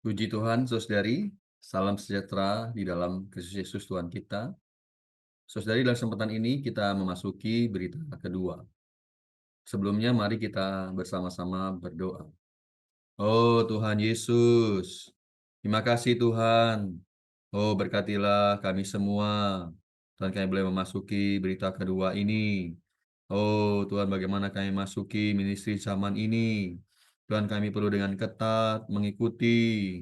Puji Tuhan, saudari. Salam sejahtera di dalam Kristus Yesus Tuhan kita. Saudari, dalam kesempatan ini kita memasuki berita kedua. Sebelumnya, mari kita bersama-sama berdoa. Oh Tuhan Yesus, terima kasih Tuhan. Oh berkatilah kami semua. Tuhan, kami boleh memasuki berita kedua ini. Oh Tuhan, bagaimana kami masuki ministry zaman ini. Tuhan, kami perlu dengan ketat mengikuti.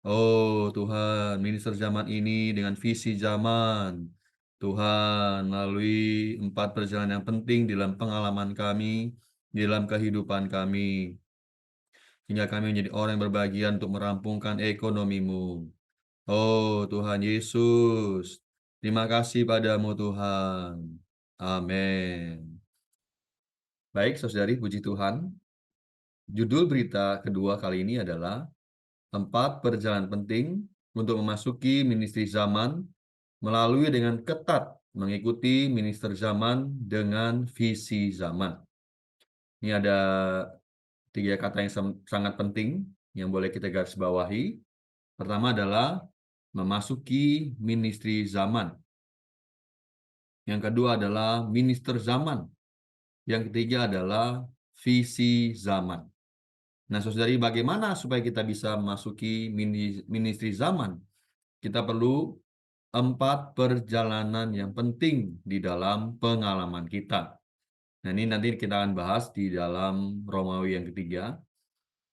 Oh Tuhan, minister zaman ini dengan visi zaman. Tuhan, melalui 4 perjalanan yang penting dalam pengalaman kami, dalam kehidupan kami. Hingga kami menjadi orang yang berbahagia untuk merampungkan ekonomimu. Oh Tuhan Yesus, terima kasih padamu Tuhan. Amin. Baik saudari, puji Tuhan. Judul berita kedua kali ini adalah 4 perjalanan penting untuk memasuki ministry zaman melalui dengan ketat mengikuti minister zaman dengan visi zaman. Ini ada 3 kata yang sangat penting yang boleh kita garis bawahi. Pertama adalah memasuki ministry zaman. Yang kedua adalah minister zaman. Yang ketiga adalah visi zaman. Nah, saudari, bagaimana supaya kita bisa memasuki ministry zaman? Kita perlu 4 perjalanan yang penting di dalam pengalaman kita. Nah, ini nanti kita akan bahas di dalam Romawi yang ketiga.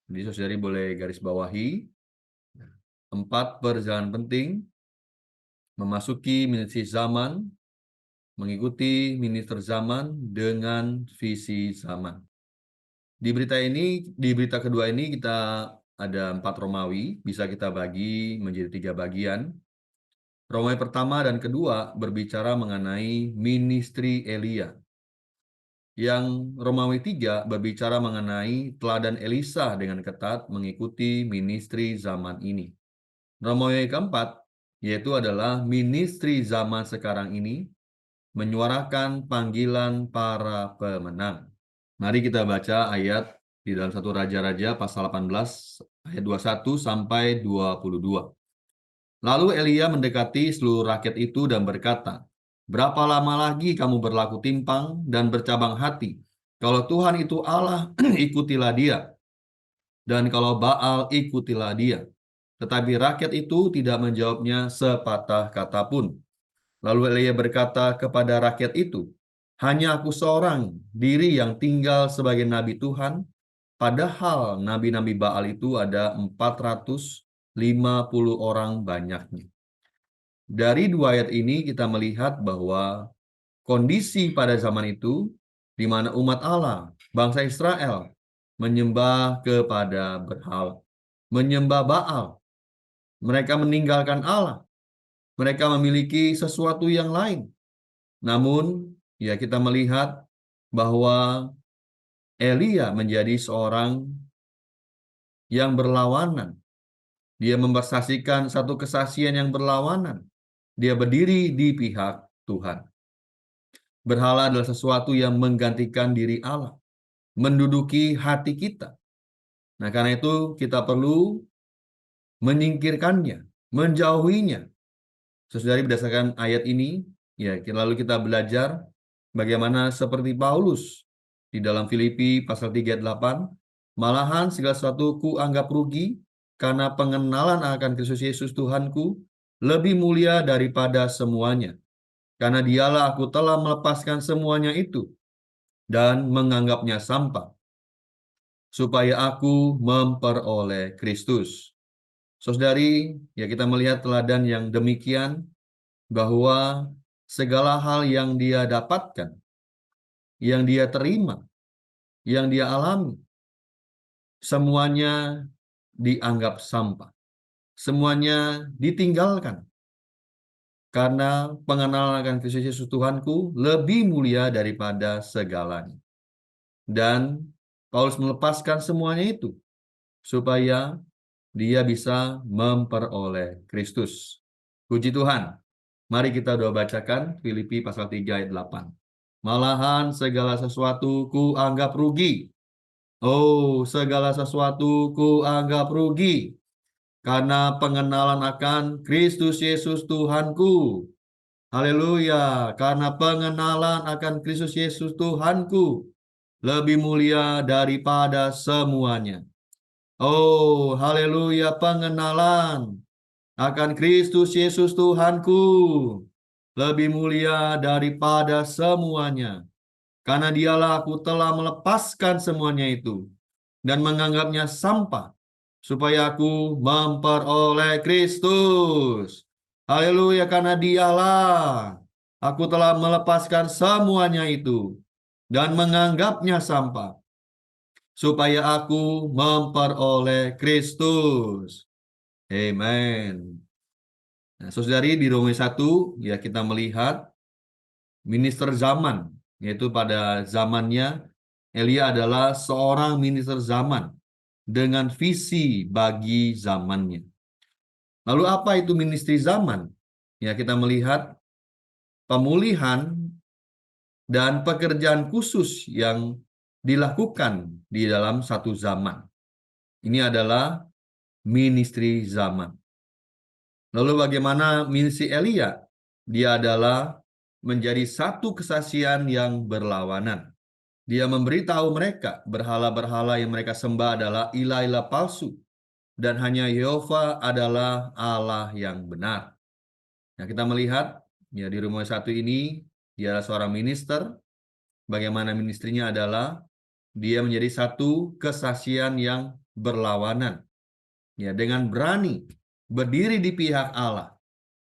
Jadi, saudari boleh garis bawahi 4 perjalanan penting memasuki ministry zaman, mengikuti minister zaman dengan visi zaman. Di berita kedua ini kita ada 4 Romawi, bisa kita bagi menjadi 3 bagian. Romawi pertama dan kedua berbicara mengenai ministry Elia. Yang Romawi 3 berbicara mengenai teladan Elisa dengan ketat mengikuti ministry zaman ini. Romawi keempat yaitu adalah ministry zaman sekarang ini menyuarakan panggilan para pemenang. Mari kita baca ayat di dalam 1 Raja-Raja pasal 18 ayat 21 sampai 22. Lalu Elia mendekati seluruh rakyat itu dan berkata, "Berapa lama lagi kamu berlaku timpang dan bercabang hati? Kalau Tuhan itu Allah, ikutilah dia. Dan kalau Baal, ikutilah dia." Tetapi rakyat itu tidak menjawabnya sepatah kata pun. Lalu Elia berkata kepada rakyat itu, "Hanya aku seorang diri yang tinggal sebagai nabi Tuhan, padahal nabi-nabi Baal itu ada 450 orang banyaknya." Dari 2 ayat ini kita melihat bahwa kondisi pada zaman itu di mana umat Allah, bangsa Israel, menyembah kepada berhala, menyembah Baal. Mereka meninggalkan Allah. Mereka memiliki sesuatu yang lain. Namun, ya kita melihat bahwa Elia menjadi seorang yang berlawanan. Dia membersaksikan satu kesaksian yang berlawanan. Dia berdiri di pihak Tuhan. Berhala adalah sesuatu yang menggantikan diri Allah, menduduki hati kita. Nah, karena itu kita perlu menyingkirkannya, menjauhinya. Saudari, berdasarkan ayat ini, ya, lalu kita belajar bagaimana seperti Paulus di dalam Filipi pasal 3 ayat 8, malahan segala sesuatu ku anggap rugi karena pengenalan akan Kristus Yesus Tuhanku lebih mulia daripada semuanya. Karena dialah aku telah melepaskan semuanya itu dan menganggapnya sampah, supaya aku memperoleh Kristus. Saudari, ya kita melihat teladan yang demikian, bahwa segala hal yang dia dapatkan, yang dia terima, yang dia alami, semuanya dianggap sampah. Semuanya ditinggalkan. Karena pengenalan akan Kristus Yesus Tuhanku lebih mulia daripada segalanya. Dan Paulus melepaskan semuanya itu supaya dia bisa memperoleh Kristus. Puji Tuhan. Mari kita doa bacakan Filipi pasal 3 ayat 8. Malahan segala sesuatu ku anggap rugi. Oh, segala sesuatu ku anggap rugi. karena pengenalan akan Kristus Yesus Tuhanku. Haleluya, karena pengenalan akan Kristus Yesus Tuhanku lebih mulia daripada semuanya. Oh, haleluya, pengenalan akan Kristus Yesus Tuhanku lebih mulia daripada semuanya. Karena dialah aku telah melepaskan semuanya itu dan menganggapnya sampah supaya aku memperoleh Kristus. Haleluya, karena dialah aku telah melepaskan semuanya itu dan menganggapnya sampah supaya aku memperoleh Kristus. Amen. Nah, saudari, di Roma 1 ya kita melihat minister zaman, yaitu pada zamannya Elia adalah seorang minister zaman dengan visi bagi zamannya. Lalu apa itu ministry zaman? Ya, kita melihat pemulihan dan pekerjaan khusus yang dilakukan di dalam satu zaman. Ini adalah ministry zaman. Lalu bagaimana ministry Elia? Dia adalah menjadi satu kesaksian yang berlawanan. Dia memberitahu mereka berhala-berhala yang mereka sembah adalah ilah-ilah palsu dan hanya Yehova adalah Allah yang benar. Nah, kita melihat ya di Roma 1 ini dia adalah seorang minister. Bagaimana ministrinya adalah dia menjadi satu kesaksian yang berlawanan. Ya, dengan berani berdiri di pihak Allah.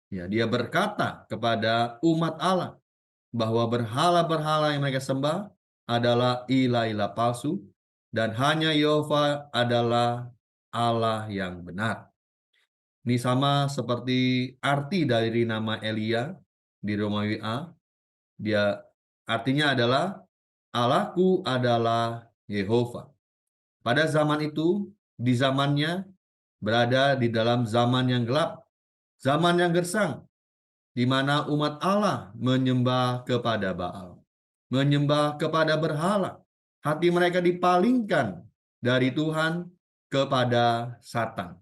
Ya, dia berkata kepada umat Allah bahwa berhala-berhala yang mereka sembah adalah ilah-ilah palsu dan hanya Yehova adalah Allah yang benar. Ini sama seperti arti dari nama Elia di Romawi A. Dia artinya adalah Allahku adalah Yehova. Pada zaman itu, di zamannya berada di dalam zaman yang gelap, zaman yang gersang, di mana umat Allah menyembah kepada Baal, menyembah kepada berhala. Hati mereka dipalingkan dari Tuhan kepada Satan.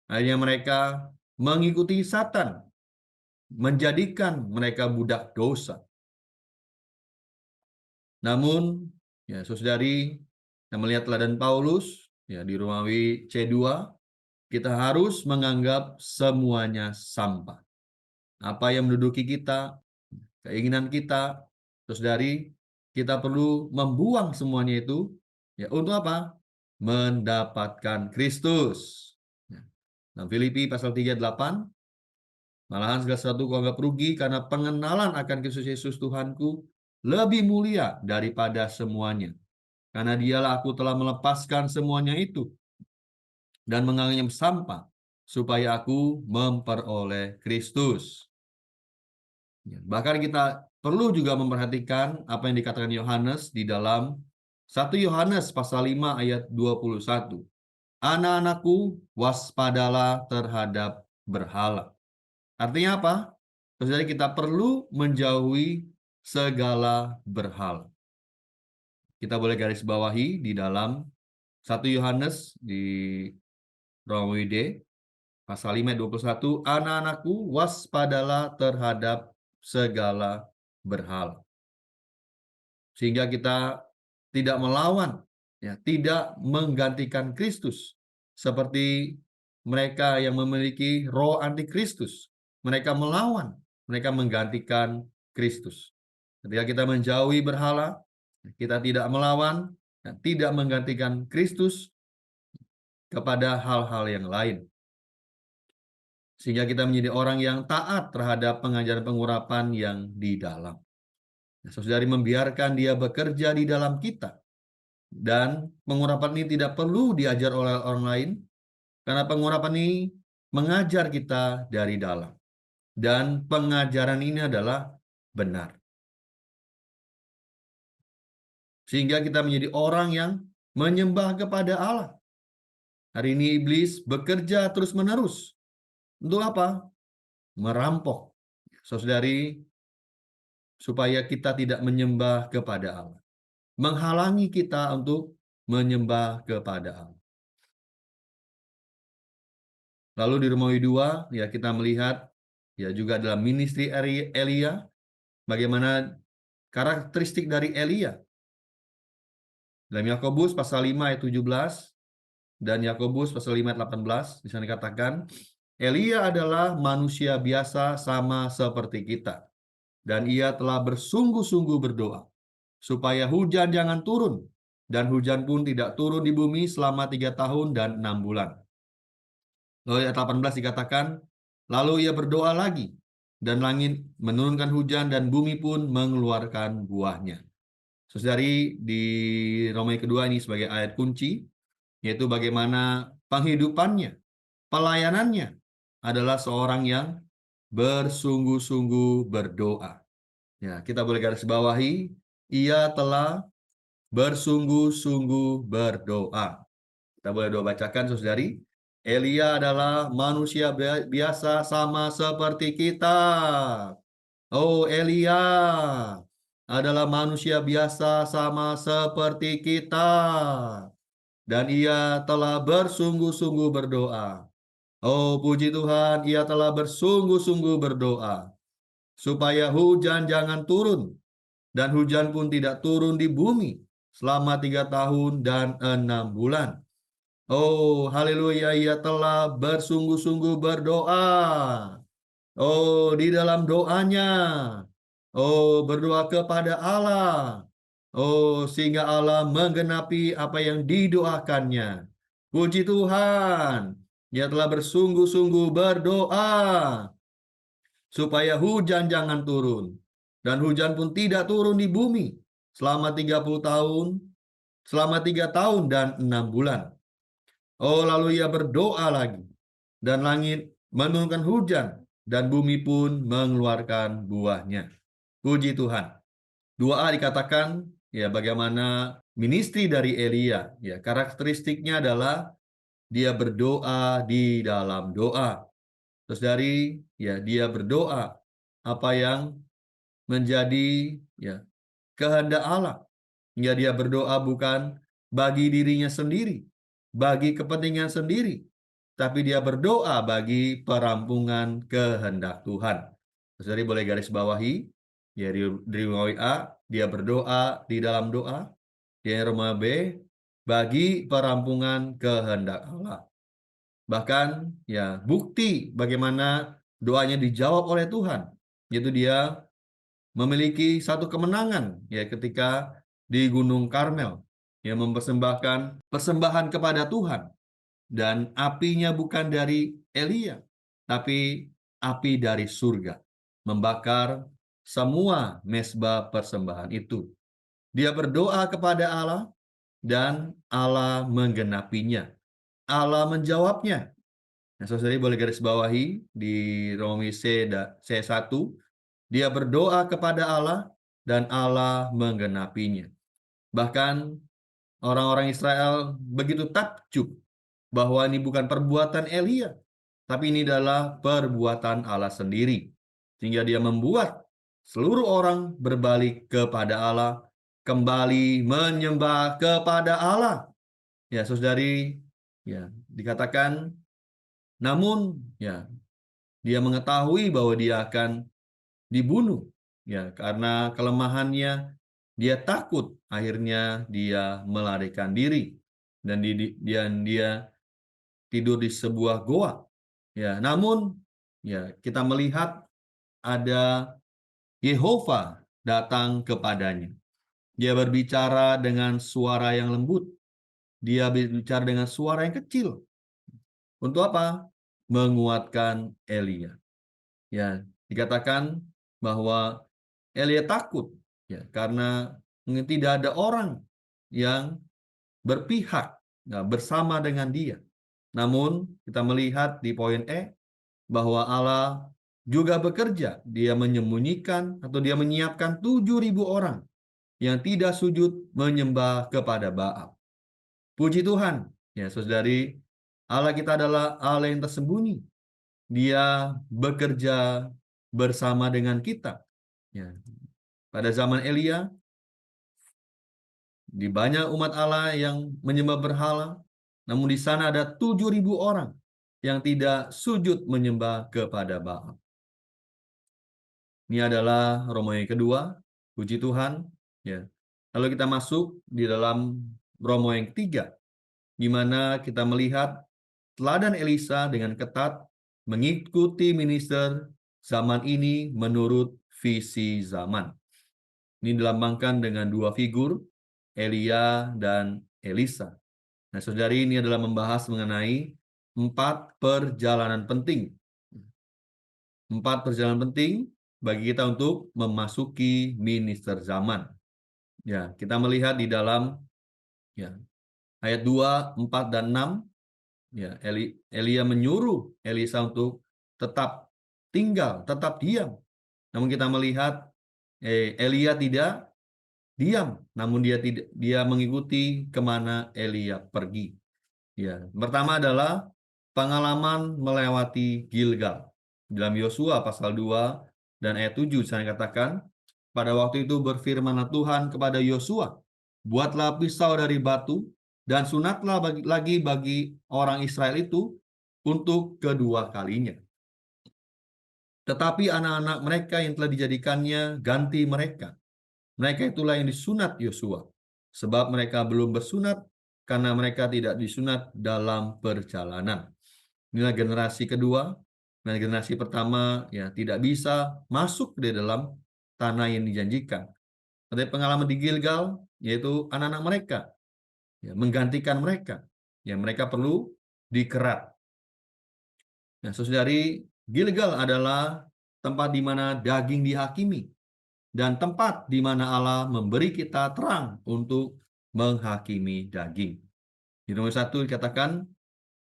Akhirnya mereka mengikuti Satan, menjadikan mereka budak dosa. Namun, ya saudari, kita melihat teladan Paulus, ya di Romawi C2, kita harus menganggap semuanya sampah. Apa yang menduduki kita, keinginan kita, saudari, kita perlu membuang semuanya itu, ya untuk apa? Mendapatkan Kristus. Ya. Nah, Filipi pasal 3:8, malahan segala sesuatu kuanggap rugi karena pengenalan akan Kristus Yesus Tuhanku lebih mulia daripada semuanya. Karena dialah aku telah melepaskan semuanya itu dan menganggapnya sampah supaya aku memperoleh Kristus. Ya, bahkan kita perlu juga memperhatikan apa yang dikatakan Yohanes di dalam 1 Yohanes pasal 5 ayat 21. Anak-anakku, waspadalah terhadap berhala. Artinya apa? Jadi kita perlu menjauhi segala berhala. Kita boleh garis bawahi di dalam 1 Yohanes di Romawi D pasal 5 ayat 21, anak-anakku waspadalah terhadap segala berhala. Sehingga kita tidak melawan, ya, tidak menggantikan Kristus seperti mereka yang memiliki roh antikristus. Mereka melawan, mereka menggantikan Kristus. Ketika kita menjauhi berhala, kita tidak melawan dan tidak menggantikan Kristus kepada hal-hal yang lain. Sehingga kita menjadi orang yang taat terhadap pengajaran pengurapan yang di dalam. Nah, saudari, membiarkan dia bekerja di dalam kita. Dan pengurapan ini tidak perlu diajar oleh orang lain, karena pengurapan ini mengajar kita dari dalam. Dan pengajaran ini adalah benar. Sehingga kita menjadi orang yang menyembah kepada Allah. Hari ini iblis bekerja terus-menerus. Untuk apa? Merampok. Saudari, supaya kita tidak menyembah kepada Allah. Menghalangi kita untuk menyembah kepada Allah. Lalu di Romawi 2, ya kita melihat ya juga dalam ministry Elia, bagaimana karakteristik dari Elia. Dalam Yakobus pasal 5 ayat 17 dan Yakobus pasal 5 ayat 18, di sana dikatakan, Elia adalah manusia biasa sama seperti kita, dan ia telah bersungguh-sungguh berdoa supaya hujan jangan turun, dan hujan pun tidak turun di bumi selama 3 tahun dan 6 bulan. Lalu ayat 18 dikatakan, lalu ia berdoa lagi, dan langit menurunkan hujan dan bumi pun mengeluarkan buahnya. Saudari, di Romawi kedua ini sebagai ayat kunci, yaitu bagaimana penghidupannya, pelayanannya adalah seorang yang bersungguh-sungguh berdoa. Ya, kita boleh garis bawahi, ia telah bersungguh-sungguh berdoa. Kita boleh doa bacakan, saudari. Elia adalah manusia biasa sama seperti kita. Oh, Elia adalah manusia biasa sama seperti kita. Dan ia telah bersungguh-sungguh berdoa. Oh, puji Tuhan, ia telah bersungguh-sungguh berdoa supaya hujan jangan turun, dan hujan pun tidak turun di bumi selama 3 tahun dan 6 bulan. Oh, haleluya, ia telah bersungguh-sungguh berdoa. Oh, di dalam doanya. Oh, berdoa kepada Allah. Oh, sehingga Allah menggenapi apa yang didoakannya. Puji Tuhan. Ia telah bersungguh-sungguh berdoa supaya hujan jangan turun. Dan hujan pun tidak turun di bumi selama 30 tahun, selama 3 tahun dan 6 bulan. Oh, lalu ia berdoa lagi, dan langit menurunkan hujan, dan bumi pun mengeluarkan buahnya. Puji Tuhan. 2a dikatakan, ya bagaimana ministry dari Elia. Ya, karakteristiknya adalah dia berdoa di dalam doa. Terus dari, ya dia berdoa apa yang menjadi ya kehendak Allah. Ya, dia berdoa bukan bagi dirinya sendiri, bagi kepentingan sendiri, tapi dia berdoa bagi perampungan kehendak Tuhan. Saudari boleh garis bawahi, ya di Romawi A, dia berdoa di dalam doa, di Romawi B, bagi perampungan kehendak Allah. Bahkan ya bukti bagaimana doanya dijawab oleh Tuhan, yaitu dia memiliki satu kemenangan ya ketika di Gunung Karmel, yang mempersembahkan persembahan kepada Tuhan, dan apinya bukan dari Elia, tapi api dari surga, membakar semua mezbah persembahan itu. Dia berdoa kepada Allah dan Allah menggenapinya. Allah menjawabnya. Nah, saudari boleh garis bawahi di Romawi C1, dia berdoa kepada Allah dan Allah menggenapinya. Bahkan orang-orang Israel begitu takjub bahwa ini bukan perbuatan Elia, tapi ini adalah perbuatan Allah sendiri. Sehingga dia membuat seluruh orang berbalik kepada Allah, kembali menyembah kepada Allah. Ya, saudari, ya dikatakan, namun ya dia mengetahui bahwa dia akan dibunuh. Ya, karena kelemahannya, dia takut, akhirnya dia melarikan diri, dan dia tidur di sebuah goa. Ya, namun ya kita melihat ada Yehova datang kepadanya. Dia berbicara dengan suara yang lembut. Dia berbicara dengan suara yang kecil. Untuk apa? Menguatkan Elia. Ya, dikatakan bahwa Elia takut ya karena mungkin tidak ada orang yang berpihak bersama dengan dia. Namun kita melihat di poin E bahwa Allah juga bekerja. Dia menyembunyikan atau dia menyiapkan 7.000 orang yang tidak sujud menyembah kepada Baal. Puji Tuhan. Ya, saudari, Allah kita adalah Allah yang tersembunyi. Dia bekerja bersama dengan kita. Ya. Pada zaman Elia, di banyak umat Allah yang menyembah berhala, namun di sana ada 7.000 orang yang tidak sujud menyembah kepada Baal. Ini adalah Romo yang kedua, puji Tuhan. Ya. Lalu kita masuk di dalam Romo yang ketiga, di mana kita melihat teladan Elisa dengan ketat mengikuti minister zaman ini menurut visi zaman. Ini dilambangkan dengan dua figur, Elia dan Elisa. Nah, saudari, ini adalah membahas mengenai 4 perjalanan penting. 4 perjalanan penting bagi kita untuk memasuki minister zaman. Ya, kita melihat di dalam ya, ayat 2, 4 dan 6, ya, Elia menyuruh Elisa untuk tetap tinggal, tetap diam. Namun kita melihat Elia tidak diam, namun dia mengikuti kemana Elia pergi. Ya, pertama adalah pengalaman melewati Gilgal. Dalam Yosua pasal 2 dan ayat 7 saya katakan, pada waktu itu berfirmanlah Tuhan kepada Yosua, buatlah pisau dari batu dan sunatlah bagi orang Israel itu untuk kedua kalinya. Tetapi anak-anak mereka yang telah dijadikannya ganti mereka. Mereka itulah yang disunat Yosua, sebab mereka belum bersunat karena mereka tidak disunat dalam perjalanan. Inilah generasi kedua. Dan generasi pertama ya tidak bisa masuk di dalam tanah yang dijanjikan. Ada pengalaman di Gilgal, yaitu anak-anak mereka ya, menggantikan mereka. Ya, mereka perlu dikerat. Nah, saudari, Gilgal adalah tempat di mana daging dihakimi dan tempat di mana Allah memberi kita terang untuk menghakimi daging. Di nomor 1 dikatakan,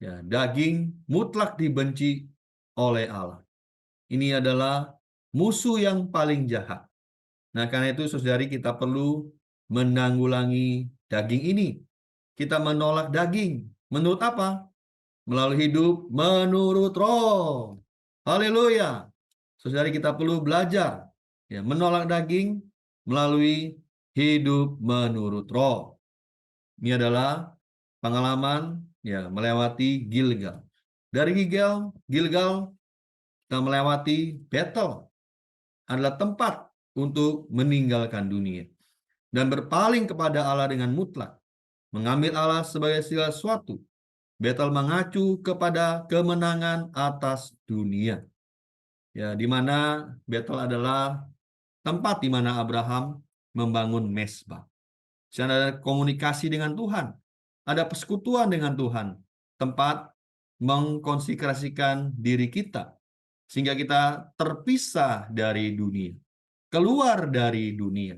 ya, daging mutlak dibenci oleh Allah. Ini adalah musuh yang paling jahat. Nah, karena itu saudari, kita perlu menanggulangi daging ini. Kita menolak daging. Menurut apa? Melalui hidup menurut roh. Haleluya. Saudari, kita perlu belajar ya, menolak daging melalui hidup menurut roh. Ini adalah pengalaman ya melewati Gilgal. Dari Gilgal kita melewati Bethel, adalah tempat untuk meninggalkan dunia dan berpaling kepada Allah dengan mutlak, mengambil Allah sebagai segala sesuatu. Bethel mengacu kepada kemenangan atas dunia. Ya, di mana Bethel adalah tempat di mana Abraham membangun mezbah. Di sana ada komunikasi dengan Tuhan, ada persekutuan dengan Tuhan, tempat mengkonsekrasikan diri kita sehingga kita terpisah dari dunia, keluar dari dunia.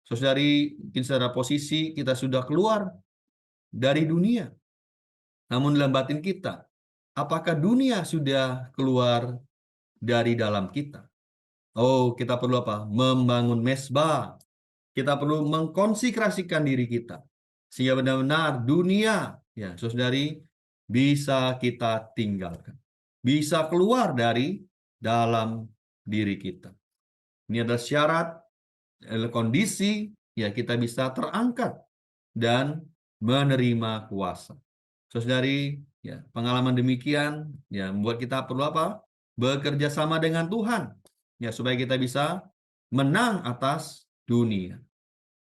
Saudari, mungkin secara posisi kita sudah keluar dari dunia, namun dalam batin kita, apakah dunia sudah keluar dari dalam kita? Oh, kita perlu apa? Membangun mezbah. Kita perlu mengkonsekrasikan diri kita sehingga benar-benar dunia, ya, saudari, bisa kita tinggalkan, bisa keluar dari dalam diri kita. Ini adalah syarat, kondisi, ya, kita bisa terangkat dan menerima kuasa. Saudari, ya, pengalaman demikian ya membuat kita perlu apa? Bekerja sama dengan Tuhan, ya, supaya kita bisa menang atas dunia.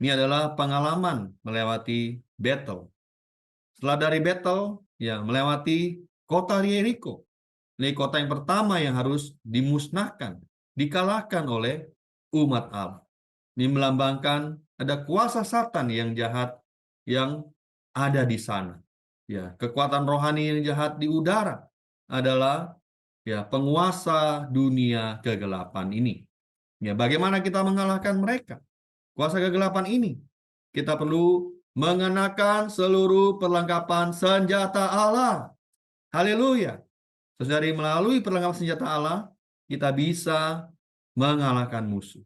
Ini adalah pengalaman melewati Bethel. Setelah dari Bethel, ya, melewati kota Yeriko. Ini kota yang pertama yang harus dimusnahkan, dikalahkan oleh umat Allah. Ini melambangkan ada kuasa Satan yang jahat yang ada di sana. Ya, kekuatan rohani yang jahat di udara adalah ya penguasa dunia kegelapan ini. Ya, bagaimana kita mengalahkan mereka? Kuasa kegelapan ini, kita perlu mengenakan seluruh perlengkapan senjata Allah. Haleluya. Saudari, melalui perlengkapan senjata Allah, kita bisa mengalahkan musuh.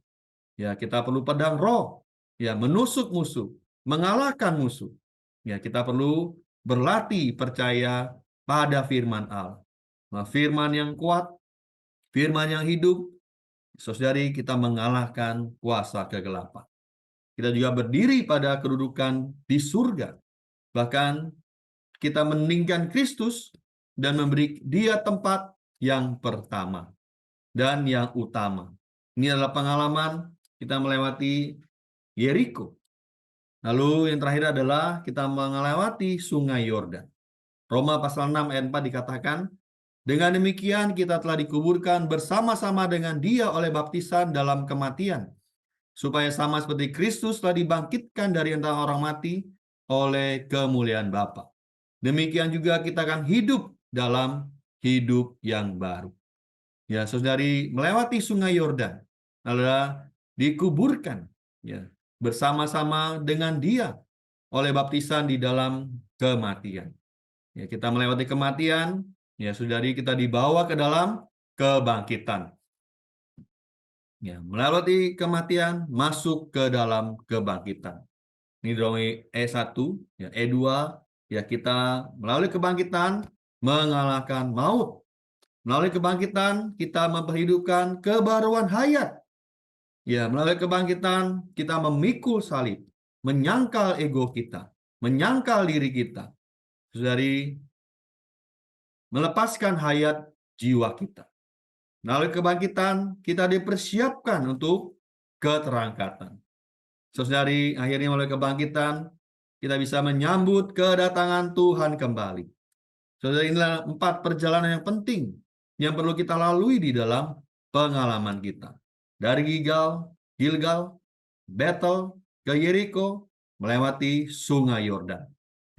Ya, kita perlu pedang roh, ya, menusuk musuh, mengalahkan musuh. Ya, kita perlu berlatih percaya pada firman Allah. Nah, firman yang kuat, firman yang hidup, saudari, kita mengalahkan kuasa kegelapan. Kita juga berdiri pada kedudukan di surga. Bahkan kita meninggikan Kristus dan memberi dia tempat yang pertama dan yang utama. Ini adalah pengalaman kita melewati Yeriko. Lalu yang terakhir adalah kita melewati Sungai Yordan. Roma pasal 6 ayat 4 dikatakan, dengan demikian kita telah dikuburkan bersama-sama dengan dia oleh baptisan dalam kematian, supaya sama seperti Kristus telah dibangkitkan dari antara orang mati oleh kemuliaan Bapa. Demikian juga kita akan hidup dalam hidup yang baru. Ya, saudari, melewati Sungai Yordan adalah dikuburkan ya bersama-sama dengan dia oleh baptisan di dalam kematian. Ya, kita melewati kematian, ya saudari, kita dibawa ke dalam kebangkitan. Ya, melewati kematian masuk ke dalam kebangkitan. Ini drawing E1, ya E2, ya kita melalui kebangkitan mengalahkan maut. Melalui kebangkitan kita memperhidupkan kebaruan hayat. Ya, melalui kebangkitan kita memikul salib, menyangkal ego kita, menyangkal diri kita. Saudari, melepaskan hayat jiwa kita. Melalui kebangkitan kita dipersiapkan untuk keterangkatan. Saudari, akhirnya melalui kebangkitan kita bisa menyambut kedatangan Tuhan kembali. Saudari, inilah 4 perjalanan yang penting yang perlu kita lalui di dalam pengalaman kita. Dari Gilgal, Bethel, ke Yeriko, melewati Sungai Yordan.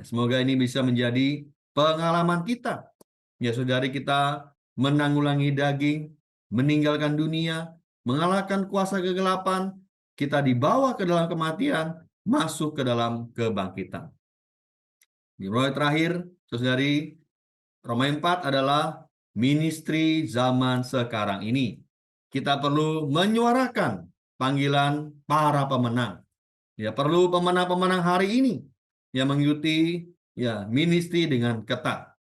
Semoga ini bisa menjadi pengalaman kita. Ya, saudari, kita menanggulangi daging, meninggalkan dunia, mengalahkan kuasa kegelapan, kita dibawa ke dalam kematian, masuk ke dalam kebangkitan. Di Roma terakhir, saudari, Roma 4 adalah ministry zaman sekarang ini. Kita perlu menyuarakan panggilan para pemenang. Ya, perlu pemenang-pemenang hari ini yang mengikuti ya ministry dengan ketat.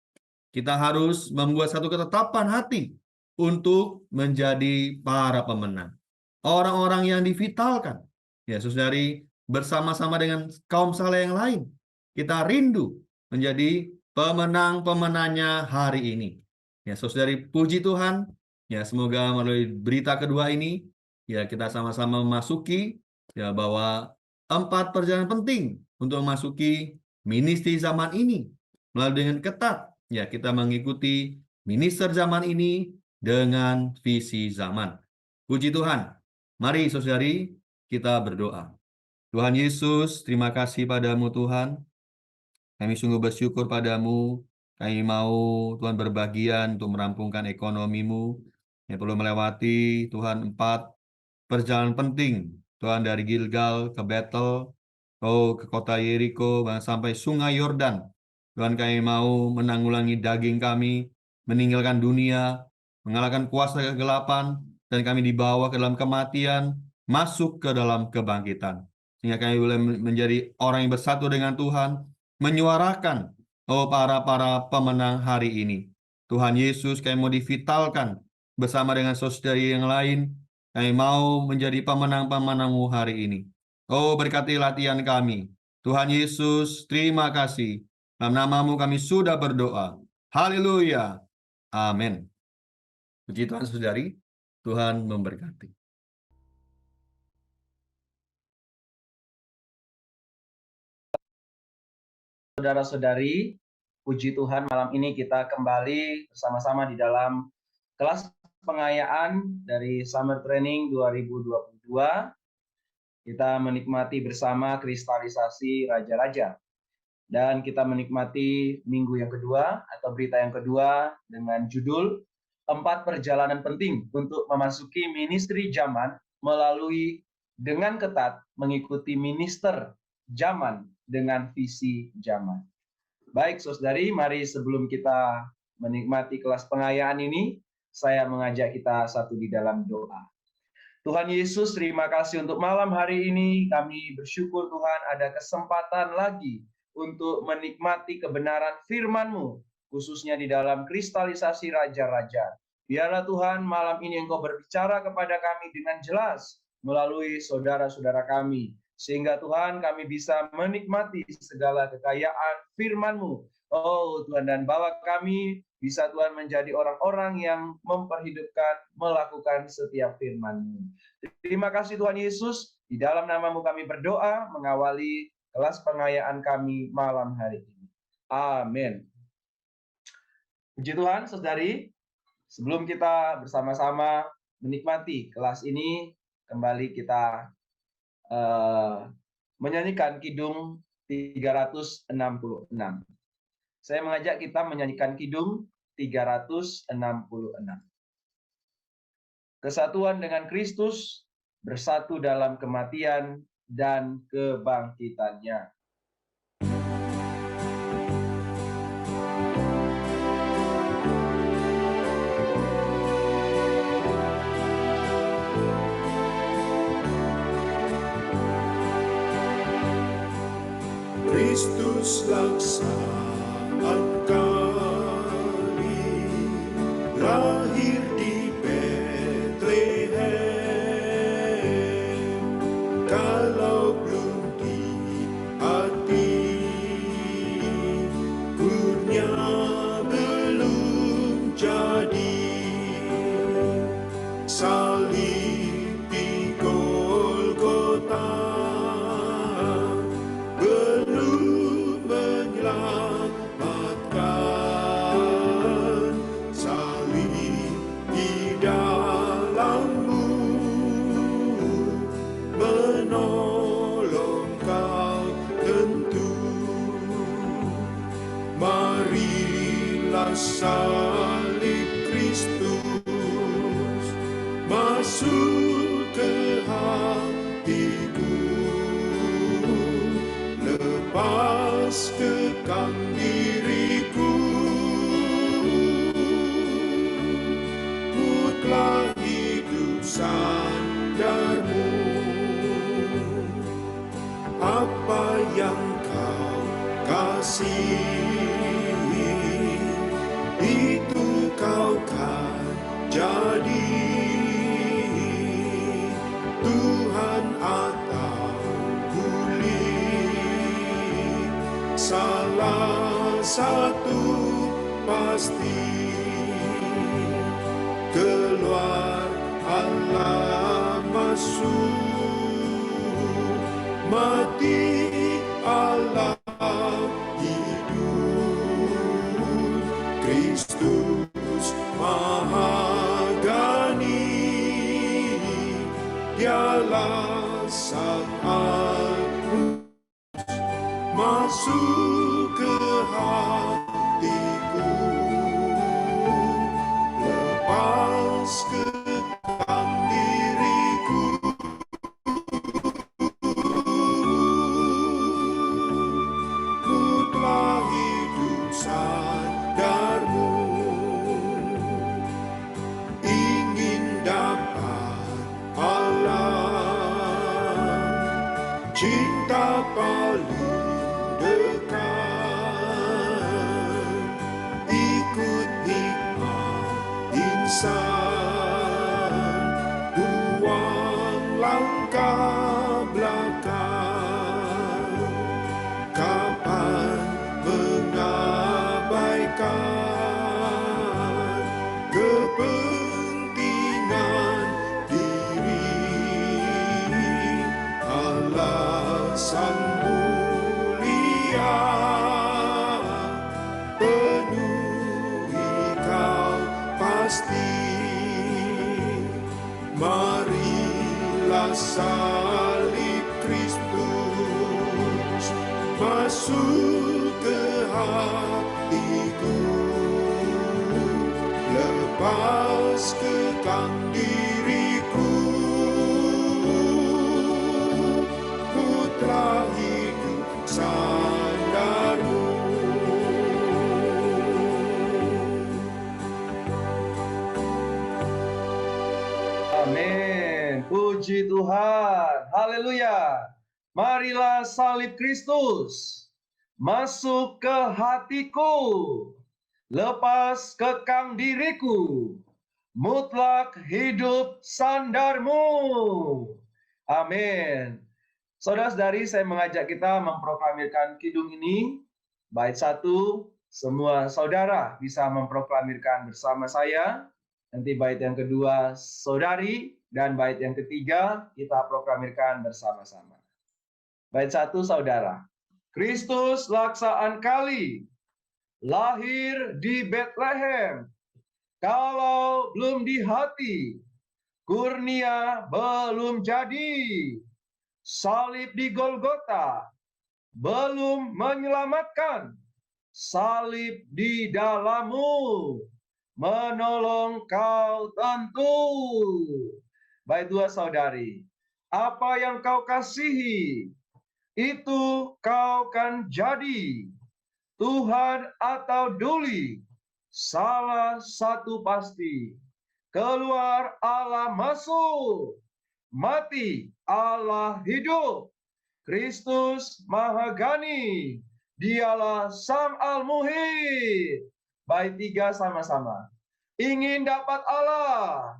Kita harus membuat satu ketetapan hati untuk menjadi para pemenang. Orang-orang yang divitalkan. Ya, saudari, bersama-sama dengan kaum saleh yang lain. Kita rindu menjadi pemenang-pemenangnya hari ini. Ya, saudari, puji Tuhan. Ya, semoga melalui berita kedua ini, ya kita sama-sama memasuki ya bahwa 4 perjalanan penting untuk memasuki ministry zaman ini. Melalui dengan ketat, ya kita mengikuti minister zaman ini dengan visi zaman. Puji Tuhan. Mari saudari, kita berdoa. Tuhan Yesus, terima kasih padamu Tuhan. Kami sungguh bersyukur padamu. Kami mau Tuhan berbagian untuk merampungkan ekonomimu yang perlu melewati Tuhan 4 perjalanan penting. Tuhan, dari Gilgal ke Bethel, ke kota Yeriko, sampai Sungai Yordan. Tuhan, kami mau menanggulangi daging kami, meninggalkan dunia, mengalahkan kuasa kegelapan, dan kami dibawa ke dalam kematian, masuk ke dalam kebangkitan. Sehingga kami boleh menjadi orang yang bersatu dengan Tuhan, menyuarakan para pemenang hari ini. Tuhan Yesus, kami mau divitalkan bersama dengan saudari yang lain. Kami mau menjadi pemenang-pemenang-Mu hari ini. Berkati latihan kami. Tuhan Yesus, terima kasih. Dalam nama-Mu kami sudah berdoa. Haleluya. Amin. Puji Tuhan, saudari. Tuhan memberkati. Saudara-saudari, puji Tuhan, malam ini kita kembali bersama-sama di dalam kelas pengayaan dari Summer Training 2022. Kita menikmati bersama kristalisasi Raja-Raja. Dan kita menikmati minggu yang kedua atau berita yang kedua dengan judul 4 perjalanan penting untuk memasuki ministry zaman melalui dengan ketat mengikuti minister zaman dengan visi zaman. Baik, saudari, mari sebelum kita menikmati kelas pengayaan ini, saya mengajak kita satu di dalam doa. Tuhan Yesus, terima kasih untuk malam hari ini. Kami bersyukur Tuhan ada kesempatan lagi untuk menikmati kebenaran firman-Mu, khususnya di dalam kristalisasi Raja-Raja. Biarlah Tuhan malam ini Engkau berbicara kepada kami dengan jelas melalui saudara-saudara kami. Sehingga Tuhan kami bisa menikmati segala kekayaan firman-Mu. Oh Tuhan, dan bawa kami bisa Tuhan menjadi orang-orang yang memperhidupkan, melakukan setiap firman-Mu. Terima kasih Tuhan Yesus, di dalam nama-Mu kami berdoa, mengawali kelas pengayaan kami malam hari ini. Amin. Puji Tuhan, saudari, sebelum kita bersama-sama menikmati kelas ini, kembali kita menyanyikan Kidung 366. Saya mengajak kita menyanyikan Kidung 366. Kesatuan dengan Kristus, bersatu dalam kematian dan kebangkitannya. Kristus laksaan kami, lahir di Betlehem. Kalau belum di hati, kurnia belum jadi. Salib di Golgota belum menyelamatkan. Salib di dalammu menolong kau tentu. Marilah salib Kristus masuk ke hatiku, lepas kekang diriku, mutlak hidup sandarmu. Apa yang kau kasihi, itu kau kan jadi. Tuhan atau kuli, salah satu pasti. Keluar Allah masuk, mati Allah hidup. Kristus Maha Gani, Dialah Sang Agung, masuk ke hatiku, lepas kekang diriku, mutlak hidup sadarmu. Ingin dapat Allah, cinta paling dekat, ikut hikmat insan, buang langkah belakang. Kapan mengabaikan kepentingan diri, Allah Sang Mulia penuhi kau pasti. Marilah salib Kristus masuk ke hatiku, lepas kekang diriku, mutlak hidup sandarmu. Amin. Puji Tuhan. Haleluya. Marilah salib Kristus masuk ke hatiku, lepas kekang diriku, mutlak hidup sandarmu. Amin. Saudara-saudari, saya mengajak kita memproklamirkan kidung ini, bait 1 semua saudara bisa memproklamirkan bersama saya. Nanti bait yang kedua saudari, dan bait yang ketiga kita proklamirkan bersama-sama. Bait 1 saudara. Kristus laksaan kali lahir di Betlehem, kalau belum di hati, kurnia belum jadi, salib di Golgota belum menyelamatkan, salib di dalammu menolong kau tentu. Bait 2 saudari. Apa yang kau kasihi, itu kau kan jadi. Tuhan atau duli, salah satu pasti. Keluar Allah masuk, mati Allah hidup. Kristus Maha Gani, Dialah Sang Al-Muhid. Bait 3 sama-sama. Ingin dapat Allah,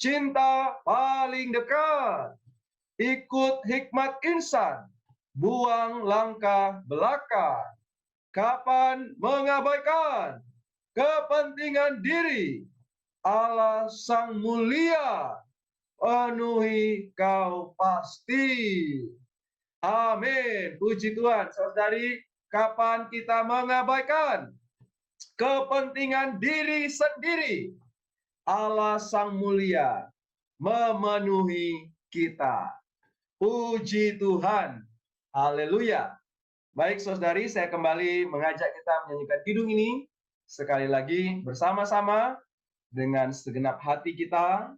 cinta paling dekat. Ikut hikmat insan, buang langkah belaka. Kapan mengabaikan kepentingan diri, Allah Sang Mulia, penuhi kau pasti. Amin. Puji Tuhan. Saudari, kapan kita mengabaikan kepentingan diri sendiri, Allah Sang Mulia memenuhi kita. Puji Tuhan. Haleluya. Baik saudari, saya kembali mengajak kita menyanyikan kidung ini sekali lagi bersama-sama dengan segenap hati kita.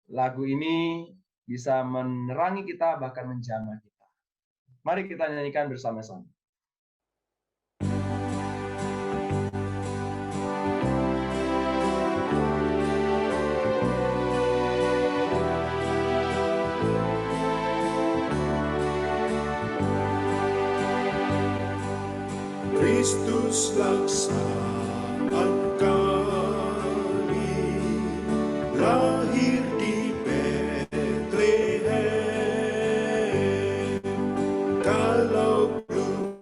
Lagu ini bisa menerangi kita, bahkan menjamah kita. Mari kita nyanyikan bersama-sama. Kristus laksaan kali lahir di Betlehem, kalau belum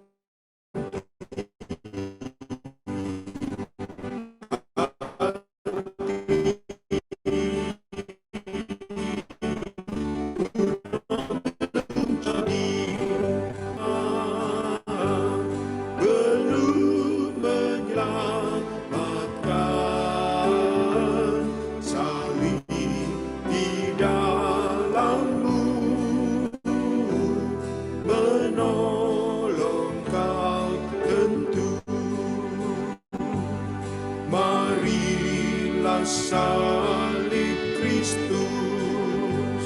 salib Kristus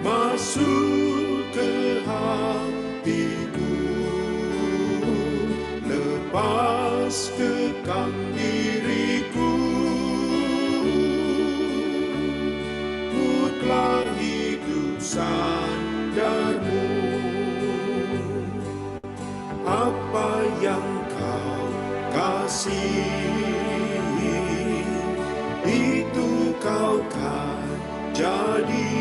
masuk ke hatiku, lepas kekang diriku, mutlak hidup sandarmu. Apa yang kau kasihi, itu kau kan jadi.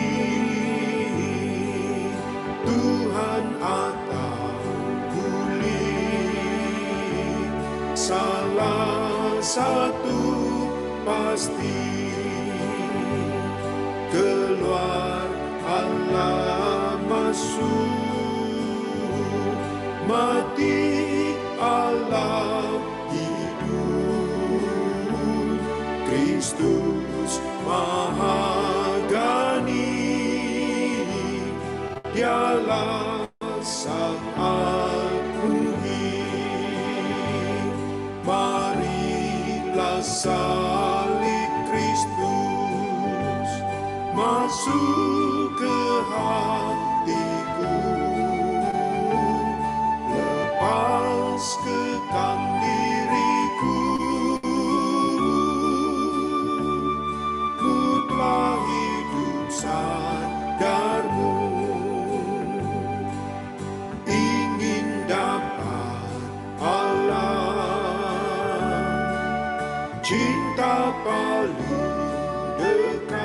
Tuhan atau kulit, salah satu pasti. Keluar Allah masuk, mati Allah hidup. Kristus Maha Gani, Dialah Sang Al-Muhid. Marilah salib Kristus masuk ke hatiku, lepas kekang diriku, mutlak hidup sadarmu. Ingin dapat Allah, cinta paling dekat.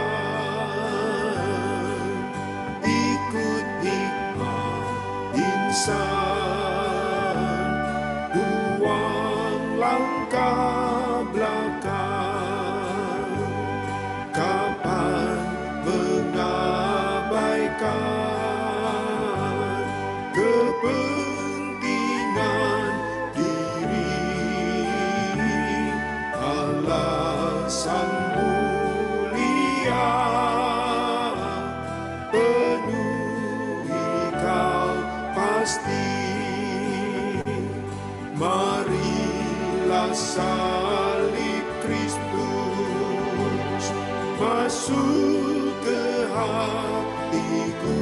Sang Mulia, penuhi kau pasti. Marilah salib Kristus masuk ke hatiku,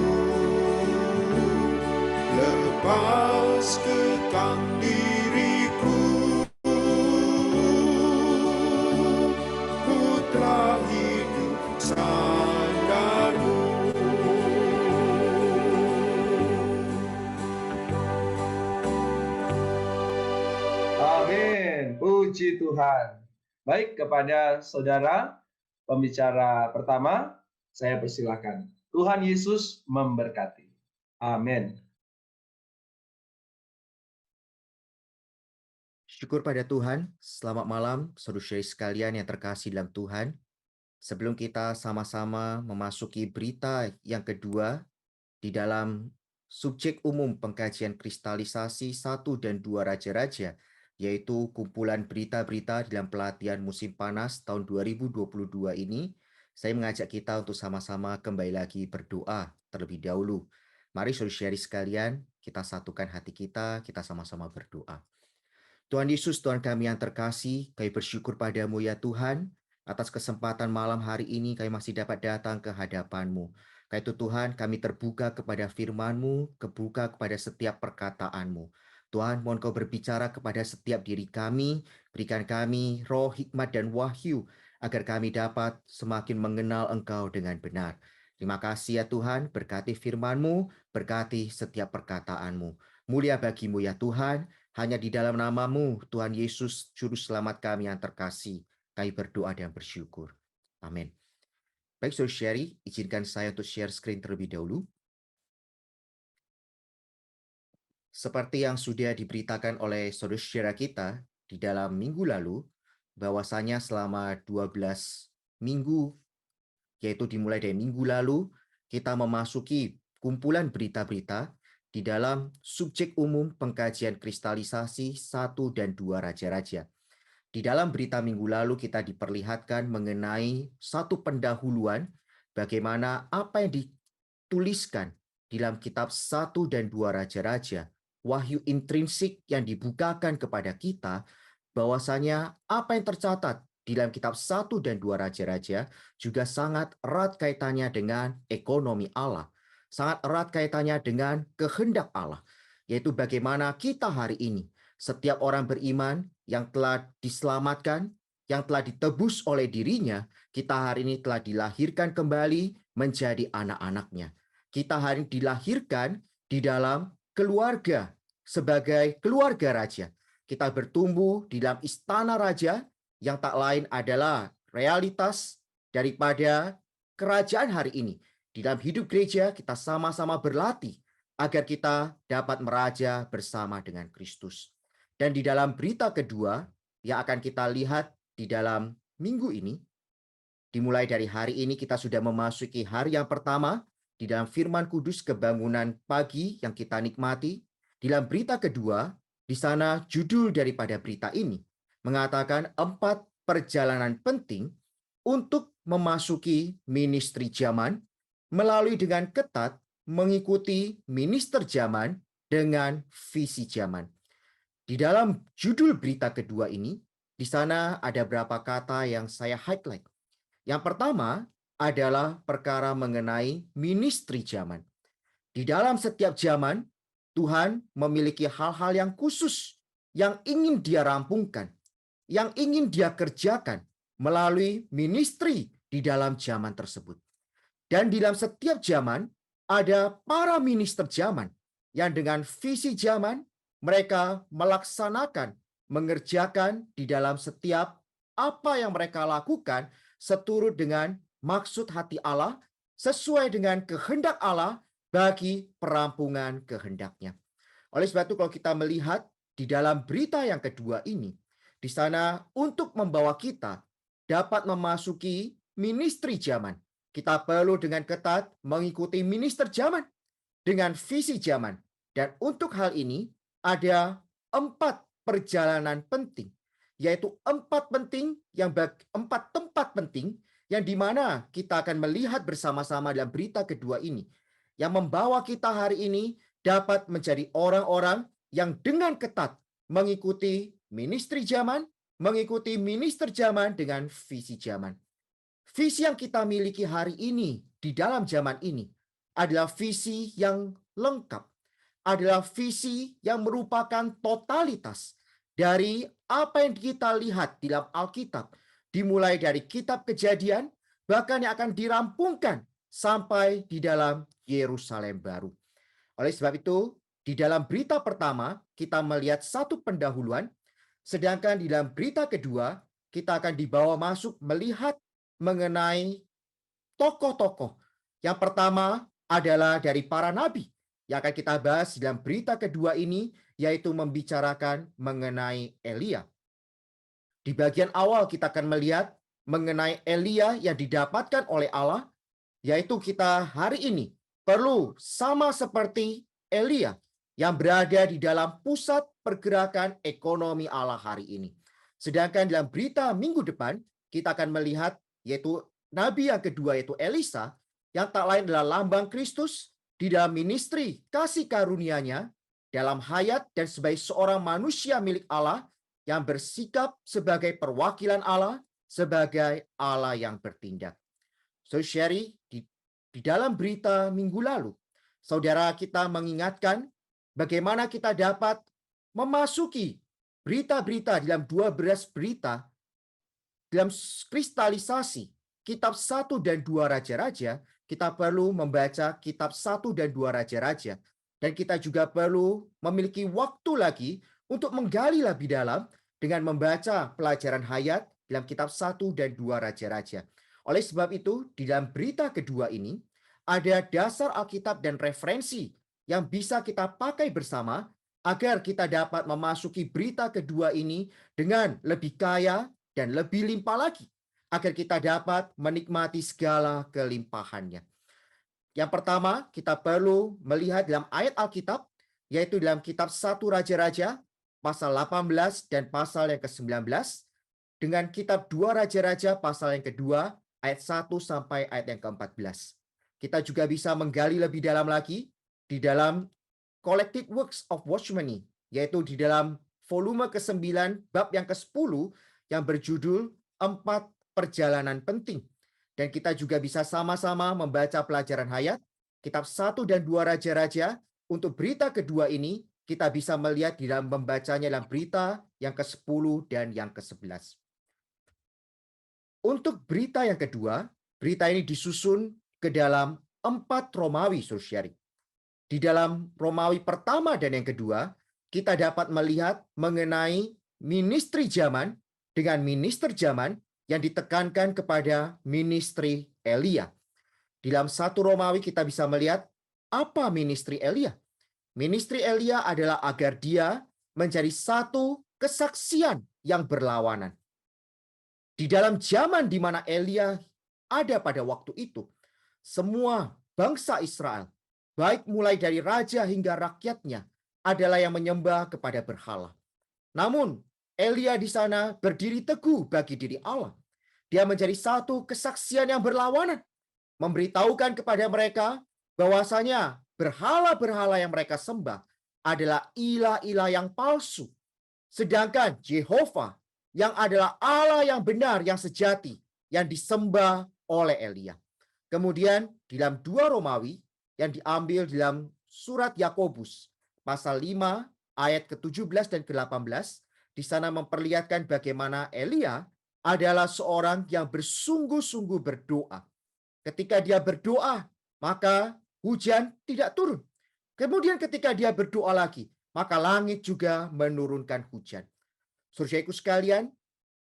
lepas kekang diriku, putra hidup sadarmu. Amin. Puji Tuhan. Baik, kepada saudara pembicara pertama, saya persilakan. Tuhan Yesus memberkati. Amin. Syukur pada Tuhan. Selamat malam, saudara-saudari sekalian yang terkasih dalam Tuhan. Sebelum kita sama-sama memasuki berita yang kedua di dalam subjek umum pengkajian kristalisasi 1 dan 2 Raja-Raja, yaitu kumpulan berita-berita dalam pelatihan musim panas tahun 2022 ini, saya mengajak kita untuk sama-sama kembali lagi berdoa terlebih dahulu. Mari saudara-saudari sekalian, kita satukan hati kita sama-sama berdoa. Tuhan Yesus, Tuhan kami yang terkasih, kami bersyukur padamu ya Tuhan, atas kesempatan malam hari ini kami masih dapat datang ke hadapan-Mu. Karena itu Tuhan, kami terbuka kepada firman-Mu, terbuka kepada setiap perkataan-Mu. Tuhan, mohon Kau berbicara kepada setiap diri kami, berikan kami roh hikmat dan wahyu, agar kami dapat semakin mengenal Engkau dengan benar. Terima kasih ya Tuhan, berkati firman-Mu, berkati setiap perkataan-Mu. Mulia bagi-Mu ya Tuhan, hanya di dalam nama-Mu, Tuhan Yesus, Juru Selamat kami yang terkasih, kami berdoa dan bersyukur. Amin. Baik, Saudara Sherry, izinkan saya untuk share screen terlebih dahulu. Seperti yang sudah diberitakan oleh saudara-saudara kita di dalam minggu lalu, bahwasanya selama 12 minggu, yaitu dimulai dari minggu lalu, kita memasuki kumpulan berita-berita di dalam subjek umum pengkajian kristalisasi 1 dan 2 Raja-Raja. Di dalam berita minggu lalu kita diperlihatkan mengenai satu pendahuluan bagaimana apa yang dituliskan di dalam kitab 1 dan 2 Raja-Raja, wahyu intrinsik yang dibukakan kepada kita, bahwasanya apa yang tercatat di dalam kitab 1 dan 2 Raja-Raja juga sangat erat kaitannya dengan ekonomi Allah. Sangat erat kaitannya dengan kehendak Allah, yaitu bagaimana kita hari ini, setiap orang beriman yang telah diselamatkan, yang telah ditebus oleh dirinya, kita hari ini telah dilahirkan kembali menjadi anak-anaknya. Kita hari ini dilahirkan di dalam keluarga, sebagai keluarga raja. Kita bertumbuh di dalam istana raja, yang tak lain adalah realitas daripada kerajaan hari ini. Di dalam hidup gereja, kita sama-sama berlatih agar kita dapat meraja bersama dengan Kristus. Dan di dalam berita kedua yang akan kita lihat di dalam minggu ini, dimulai dari hari ini kita sudah memasuki hari yang pertama di dalam firman kudus kebangunan pagi yang kita nikmati. Di dalam berita kedua, di sana judul daripada berita ini mengatakan 4 perjalanan penting untuk memasuki ministry zaman melalui dengan ketat mengikuti minister zaman dengan visi zaman. Di dalam judul berita kedua ini, di sana ada beberapa kata yang saya highlight. Yang pertama adalah perkara mengenai ministry zaman. Di dalam setiap zaman, Tuhan memiliki hal-hal yang khusus yang ingin Dia rampungkan, yang ingin Dia kerjakan melalui ministry di dalam zaman tersebut. Dan di dalam setiap zaman ada para minister zaman yang dengan visi zaman mereka melaksanakan, mengerjakan di dalam setiap apa yang mereka lakukan seturut dengan maksud hati Allah, sesuai dengan kehendak Allah bagi perampungan kehendaknya. Oleh sebab itu kalau kita melihat di dalam berita yang kedua ini, di sana untuk membawa kita dapat memasuki ministry zaman, kita perlu dengan ketat mengikuti minister zaman dengan visi zaman. Dan untuk hal ini ada 4 perjalanan penting yaitu empat tempat penting yang dimana kita akan melihat bersama-sama dalam berita kedua ini, yang membawa kita hari ini dapat menjadi orang-orang yang dengan ketat mengikuti ministry zaman, mengikuti minister zaman dengan visi zaman. Visi yang kita miliki hari ini di dalam zaman ini adalah visi yang lengkap, adalah visi yang merupakan totalitas dari apa yang kita lihat di dalam Alkitab, dimulai dari kitab Kejadian, bahkan yang akan dirampungkan sampai di dalam Yerusalem baru. Oleh sebab itu, di dalam berita pertama, kita melihat satu pendahuluan, sedangkan di dalam berita kedua, kita akan dibawa masuk melihat mengenai tokoh-tokoh. Yang pertama adalah dari para nabi, yang akan kita bahas dalam berita kedua ini, yaitu membicarakan mengenai Elia. Di bagian awal kita akan melihat mengenai Elia yang didapatkan oleh Allah, yaitu kita hari ini perlu sama seperti Elia yang berada di dalam pusat pergerakan ekonomi Allah hari ini. Sedangkan dalam berita minggu depan, kita akan melihat yaitu nabi yang kedua, yaitu Elisa, yang tak lain adalah lambang Kristus di dalam ministry kasih karunia-Nya dalam hayat dan sebagai seorang manusia milik Allah yang bersikap sebagai perwakilan Allah, sebagai Allah yang bertindak. So, Sherry, di dalam berita minggu lalu, saudara kita mengingatkan bagaimana kita dapat memasuki berita-berita dalam 12 berita dalam kristalisasi kitab 1 dan 2 Raja-Raja. Kita perlu membaca kitab 1 dan 2 Raja-Raja. Dan kita juga perlu memiliki waktu lagi untuk menggali lebih dalam dengan membaca pelajaran hayat dalam kitab 1 dan 2 Raja-Raja. Oleh sebab itu, di dalam berita kedua ini, ada dasar Alkitab dan referensi yang bisa kita pakai bersama agar kita dapat memasuki berita kedua ini dengan lebih kaya dan lebih limpah lagi, agar kita dapat menikmati segala kelimpahannya. Yang pertama, kita perlu melihat dalam ayat Alkitab, yaitu dalam kitab 1 Raja-Raja, pasal 18 dan pasal yang ke-19, dengan kitab 2 Raja-Raja, pasal yang kedua, ayat 1 sampai ayat yang ke-14. Kita juga bisa menggali lebih dalam lagi di dalam Collected Works of Watchmeni, yaitu di dalam volume ke-9, bab yang ke-10, yang berjudul 4 Perjalanan Penting. Dan kita juga bisa sama-sama membaca pelajaran hayat, kitab 1 dan 2 Raja-Raja. Untuk berita kedua ini, kita bisa melihat di dalam membacanya dalam berita yang ke-10 dan yang ke-11. Untuk berita yang kedua, berita ini disusun ke dalam 4 Romawi, Saudara. Di dalam Romawi pertama dan yang kedua, kita dapat melihat mengenai ministry zaman dengan minister zaman yang ditekankan kepada ministry Elia. Di dalam 1 Romawi kita bisa melihat apa ministry Elia. Ministry Elia adalah agar dia menjadi satu kesaksian yang berlawanan. Di dalam zaman di mana Elia ada pada waktu itu, semua bangsa Israel, baik mulai dari raja hingga rakyatnya, adalah yang menyembah kepada berhala. Namun, Elia di sana berdiri teguh bagi diri Allah. Dia menjadi satu kesaksian yang berlawanan, memberitahukan kepada mereka bahwasanya berhala-berhala yang mereka sembah adalah ilah-ilah yang palsu. Sedangkan Yehova yang adalah Allah yang benar, yang sejati, yang disembah oleh Elia. Kemudian di dalam 2 Romawi yang diambil dalam surat Yakobus pasal 5 ayat ke-17 dan ke-18, di sana memperlihatkan bagaimana Elia adalah seorang yang bersungguh-sungguh berdoa. Ketika dia berdoa, maka hujan tidak turun. Kemudian ketika dia berdoa lagi, maka langit juga menurunkan hujan. Saudaraku sekalian,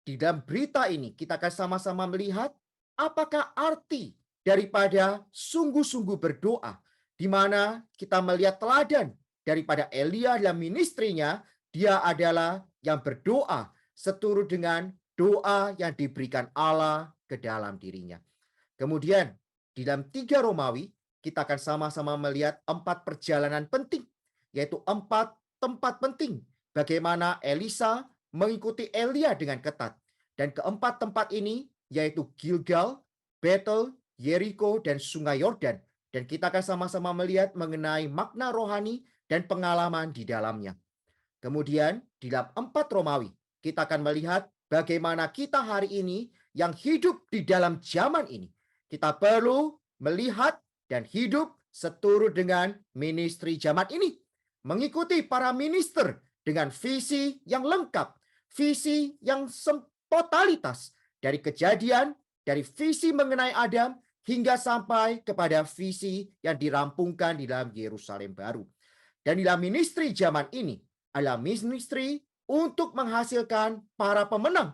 di dalam berita ini kita akan sama-sama melihat apakah arti daripada sungguh-sungguh berdoa, di mana kita melihat teladan daripada Elia dalam ministrinya. Dia adalah yang berdoa seturut dengan doa yang diberikan Allah ke dalam dirinya. Kemudian di dalam 3 Romawi kita akan sama-sama melihat 4 perjalanan penting, yaitu 4 tempat penting bagaimana Elisa mengikuti Elia dengan ketat. Dan keempat tempat ini yaitu Gilgal, Bethel, Yeriko, dan Sungai Yordan. Dan kita akan sama-sama melihat mengenai makna rohani dan pengalaman di dalamnya. Kemudian di dalam 4 Romawi, kita akan melihat bagaimana kita hari ini yang hidup di dalam zaman ini. Kita perlu melihat dan hidup seturut dengan ministry zaman ini. Mengikuti para minister dengan visi yang lengkap, visi yang totalitas, dari Kejadian, dari visi mengenai Adam, hingga sampai kepada visi yang dirampungkan di dalam Yerusalem baru. Dan di dalam ministry zaman ini adalah ministry untuk menghasilkan para pemenang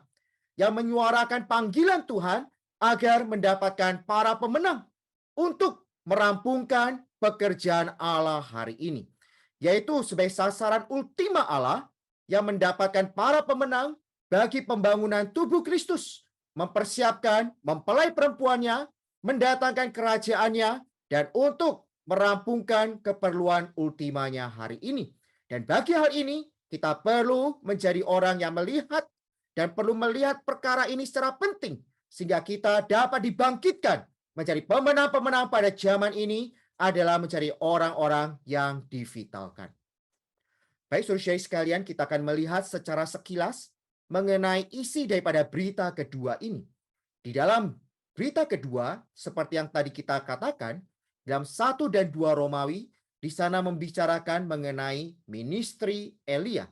yang menyuarakan panggilan Tuhan agar mendapatkan para pemenang untuk merampungkan pekerjaan Allah hari ini, yaitu sebagai sasaran ultima Allah yang mendapatkan para pemenang bagi pembangunan tubuh Kristus, mempersiapkan mempelai perempuannya, mendatangkan kerajaannya, dan untuk merampungkan keperluan ultimanya hari ini. Dan bagi hal ini, kita perlu menjadi orang yang melihat dan perlu melihat perkara ini secara penting, sehingga kita dapat dibangkitkan menjadi pemenang-pemenang pada zaman ini adalah menjadi orang-orang yang divitalkan. Baik, saudara sekalian, kita akan melihat secara sekilas mengenai isi daripada berita kedua ini. Di dalam berita kedua, seperti yang tadi kita katakan, dalam 1 dan 2 Romawi, di sana membicarakan mengenai ministry Elia.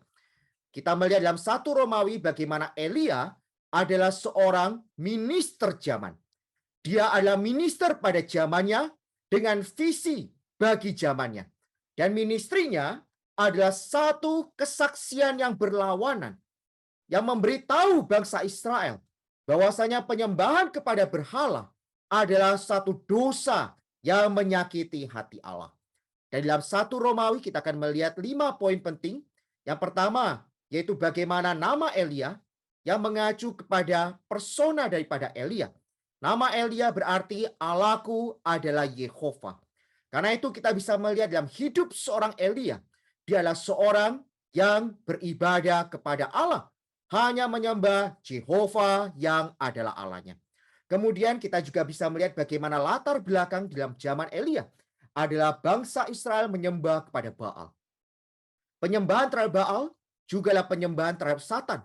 Kita melihat dalam 1 Romawi bagaimana Elia adalah seorang minister zaman. Dia adalah minister pada zamannya dengan visi bagi zamannya. Dan ministrinya adalah satu kesaksian yang berlawanan yang memberitahu bangsa Israel bahwasanya penyembahan kepada berhala adalah satu dosa yang menyakiti hati Allah. Dan dalam 1 Romawi kita akan melihat 5 poin penting. Yang pertama yaitu bagaimana nama Elia yang mengacu kepada persona daripada Elia. Nama Elia berarti Allahku adalah Yehova. Karena itu kita bisa melihat dalam hidup seorang Elia, dia adalah seorang yang beribadah kepada Allah, hanya menyembah Yehova yang adalah Allahnya. Kemudian kita juga bisa melihat bagaimana latar belakang dalam zaman Elia adalah bangsa Israel menyembah kepada Baal. Penyembahan terhadap Baal jugalah penyembahan terhadap Satan.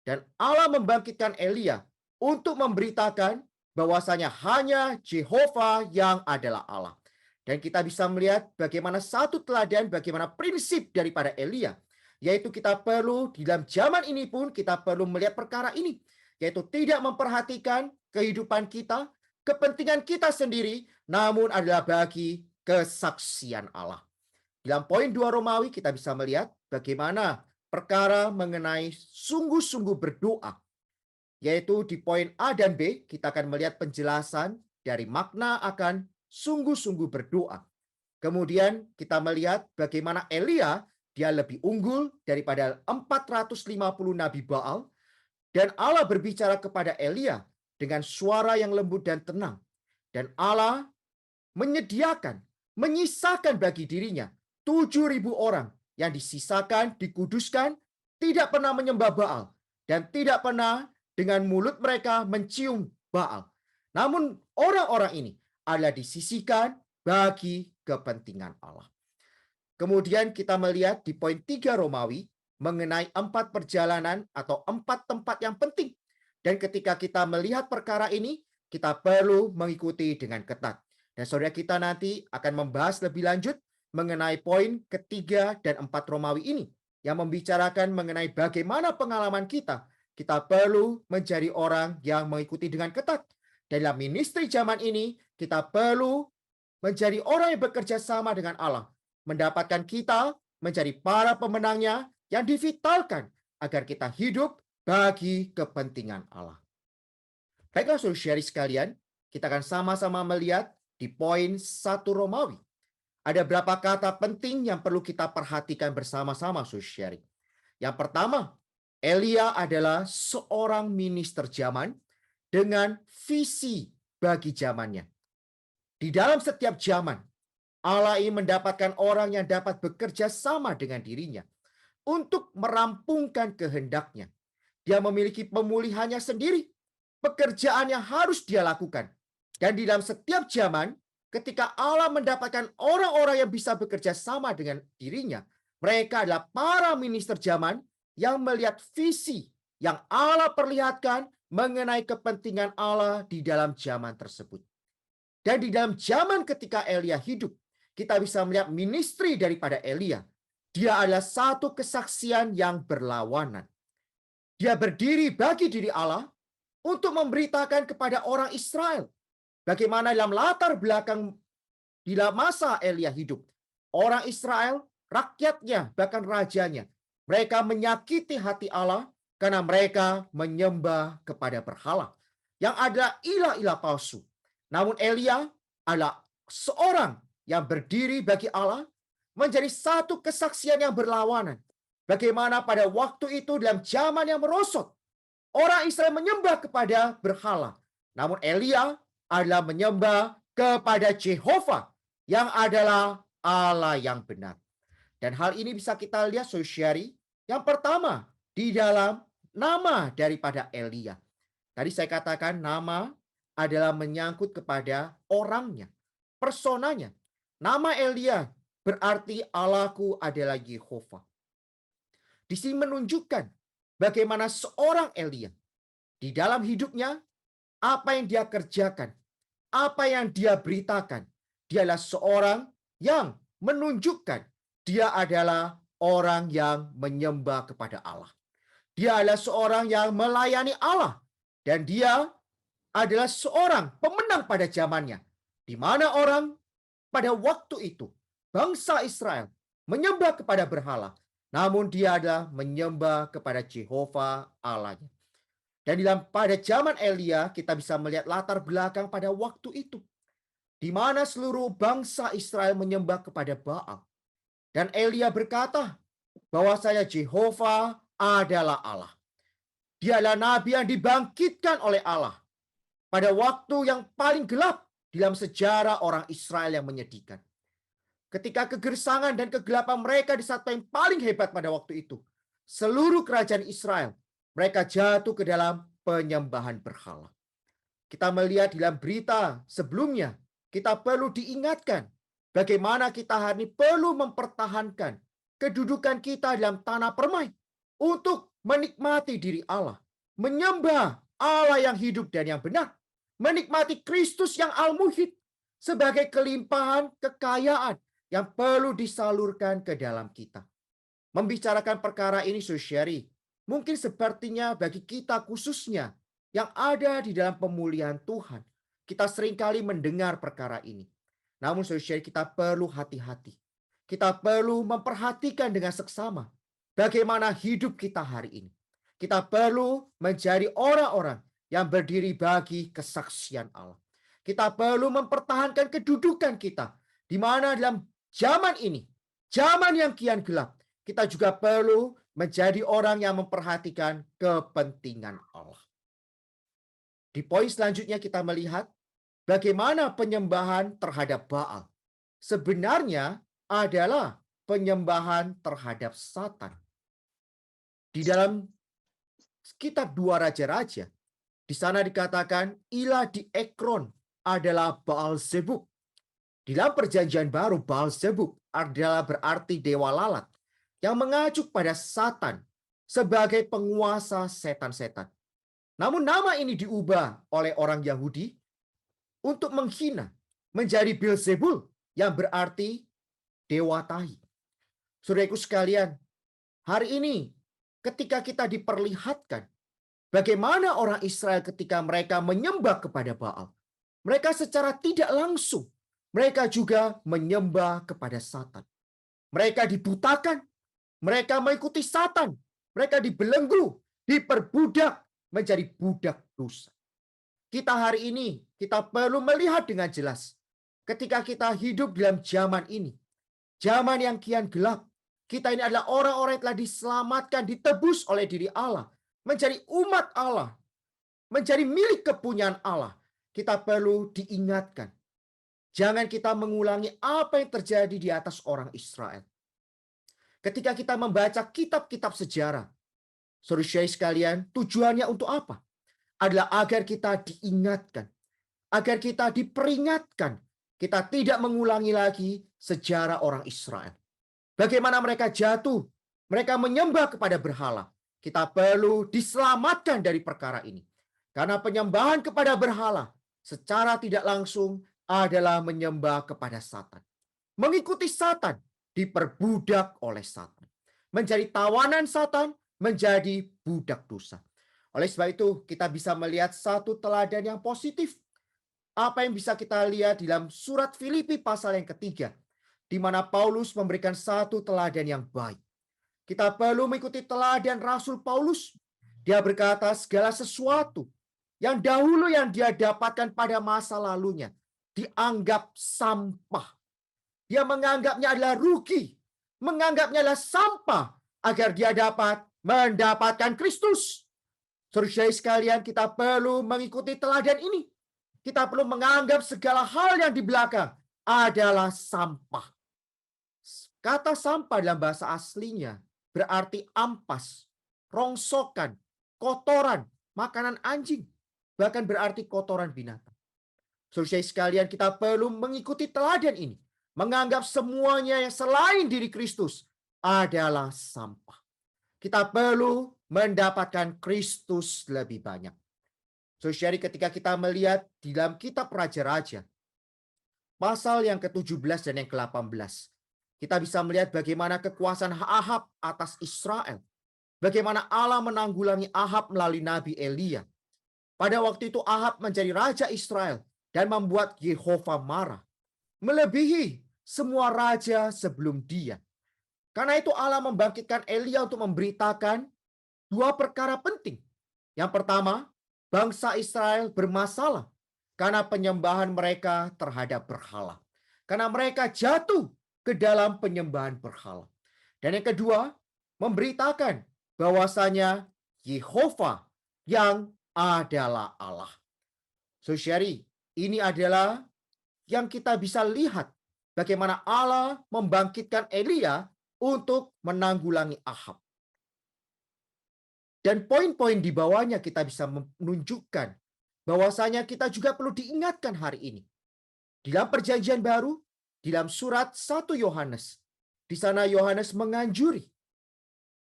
Dan Allah membangkitkan Elia untuk memberitakan bahwasanya hanya Yehova yang adalah Allah. Dan kita bisa melihat bagaimana satu teladan, bagaimana prinsip daripada Elia, yaitu kita perlu di dalam zaman ini pun kita perlu melihat perkara ini, yaitu tidak memperhatikan kehidupan kita, kepentingan kita sendiri, namun adalah bagi kesaksian Allah. Dalam poin 2 Romawi kita bisa melihat bagaimana perkara mengenai sungguh-sungguh berdoa. Yaitu di poin A dan B kita akan melihat penjelasan dari makna akan sungguh-sungguh berdoa. Kemudian kita melihat bagaimana Elia dia lebih unggul daripada 450 nabi Baal. Dan Allah berbicara kepada Elia dengan suara yang lembut dan tenang. Dan Allah menyediakan, menyisakan bagi dirinya 7.000 orang yang disisakan, dikuduskan, tidak pernah menyembah Baal, dan tidak pernah dengan mulut mereka mencium Baal. Namun orang-orang ini adalah disisihkan bagi kepentingan Allah. Kemudian kita melihat di poin 3 Romawi mengenai 4 perjalanan atau 4 tempat yang penting. Dan ketika kita melihat perkara ini, kita perlu mengikuti dengan ketat. Dan saudara kita nanti akan membahas lebih lanjut mengenai poin ketiga dan 4 Romawi ini yang membicarakan mengenai bagaimana pengalaman kita. Kita perlu menjadi orang yang mengikuti dengan ketat. Dalam ministry zaman ini, kita perlu menjadi orang yang bekerja sama dengan Allah, mendapatkan kita menjadi para pemenangnya yang divitalkan agar kita hidup bagi kepentingan Allah. Baiklah saudara sekalian, kita akan sama-sama melihat di poin 1 Romawi. Ada berapa kata penting yang perlu kita perhatikan bersama-sama, saudara. Yang pertama, Elia adalah seorang minister zaman dengan visi bagi zamannya. Di dalam setiap zaman, Allah ingin mendapatkan orang yang dapat bekerja sama dengan dirinya. untuk merampungkan kehendaknya. Dia memiliki pemulihannya sendiri, pekerjaan yang harus dia lakukan. Dan di dalam setiap zaman, ketika Allah mendapatkan orang-orang yang bisa bekerja sama dengan dirinya, mereka adalah para minister zaman yang melihat visi yang Allah perlihatkan mengenai kepentingan Allah di dalam zaman tersebut. Dan di dalam zaman ketika Elia hidup, kita bisa melihat ministry daripada Elia. Dia adalah satu kesaksian yang berlawanan. Dia berdiri bagi diri Allah untuk memberitakan kepada orang Israel bagaimana dalam latar belakang di dalam masa Elia hidup, orang Israel, rakyatnya, bahkan rajanya, mereka menyakiti hati Allah karena mereka menyembah kepada berhala yang adalah ilah-ilah palsu. Namun Elia adalah seorang yang berdiri bagi Allah, menjadi satu kesaksian yang berlawanan. Bagaimana pada waktu itu dalam zaman yang merosot, orang Israel menyembah kepada berhala. Namun Elia adalah menyembah kepada Jehovah yang adalah Allah yang benar. Dan hal ini bisa kita lihat, saudari, yang pertama di dalam nama daripada Elia. Tadi saya katakan nama adalah menyangkut kepada orangnya, personanya. Nama Elia berarti Allahku adalah Yehovah. Di sini menunjukkan bagaimana seorang Elia di dalam hidupnya, apa yang dia kerjakan, apa yang dia beritakan. Dia adalah seorang yang menunjukkan dia adalah orang yang menyembah kepada Allah. Dia adalah seorang yang melayani Allah. Dan dia adalah seorang pemenang pada zamannya. Di mana orang pada waktu itu, bangsa Israel menyembah kepada berhala. Namun dia adalah menyembah kepada Jehovah Allahnya. Dan pada zaman Elia kita bisa melihat latar belakang pada waktu itu. Di mana seluruh bangsa Israel menyembah kepada Baal. Dan Elia berkata bahwa saya Jehovah adalah Allah. Dia adalah nabi yang dibangkitkan oleh Allah. Pada waktu yang paling gelap dalam sejarah orang Israel yang menyedihkan. Ketika kegersangan dan kegelapan mereka di saat yang paling hebat pada waktu itu. Seluruh kerajaan Israel, mereka jatuh ke dalam penyembahan berhala. Kita melihat dalam berita sebelumnya, kita perlu diingatkan bagaimana kita hari ini perlu mempertahankan kedudukan kita dalam tanah permai untuk menikmati diri Allah, menyembah Allah yang hidup dan yang benar, menikmati Kristus yang al-muhid sebagai kelimpahan kekayaan yang perlu disalurkan ke dalam kita. Membicarakan perkara ini, saudari, mungkin sepertinya bagi kita khususnya yang ada di dalam pemulihan Tuhan, kita seringkali mendengar perkara ini. Namun saudari, kita perlu hati-hati. Kita perlu memperhatikan dengan seksama bagaimana hidup kita hari ini. Kita perlu menjadi orang-orang yang berdiri bagi kesaksian Allah. Kita perlu mempertahankan kedudukan kita, di mana dalam zaman ini, zaman yang kian gelap, kita juga perlu menjadi orang yang memperhatikan kepentingan Allah. Di poin selanjutnya kita melihat bagaimana penyembahan terhadap Baal sebenarnya adalah penyembahan terhadap Satan. Di dalam kitab 2 Raja-Raja, di sana dikatakan ilah di Ekron adalah Baal-zebub. Di dalam perjanjian baru, Baal-zebub adalah berarti dewa lalat yang mengacu pada Satan sebagai penguasa setan-setan. Namun nama ini diubah oleh orang Yahudi untuk menghina menjadi Beelzebul yang berarti dewa tahi. Saudaraku sekalian, hari ini ketika kita diperlihatkan bagaimana orang Israel ketika mereka menyembah kepada Baal, mereka secara tidak langsung mereka juga menyembah kepada Satan. Mereka dibutakan, mereka mengikuti Satan, mereka dibelenggu, diperbudak menjadi budak dosa. Kita hari ini, kita perlu melihat dengan jelas. Ketika kita hidup dalam zaman ini, zaman yang kian gelap, kita ini adalah orang-orang yang telah diselamatkan, ditebus oleh diri Allah, menjadi umat Allah, menjadi milik kepunyaan Allah. Kita perlu diingatkan. Jangan kita mengulangi apa yang terjadi di atas orang Israel. Ketika kita membaca kitab-kitab sejarah, saudara sekalian, tujuannya untuk apa? Adalah agar kita diingatkan, agar kita diperingatkan, kita tidak mengulangi lagi sejarah orang Israel. Bagaimana mereka jatuh, mereka menyembah kepada berhala. Kita perlu diselamatkan dari perkara ini. Karena penyembahan kepada berhala secara tidak langsung adalah menyembah kepada Satan. Mengikuti Satan, diperbudak oleh Satan. Menjadi tawanan Satan, menjadi budak dosa. Oleh sebab itu, kita bisa melihat satu teladan yang positif. Apa yang bisa kita lihat di dalam surat Filipi pasal yang ketiga, di mana Paulus memberikan satu teladan yang baik. Kita perlu mengikuti teladan Rasul Paulus. Dia berkata segala sesuatu yang dahulu yang dia dapatkan pada masa lalunya dianggap sampah. Dia menganggapnya adalah rugi, menganggapnya adalah sampah agar dia dapat mendapatkan Kristus. Saudara sekalian, kita perlu mengikuti teladan ini. Kita perlu menganggap segala hal yang di belakang adalah sampah. Kata sampah dalam bahasa aslinya berarti ampas, rongsokan, kotoran, makanan anjing, bahkan berarti kotoran binatang. Saudara sekalian, kita perlu mengikuti teladan ini, menganggap semuanya yang selain diri Kristus adalah sampah. Kita perlu mendapatkan Kristus lebih banyak. Saudara, ketika kita melihat di dalam kitab Raja-Raja, pasal yang ke-17 dan yang ke-18, kita bisa melihat bagaimana kekuasaan Ahab atas Israel. Bagaimana Allah menanggulangi Ahab melalui Nabi Elia. Pada waktu itu Ahab menjadi raja Israel dan membuat Yehova marah, melebihi semua raja sebelum dia. Karena itu Allah membangkitkan Elia untuk memberitakan dua perkara penting. Yang pertama, bangsa Israel bermasalah karena penyembahan mereka terhadap berhala. Karena mereka jatuh ke dalam penyembahan berhala. Dan yang kedua, memberitakan bahwasanya Yehova yang adalah Allah. Saudari, ini adalah yang kita bisa lihat bagaimana Allah membangkitkan Elia untuk menanggulangi Ahab. Dan poin-poin di bawahnya kita bisa menunjukkan bahwasanya kita juga perlu diingatkan hari ini. Di dalam perjanjian baru, di dalam surat 1 Yohanes, di sana Yohanes menganjuri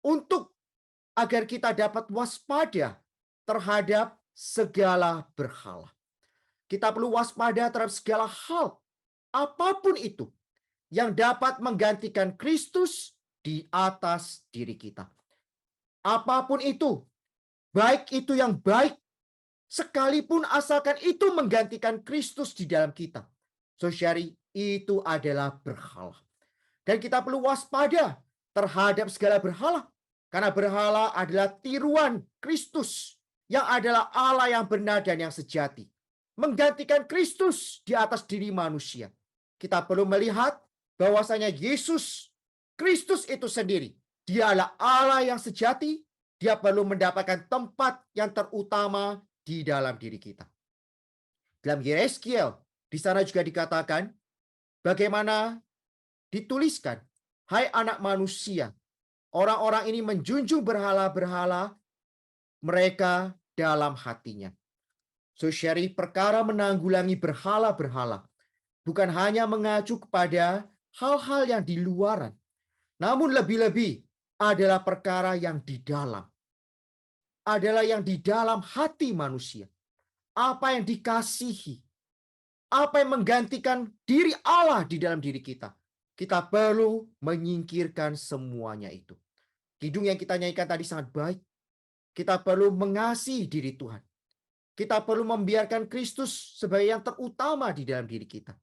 untuk agar kita dapat waspada terhadap segala berhala. Kita perlu waspada terhadap segala hal, apapun itu, yang dapat menggantikan Kristus di atas diri kita. Apapun itu, baik itu yang baik, sekalipun asalkan itu menggantikan Kristus di dalam kita. Saudari, itu adalah berhala. Dan kita perlu waspada terhadap segala berhala. Karena berhala adalah tiruan Kristus yang adalah Allah yang benar dan yang sejati. Menggantikan Kristus di atas diri manusia. Kita perlu melihat bahwasanya Yesus Kristus itu sendiri, dia adalah Allah yang sejati. Dia perlu mendapatkan tempat yang terutama di dalam diri kita. Dalam Yeskiel, di sana juga dikatakan bagaimana dituliskan, hai anak manusia, orang-orang ini menjunjung berhala-berhala mereka dalam hatinya. Saudari, perkara menanggulangi berhala-berhala bukan hanya mengacu kepada hal-hal yang di luaran, namun lebih-lebih adalah perkara yang di dalam. Adalah yang di dalam hati manusia. Apa yang dikasihi. Apa yang menggantikan diri Allah di dalam diri kita. Kita perlu menyingkirkan semuanya itu. Kidung yang kita nyanyikan tadi sangat baik. Kita perlu mengasihi diri Tuhan. Kita perlu membiarkan Kristus sebagai yang terutama di dalam diri kita.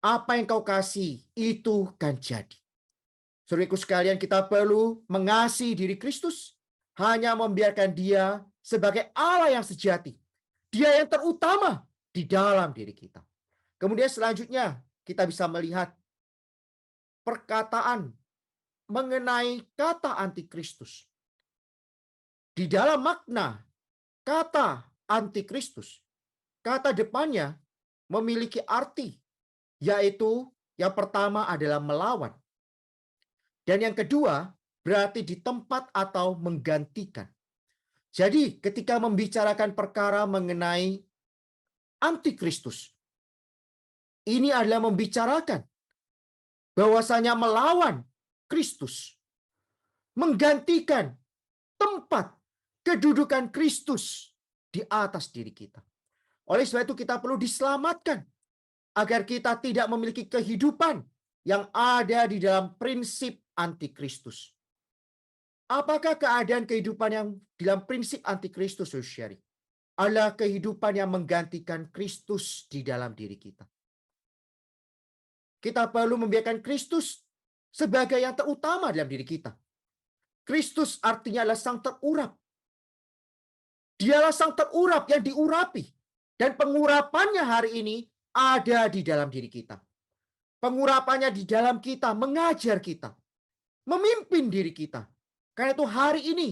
Apa yang kau kasih, itu kan jadi. Saudaraku sekalian, kita perlu mengasihi diri Kristus, hanya membiarkan dia sebagai Allah yang sejati. Dia yang terutama di dalam diri kita. Kemudian selanjutnya, kita bisa melihat perkataan mengenai kata antikristus. Di dalam makna kata antikristus, kata depannya memiliki arti, yaitu yang pertama adalah melawan. Dan yang kedua, berarti di tempat atau menggantikan. Jadi ketika membicarakan perkara mengenai antikristus, ini adalah membicarakan bahwasanya melawan Kristus, menggantikan tempat kedudukan Kristus di atas diri kita. Oleh sebab itu kita perlu diselamatkan agar kita tidak memiliki kehidupan yang ada di dalam prinsip antikristus. Apakah keadaan kehidupan yang di dalam prinsip antikristus, saudara? Adalah kehidupan yang menggantikan Kristus di dalam diri kita. Kita perlu membiarkan Kristus sebagai yang terutama dalam diri kita. Kristus artinya adalah sang terurap. Dialah sang terurap yang diurapi. Dan pengurapannya hari ini ada di dalam diri kita. Pengurapannya di dalam kita, mengajar kita, memimpin diri kita. Karena itu hari ini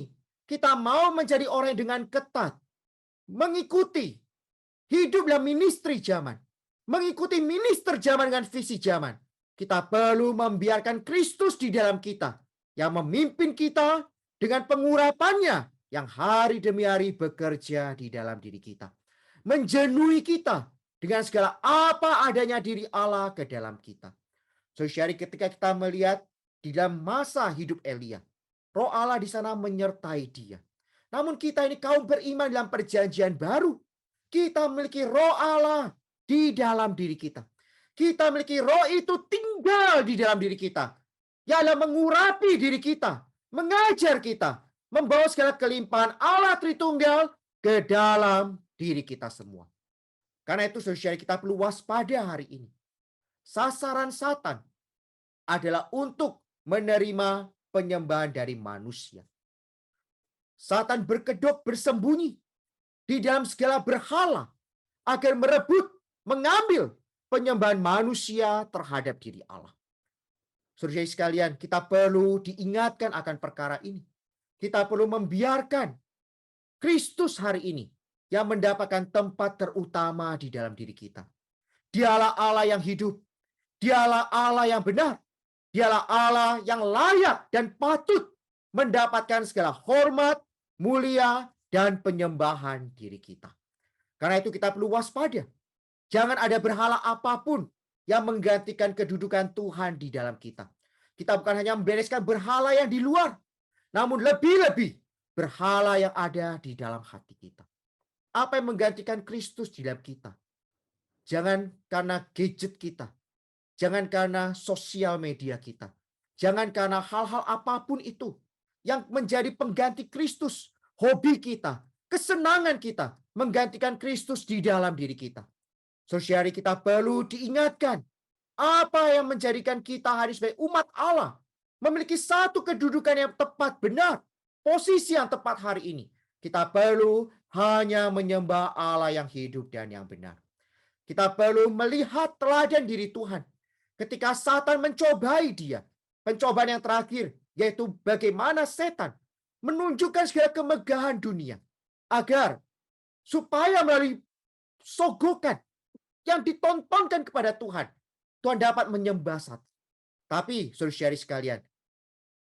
kita mau menjadi orang dengan ketat, mengikuti hidup dalam ministry zaman, mengikuti minister zaman dengan visi zaman. Kita perlu membiarkan Kristus di dalam kita, yang memimpin kita dengan pengurapannya yang hari demi hari bekerja di dalam diri kita. Menjenuhi kita dengan segala apa adanya diri Allah ke dalam kita. Saudara, ketika kita melihat di dalam masa hidup Elia, Roh Allah di sana menyertai dia. Namun kita ini kaum beriman dalam perjanjian baru. Kita memiliki Roh Allah di dalam diri kita. Kita memiliki Roh itu tinggal di dalam diri kita. Ialah mengurapi diri kita, mengajar kita, membawa segala kelimpahan Allah Tritunggal ke dalam diri kita semua. Karena itu saudara, kita perlu waspada hari ini. Sasaran Satan adalah untuk menerima penyembahan dari manusia. Satan berkedok bersembunyi di dalam segala berhala agar merebut, mengambil penyembahan manusia terhadap diri Allah. Saudara sekalian, kita perlu diingatkan akan perkara ini. Kita perlu membiarkan Kristus hari ini yang mendapatkan tempat terutama di dalam diri kita. Dialah Allah yang hidup. Dialah Allah yang benar. Dialah Allah yang layak dan patut mendapatkan segala hormat, mulia, dan penyembahan diri kita. Karena itu kita perlu waspada. Jangan ada berhala apapun yang menggantikan kedudukan Tuhan di dalam kita. Kita bukan hanya membereskan berhala yang di luar, namun lebih-lebih berhala yang ada di dalam hati kita. Apa yang menggantikan Kristus di dalam kita? Jangan karena gadget kita. Jangan karena sosial media kita. Jangan karena hal-hal apapun itu yang menjadi pengganti Kristus. Hobi kita, kesenangan kita menggantikan Kristus di dalam diri kita. Saudara, kita perlu diingatkan apa yang menjadikan kita hari sebagai umat Allah memiliki satu kedudukan yang tepat, benar, posisi yang tepat hari ini. Kita perlu hanya menyembah Allah yang hidup dan yang benar. Kita perlu melihat teladan diri Tuhan ketika Satan mencobai dia. Pencobaan yang terakhir, yaitu bagaimana setan menunjukkan segala kemegahan dunia agar supaya melalui sogokan yang ditontonkan kepada Tuhan, Tuhan dapat menyembah Satan. Tapi saudara sekalian,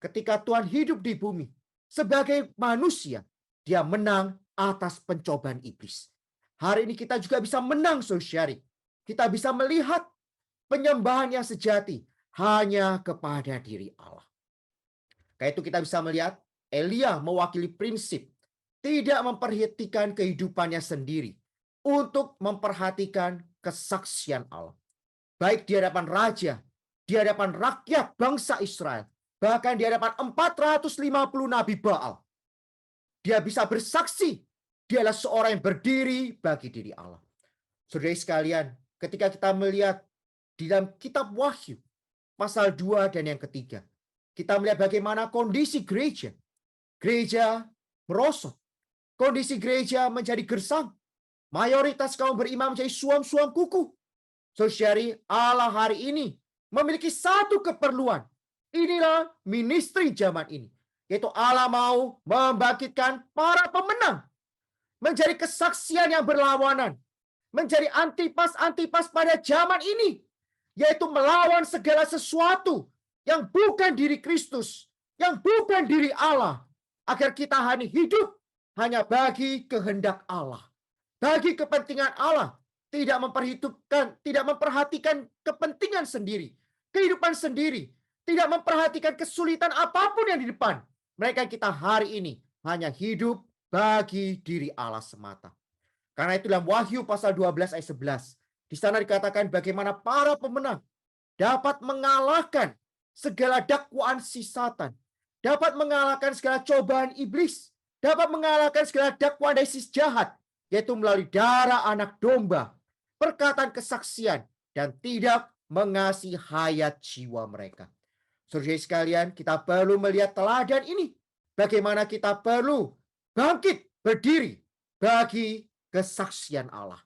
ketika Tuhan hidup di bumi sebagai manusia, dia menang atas pencobaan iblis. Hari ini kita juga bisa menang, saudara. Kita bisa melihat penyembahan yang sejati hanya kepada diri Allah. Karena itu kita bisa melihat Elia mewakili prinsip tidak memperhatikan kehidupannya sendiri untuk memperhatikan kesaksian Allah. Baik di hadapan raja, di hadapan rakyat bangsa Israel, bahkan di hadapan 450 nabi Baal. Dia bisa bersaksi, dia adalah seorang yang berdiri bagi diri Allah. Saudara sekalian, ketika kita melihat di dalam kitab Wahyu, pasal 2 dan yang ketiga, kita melihat bagaimana kondisi gereja. Gereja merosot. Kondisi gereja menjadi gersang. Mayoritas kaum beriman menjadi suam-suam kuku. Saudari, Allah hari ini memiliki satu keperluan. Inilah ministry zaman ini. Yaitu Allah mau membangkitkan para pemenang. Menjadi kesaksian yang berlawanan. Menjadi antipas-antipas pada zaman ini. Yaitu melawan segala sesuatu yang bukan diri Kristus, yang bukan diri Allah, agar kita hanya hidup hanya bagi kehendak Allah, bagi kepentingan Allah, tidak memperhatikan kepentingan sendiri, kehidupan sendiri, tidak memperhatikan kesulitan apapun yang di depan. Mereka kita hari ini hanya hidup bagi diri Allah semata. Karena itu dalam Wahyu pasal 12 ayat 11, di sana dikatakan bagaimana para pemenang dapat mengalahkan segala dakwaan si Satan, dapat mengalahkan segala cobaan iblis, dapat mengalahkan segala dakwaan dari si jahat, yaitu melalui darah anak domba, perkataan kesaksian, dan tidak mengasihi hayat jiwa mereka. Saudara sekalian, kita perlu melihat teladan ini. Bagaimana kita perlu bangkit berdiri bagi kesaksian Allah.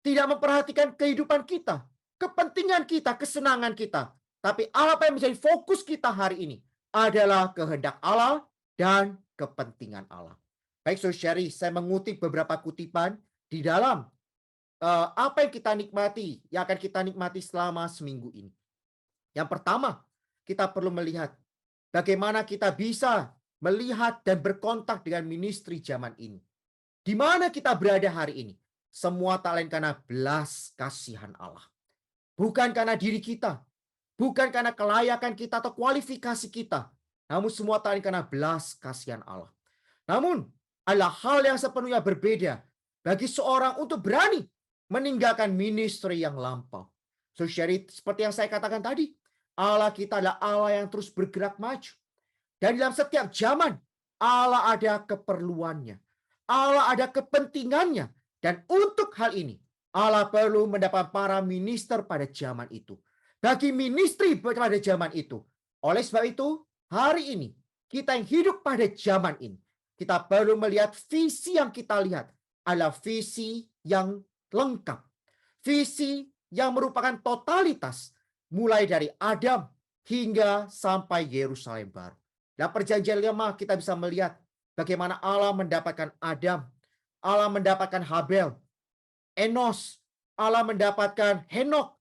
Tidak memperhatikan kehidupan kita, kepentingan kita, kesenangan kita. Tapi apa yang menjadi fokus kita hari ini adalah kehendak Allah dan kepentingan Allah. Baik, saudari, saya mengutip beberapa kutipan di dalam apa yang kita nikmati, yang akan kita nikmati selama seminggu ini. Yang pertama, kita perlu melihat bagaimana kita bisa melihat dan berkontak dengan ministry zaman ini. Di mana kita berada hari ini? Semua tak lain karena belas kasihan Allah. Bukan karena diri kita, bukan karena kelayakan kita atau kualifikasi kita, namun semua tak lain karena belas kasihan Allah. Namun, adalah hal yang sepenuhnya berbeda bagi seorang untuk berani meninggalkan ministry yang lampau. So, seperti yang saya katakan tadi, Allah kita adalah Allah yang terus bergerak maju. Dan dalam setiap zaman, Allah ada keperluannya. Allah ada kepentingannya. Dan untuk hal ini, Allah perlu mendapat para minister pada zaman itu. Bagi ministry pada zaman itu. Oleh sebab itu, hari ini, kita yang hidup pada zaman ini, kita perlu melihat visi yang kita lihat adalah visi yang lengkap. Visi yang merupakan totalitas. Mulai dari Adam hingga sampai Yerusalem baru. Dalam perjanjian lama kita bisa melihat bagaimana Allah mendapatkan Adam. Allah mendapatkan Habel, Enos, Allah mendapatkan Henok,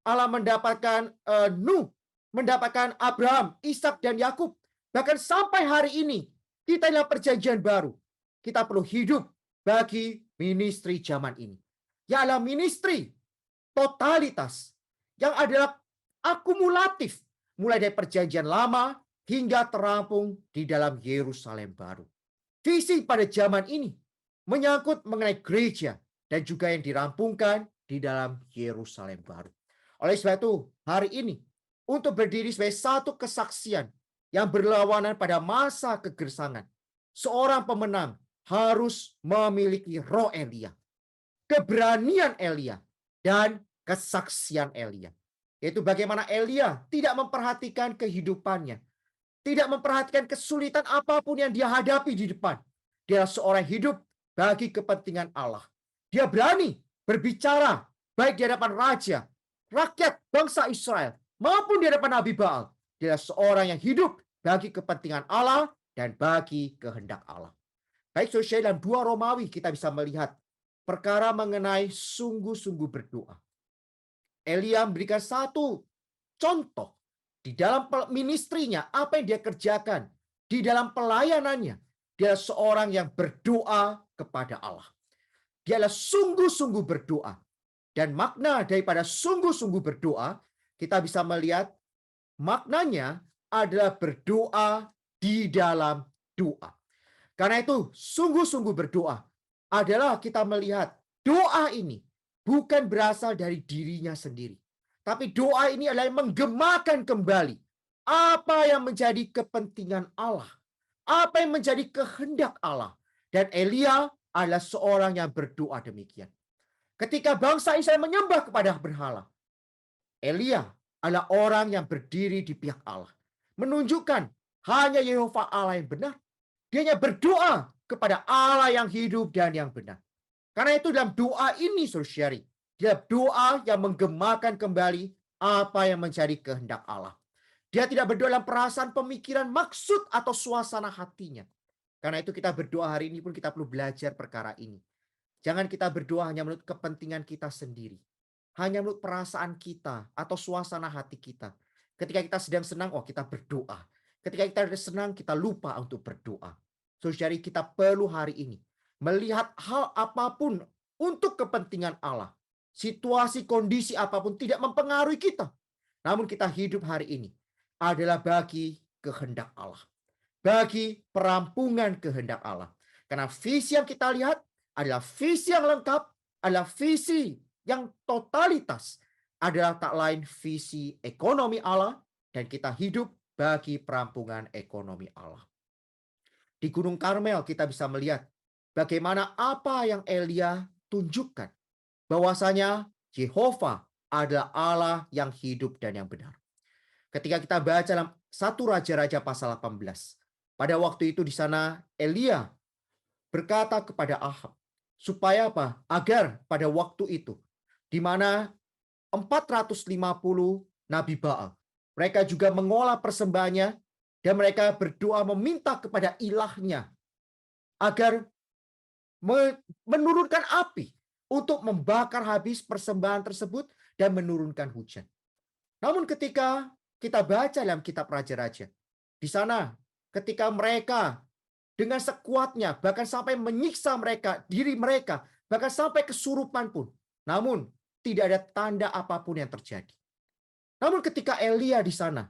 Allah mendapatkan Nuh, mendapatkan Abraham, Ishak, dan Yakub. Bahkan sampai hari ini, kita dalam perjanjian baru, kita perlu hidup bagi ministry zaman ini. Ya adalah ministry totalitas yang adalah akumulatif, mulai dari perjanjian lama hingga terampung di dalam Yerusalem baru. Visi pada zaman ini menyangkut mengenai gereja dan juga yang dirampungkan di dalam Yerusalem baru. Oleh sebab itu, hari ini untuk berdiri sebagai satu kesaksian yang berlawanan pada masa kegersangan, seorang pemenang harus memiliki roh Elia, keberanian Elia, dan kesaksian Elia. Yaitu bagaimana Elia tidak memperhatikan kehidupannya, tidak memperhatikan kesulitan apapun yang dia hadapi di depan. Dia seorang hidup bagi kepentingan Allah. Dia berani berbicara baik di hadapan raja, rakyat bangsa Israel, maupun di hadapan Nabi Baal. Dia seorang yang hidup bagi kepentingan Allah dan bagi kehendak Allah. Baik, saudara, dalam 2 Romawi kita bisa melihat perkara mengenai sungguh-sungguh berdoa. Elia memberikan satu contoh di dalam ministrinya, apa yang dia kerjakan di dalam pelayanannya. Dia seorang yang berdoa kepada Allah. Dia adalah sungguh-sungguh berdoa. Dan makna daripada sungguh-sungguh berdoa, kita bisa melihat maknanya adalah berdoa di dalam doa. Karena itu, sungguh-sungguh berdoa adalah kita melihat doa ini bukan berasal dari dirinya sendiri. Tapi doa ini adalah menggemakan kembali apa yang menjadi kepentingan Allah. Apa yang menjadi kehendak Allah. Dan Elia adalah seorang yang berdoa demikian. Ketika bangsa Israel menyembah kepada berhala, Elia adalah orang yang berdiri di pihak Allah. Menunjukkan hanya Yehova Allah yang benar. Dia hanya berdoa kepada Allah yang hidup dan yang benar. Karena itu dalam doa ini, saudara, dia doa yang menggemakan kembali apa yang menjadi kehendak Allah. Dia tidak berdoa dalam perasaan, pemikiran, maksud, atau suasana hatinya. Karena itu kita berdoa hari ini pun kita perlu belajar perkara ini. Jangan kita berdoa hanya menurut kepentingan kita sendiri. Hanya menurut perasaan kita atau suasana hati kita. Ketika kita sedang senang, kita berdoa. Ketika kita senang, kita lupa untuk berdoa. Saudari, kita perlu hari ini melihat hal apapun untuk kepentingan Allah. Situasi, kondisi apapun tidak mempengaruhi kita. Namun kita hidup hari ini adalah bagi kehendak Allah. Bagi perampungan kehendak Allah. Karena visi yang kita lihat adalah visi yang lengkap, adalah visi yang totalitas, adalah tak lain visi ekonomi Allah, dan kita hidup bagi perampungan ekonomi Allah. Di Gunung Karmel kita bisa melihat bagaimana apa yang Elia tunjukkan, bahwasanya Yehova adalah Allah yang hidup dan yang benar. Ketika kita baca dalam 1 Raja-Raja pasal 18, pada waktu itu di sana Elia berkata kepada Ahab, supaya apa? Agar pada waktu itu, di mana 450 Nabi Baal, mereka juga mengolah persembahannya, dan mereka berdoa meminta kepada ilahnya, agar menurunkan api untuk membakar habis persembahan tersebut dan menurunkan hujan. Namun ketika kita baca dalam kitab Raja-Raja, di sana ketika mereka dengan sekuatnya, bahkan sampai menyiksa mereka, diri mereka, bahkan sampai kesurupan pun. Namun tidak ada tanda apapun yang terjadi. Namun ketika Elia di sana,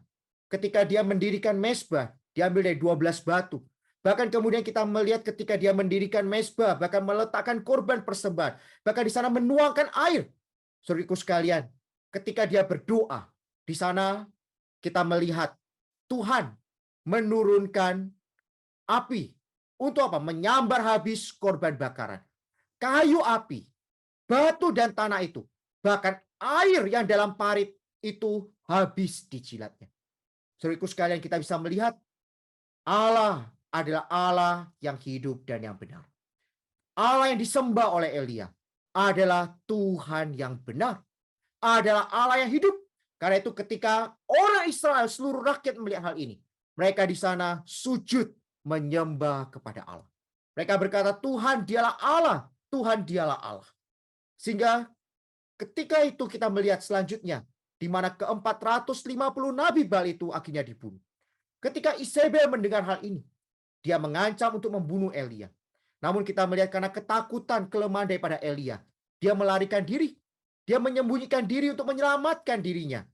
ketika dia mendirikan mezbah, diambil dari 12 batu. Bahkan kemudian kita melihat ketika dia mendirikan mezbah, bahkan meletakkan korban persembahan. Bahkan di sana menuangkan air. Saudaraku sekalian, ketika dia berdoa, di sana kita melihat Tuhan menurunkan api. Untuk apa? Menyambar habis korban bakaran. Kayu api, batu dan tanah itu. Bahkan air yang dalam parit itu habis dijilatnya. Saudaraku sekalian, kita bisa melihat Allah adalah Allah yang hidup dan yang benar. Allah yang disembah oleh Elia adalah Tuhan yang benar. Adalah Allah yang hidup. Karena itu ketika orang Israel, seluruh rakyat melihat hal ini, mereka di sana sujud menyembah kepada Allah. Mereka berkata, Tuhan dialah Allah, Tuhan dialah Allah. Sehingga ketika itu kita melihat selanjutnya, di mana ke-450 Nabi Baal itu akhirnya dibunuh. Ketika Isabel mendengar hal ini, dia mengancam untuk membunuh Elia. Namun kita melihat karena ketakutan, kelemahan daripada Elia, dia melarikan diri. Dia menyembunyikan diri untuk menyelamatkan dirinya.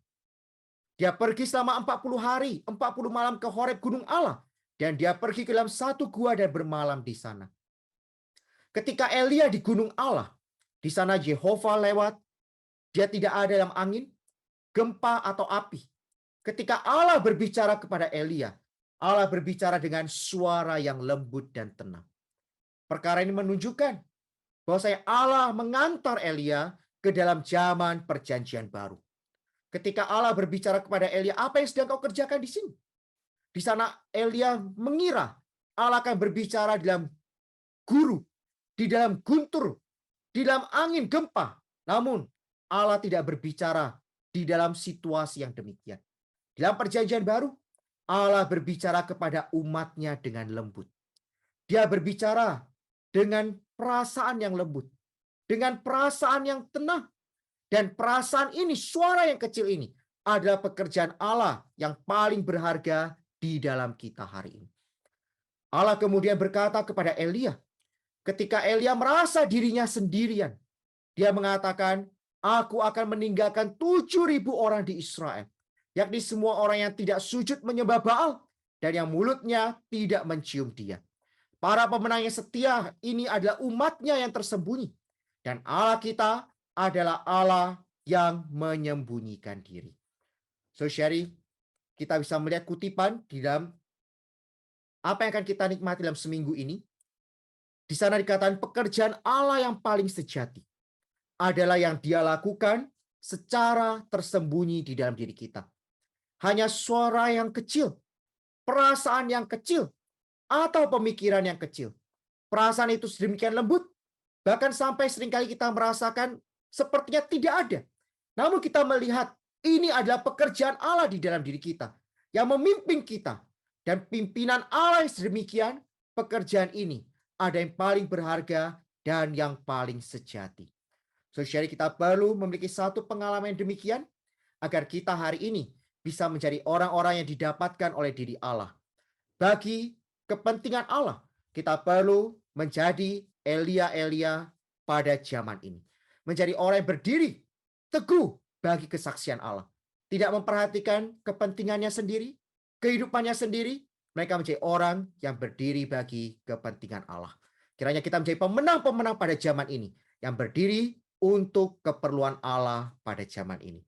Dia pergi selama 40 hari, 40 malam ke Horeb Gunung Allah. Dan dia pergi ke dalam satu gua dan bermalam di sana. Ketika Elia di Gunung Allah, di sana Yehova lewat. Dia tidak ada dalam angin, gempa atau api. Ketika Allah berbicara kepada Elia, Allah berbicara dengan suara yang lembut dan tenang. Perkara ini menunjukkan bahwa Allah mengantar Elia ke dalam zaman perjanjian baru. Ketika Allah berbicara kepada Elia, apa yang sedang kau kerjakan di sini? Di sana Elia mengira Allah akan berbicara di dalam guru, di dalam guntur, di dalam angin gempa. Namun Allah tidak berbicara di dalam situasi yang demikian. Di dalam perjanjian baru, Allah berbicara kepada umatnya dengan lembut. Dia berbicara dengan perasaan yang lembut, dengan perasaan yang tenang. Dan perasaan ini, suara yang kecil ini, adalah pekerjaan Allah yang paling berharga di dalam kita hari ini. Allah kemudian berkata kepada Elia, ketika Elia merasa dirinya sendirian, dia mengatakan, aku akan meninggalkan 7.000 orang di Israel, yakni semua orang yang tidak sujud menyembah Baal dan yang mulutnya tidak mencium dia. Para pemenang yang setia ini adalah umatnya yang tersembunyi. Dan Allah kita adalah Allah yang menyembunyikan diri. Saudari, kita bisa melihat kutipan di dalam apa yang akan kita nikmati dalam seminggu ini. Di sana dikatakan pekerjaan Allah yang paling sejati adalah yang dia lakukan secara tersembunyi di dalam diri kita. Hanya suara yang kecil, perasaan yang kecil, atau pemikiran yang kecil. Perasaan itu sedemikian lembut, bahkan sampai seringkali kita merasakan sepertinya tidak ada. Namun kita melihat ini adalah pekerjaan Allah di dalam diri kita, yang memimpin kita. Dan pimpinan Allah yang sedemikian, pekerjaan ini ada yang paling berharga dan yang paling sejati. Saudara, kita perlu memiliki satu pengalaman yang demikian, agar kita hari ini bisa menjadi orang-orang yang didapatkan oleh diri Allah. Bagi kepentingan Allah, kita perlu menjadi Elia-Elia pada zaman ini. Menjadi orang yang berdiri teguh bagi kesaksian Allah. Tidak memperhatikan kepentingannya sendiri, kehidupannya sendiri. Mereka menjadi orang yang berdiri bagi kepentingan Allah. Kiranya kita menjadi pemenang-pemenang pada zaman ini, yang berdiri untuk keperluan Allah pada zaman ini.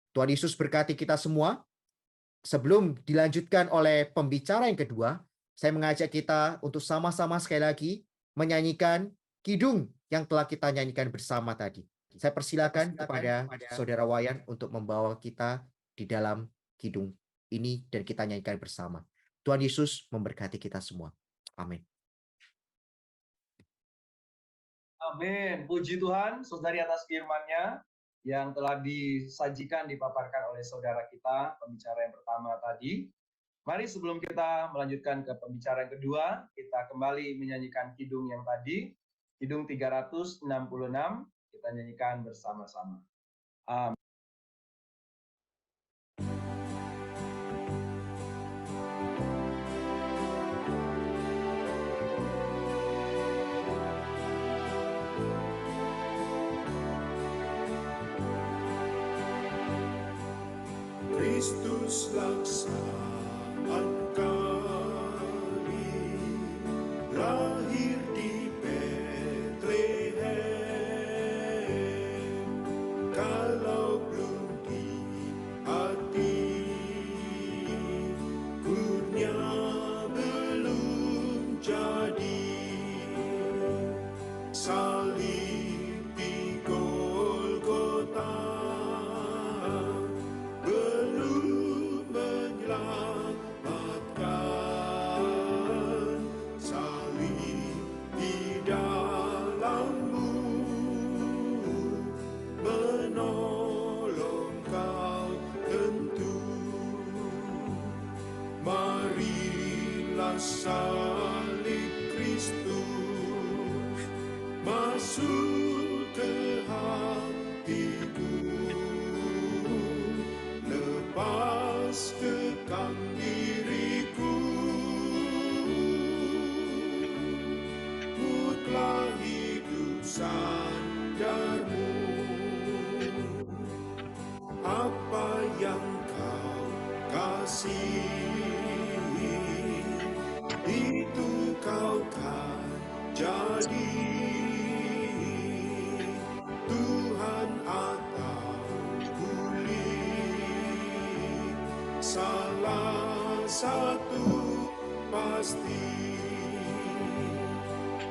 Tuhan Yesus berkati kita semua. Sebelum dilanjutkan oleh pembicara yang kedua, saya mengajak kita untuk sama-sama sekali lagi menyanyikan kidung yang telah kita nyanyikan bersama tadi. Saya persilakan kepada Saudara Wayan untuk membawa kita di dalam kidung ini dan kita nyanyikan bersama. Tuhan Yesus memberkati kita semua. Amin. Amin. Puji Tuhan, saudari atas firman-Nya yang telah disajikan, dipaparkan oleh saudara kita, pembicara yang pertama tadi. Mari sebelum kita melanjutkan ke pembicara yang kedua, kita kembali menyanyikan kidung yang tadi, kidung 366, kita nyanyikan bersama-sama. Amin. Kristus laksaan kami lahir di Betlehem. Kalau belum di hati, kurnia belum jadi. Salib di Golgota belum menyelamatkan. Salib di dalammu menolong kau tentu. Marilah salib Kristus masuk ke hatiku. Lepas kekang diriku, putlah hidup sandarmu. Apa yang kau kasihi, itu kau kan jadi. Tuhan atau kulit, salah satu pasti.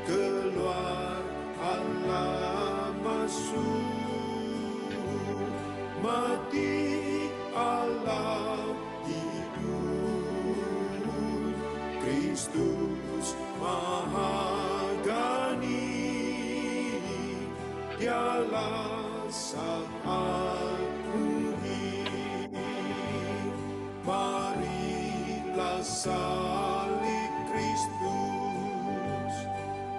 Keluar Allah masuk, mati Allah hidup. Kristus Maha Gani, Dialah Sang Al-Muhyi. Marilah salib Kristus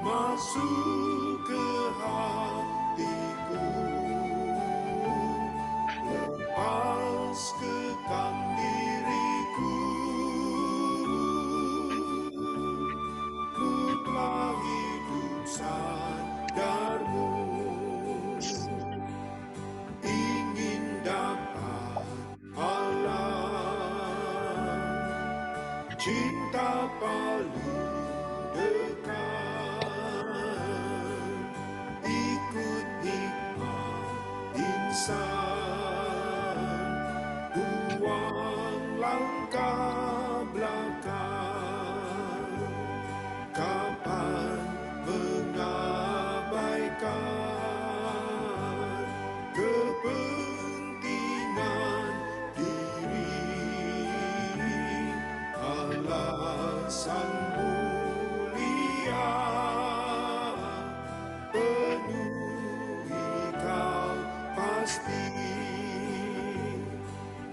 masuk ke hatiku. Lepas kekang diriku, ku telah hidup sadarmu. Ingin dapat Allah, cinta paling dekat. Ikut hikmat insan, buang langkah belakang. Kapan mengabaikan kepentingan diri. Allah Sang Mulia, penuhi kau pasti.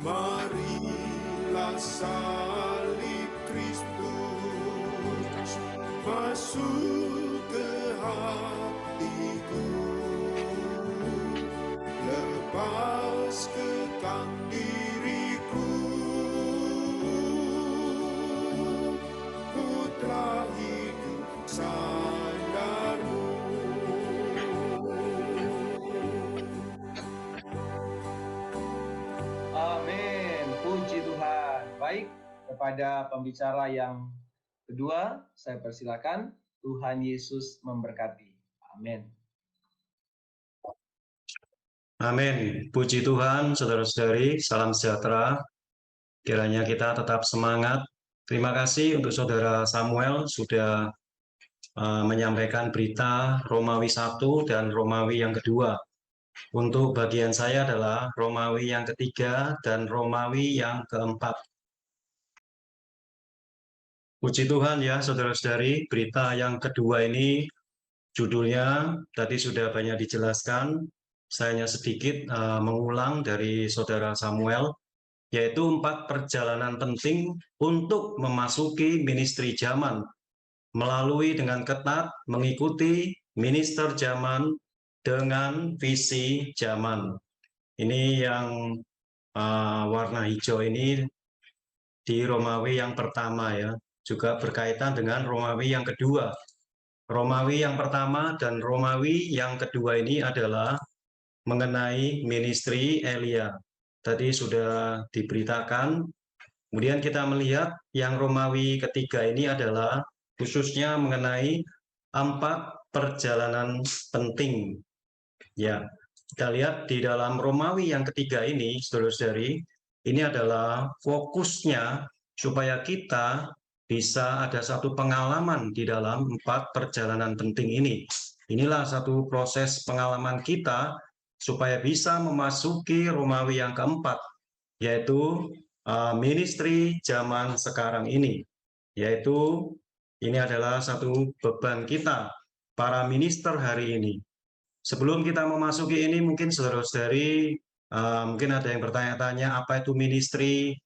Marilah salib Kristus masuk ke hatiku. Lepas kekang diriku, Amin. Puji Tuhan. Baik, kepada pembicara yang kedua, saya persilakan. Tuhan Yesus memberkati. Amin. Amin. Puji Tuhan, saudara-saudari, salam sejahtera. Kiranya kita tetap semangat. Terima kasih untuk saudara Samuel sudah menyampaikan berita Romawi 1 dan Romawi yang kedua. Untuk bagian saya adalah Romawi yang ketiga dan Romawi yang keempat. Puji Tuhan ya, saudara-saudari, berita yang kedua ini judulnya tadi sudah banyak dijelaskan. Saya hanya sedikit mengulang dari saudara Samuel, yaitu 4 perjalanan penting untuk memasuki ministry zaman, melalui dengan ketat mengikuti minister zaman dengan visi zaman. Ini yang warna hijau ini di Romawi yang pertama ya, juga berkaitan dengan Romawi yang kedua. Romawi yang pertama dan Romawi yang kedua ini adalah mengenai ministry Elia. Tadi sudah diberitakan. Kemudian kita melihat yang Romawi ketiga ini adalah khususnya mengenai 4 perjalanan penting. Ya, kita lihat di dalam Romawi yang ketiga ini, saudara-saudari, ini adalah fokusnya supaya kita bisa ada satu pengalaman di dalam 4 perjalanan penting ini. Inilah satu proses pengalaman kita supaya bisa memasuki Romawi yang keempat, yaitu ministry zaman sekarang ini. Yaitu ini adalah satu beban kita, para minister hari ini. Sebelum kita memasuki ini, mungkin saudara-saudari mungkin ada yang bertanya-tanya, apa itu ministry,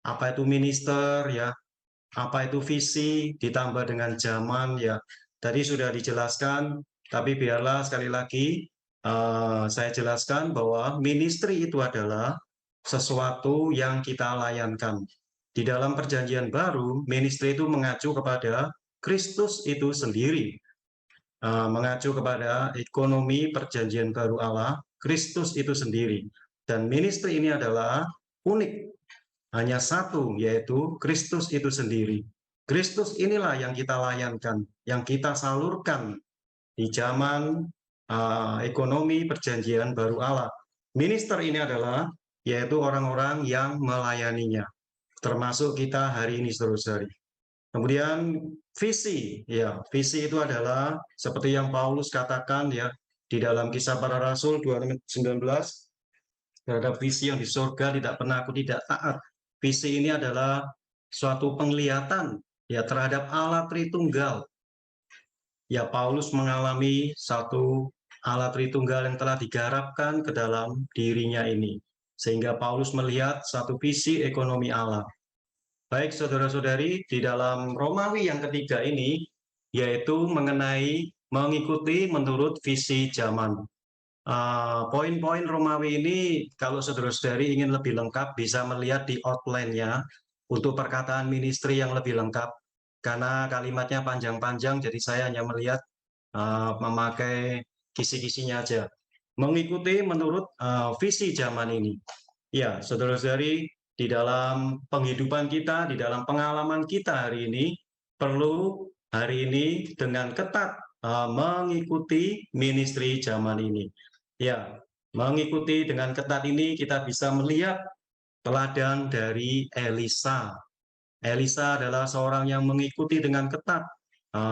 apa itu minister, ya, apa itu visi, ditambah dengan zaman, ya. Tadi sudah dijelaskan, tapi biarlah sekali lagi saya jelaskan bahwa ministry itu adalah sesuatu yang kita layankan. Di dalam perjanjian baru, ministry itu mengacu kepada Kristus itu sendiri. Mengacu kepada ekonomi perjanjian baru Allah, Kristus itu sendiri. Dan ministry ini adalah unik, hanya satu, yaitu Kristus itu sendiri. Kristus inilah yang kita layankan, yang kita salurkan di zaman ekonomi perjanjian baru Allah. Minister ini adalah yaitu orang-orang yang melayaninya, termasuk kita hari ini, saudara-saudari. Kemudian visi, ya, visi itu adalah seperti yang Paulus katakan ya di dalam Kisah Para Rasul 2:19, terhadap visi yang di surga tidak pernah aku tidak taat. Visi ini adalah suatu penglihatan ya terhadap Allah Tritunggal. Ya, Paulus mengalami satu Allah Tritunggal yang telah digarapkan ke dalam dirinya ini, sehingga Paulus melihat satu visi ekonomi Allah. Baik saudara-saudari, di dalam Romawi yang ketiga ini, yaitu mengenai mengikuti menurut visi zaman. Poin-poin Romawi ini, kalau saudara-saudari ingin lebih lengkap, bisa melihat di outline-nya untuk perkataan ministry yang lebih lengkap. Karena kalimatnya panjang-panjang, jadi saya hanya melihat memakai kisi-kisinya aja. Mengikuti menurut visi zaman ini. Ya, saudara-saudari, di dalam penghidupan kita, di dalam pengalaman kita hari ini, perlu hari ini dengan ketat mengikuti ministry zaman ini. Ya, mengikuti dengan ketat ini kita bisa melihat teladan dari Elisa. Elisa adalah seorang yang mengikuti dengan ketat,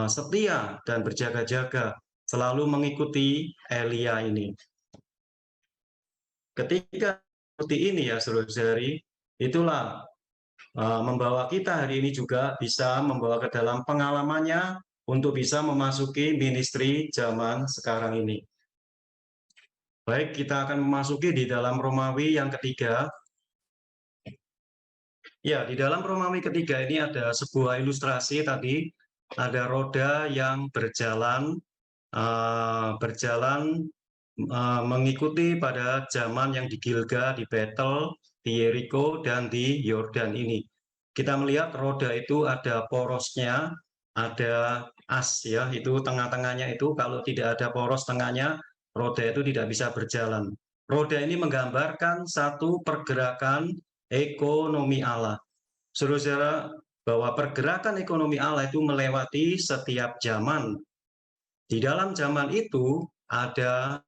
setia dan berjaga-jaga, selalu mengikuti Elia ini. Ketika seperti ini ya saudara-saudari, itulah membawa kita hari ini juga bisa membawa ke dalam pengalamannya untuk bisa memasuki ministry zaman sekarang ini. Baik, kita akan memasuki di dalam Romawi yang ketiga. Ya, di dalam Romawi ketiga ini ada sebuah ilustrasi tadi, ada roda yang berjalan mengikuti pada zaman yang di Gilgal, di Betel, di Yeriko, dan di Yordan ini. Kita melihat roda itu ada porosnya, ada as ya, itu tengah-tengahnya itu kalau tidak ada poros tengahnya, roda itu tidak bisa berjalan. Roda ini menggambarkan satu pergerakan ekonomi Allah. Saudara-saudara, bahwa pergerakan ekonomi Allah itu melewati setiap zaman. Di dalam zaman itu ada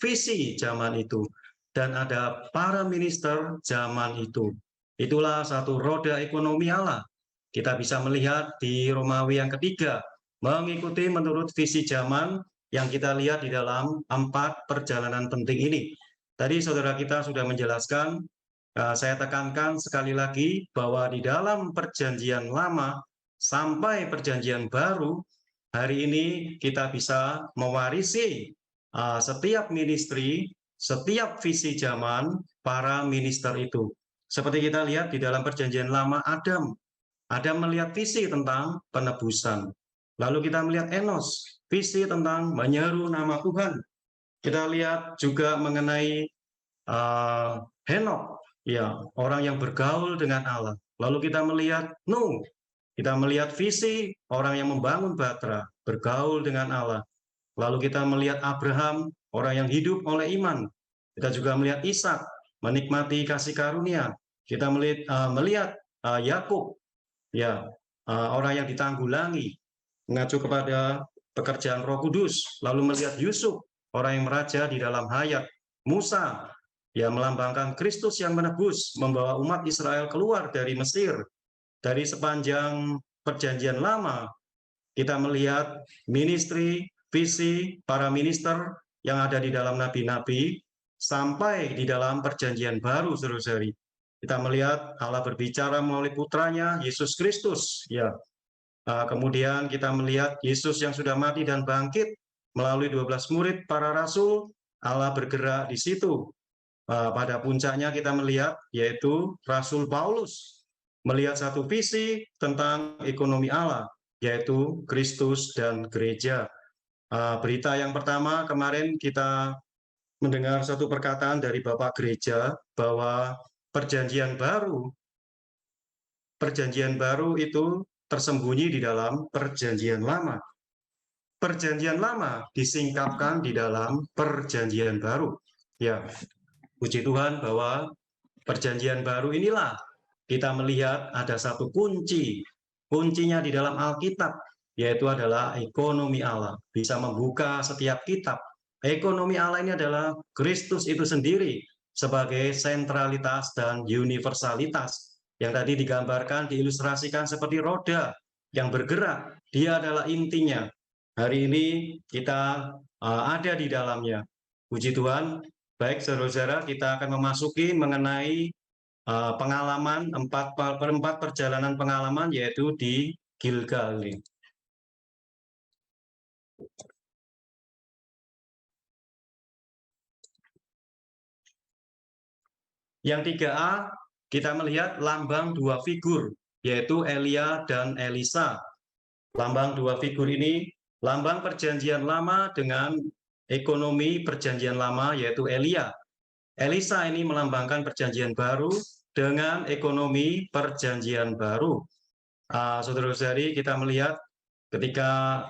visi zaman itu, dan ada para minister zaman itu. Itulah satu roda ekonomi Allah. Kita bisa melihat di Romawi yang ketiga, mengikuti menurut visi zaman yang kita lihat di dalam 4 perjalanan penting ini. Tadi saudara kita sudah menjelaskan, saya tekankan sekali lagi bahwa di dalam perjanjian lama sampai perjanjian baru, hari ini kita bisa mewarisi setiap ministry, setiap visi zaman para minister itu. Seperti kita lihat di dalam perjanjian lama, Adam melihat visi tentang penebusan. Lalu kita melihat Enos, visi tentang menyeru nama Tuhan. Kita lihat juga mengenai Henok, ya, orang yang bergaul dengan Allah. Lalu kita melihat Nuh, kita melihat visi orang yang membangun batra, bergaul dengan Allah. Lalu kita melihat Abraham, orang yang hidup oleh iman. Kita juga melihat Ishak, menikmati kasih karunia. Kita melihat Yakub, ya, orang yang ditanggulangi, mengacu kepada pekerjaan Roh Kudus. Lalu melihat Yusuf, orang yang meraja di dalam hayat. Musa, yang melambangkan Kristus yang menebus, membawa umat Israel keluar dari Mesir. Dari sepanjang perjanjian lama, kita melihat ministry, visi, para minister yang ada di dalam nabi-nabi, sampai di dalam perjanjian baru, saudara-saudari. Kita melihat Allah berbicara melalui putranya, Yesus Kristus. Ya. Kemudian kita melihat Yesus yang sudah mati dan bangkit, melalui 12 murid para rasul, Allah bergerak di situ. Pada puncaknya kita melihat, yaitu Rasul Paulus, melihat satu visi tentang ekonomi Allah, yaitu Kristus dan gereja. Berita yang pertama kemarin kita mendengar satu perkataan dari Bapak Gereja, bahwa perjanjian baru itu tersembunyi di dalam perjanjian lama. Perjanjian lama disingkapkan di dalam perjanjian baru. Ya, puji Tuhan bahwa perjanjian baru inilah kita melihat ada satu kunci. Kuncinya di dalam Alkitab, yaitu adalah ekonomi Allah. Bisa membuka setiap kitab. Ekonomi Allah ini adalah Kristus itu sendiri sebagai sentralitas dan universalitas. Yang tadi digambarkan, diilustrasikan seperti roda yang bergerak. Dia adalah intinya. Hari ini kita ada di dalamnya. Puji Tuhan. Baik, saudara-saudara, kita akan memasuki mengenai pengalaman, 4 perjalanan pengalaman, yaitu di Gilgal. Yang 3A, kita melihat lambang 2 figur, yaitu Elia dan Elisa. Lambang 2 figur ini, lambang perjanjian lama dengan ekonomi perjanjian lama, yaitu Elia. Elisa ini melambangkan perjanjian baru dengan ekonomi perjanjian baru. Saudara-saudari, kita melihat ketika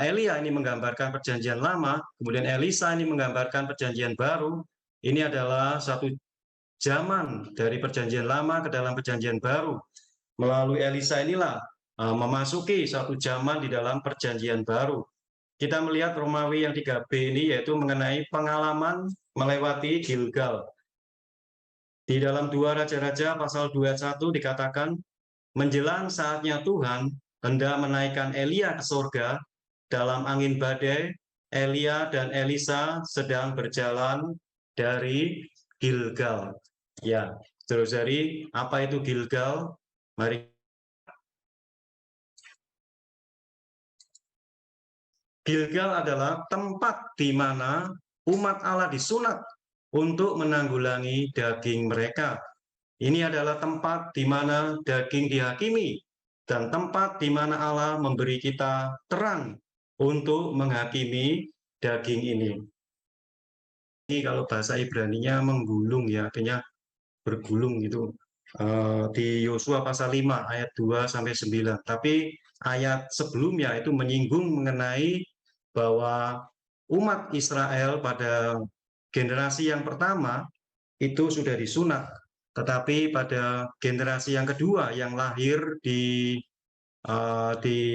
Elia ini menggambarkan perjanjian lama, kemudian Elisa ini menggambarkan perjanjian baru. Ini adalah satu zaman dari perjanjian lama ke dalam perjanjian baru. Melalui Elisa inilah memasuki satu zaman di dalam perjanjian baru. Kita melihat Romawi yang 3B ini, yaitu mengenai pengalaman melewati Gilgal. Di dalam 2 Raja-Raja pasal 21 dikatakan, menjelang saatnya Tuhan hendak menaikkan Elia ke surga, dalam angin badai, Elia dan Elisa sedang berjalan dari Gilgal. Ya, saudara-saudari, apa itu Gilgal? Mari. Gilgal adalah tempat di mana umat Allah disunat untuk menanggulangi daging mereka. Ini adalah tempat di mana daging dihakimi dan tempat di mana Allah memberi kita terang untuk menghakimi daging ini. Ini kalau bahasa Ibrani-nya menggulung, ya, artinya bergulung gitu. Di Yosua pasal 5 ayat 2 sampai 9. Tapi ayat sebelumnya itu menyinggung mengenai bahwa umat Israel pada generasi yang pertama itu sudah disunat. Tetapi pada generasi yang kedua yang lahir di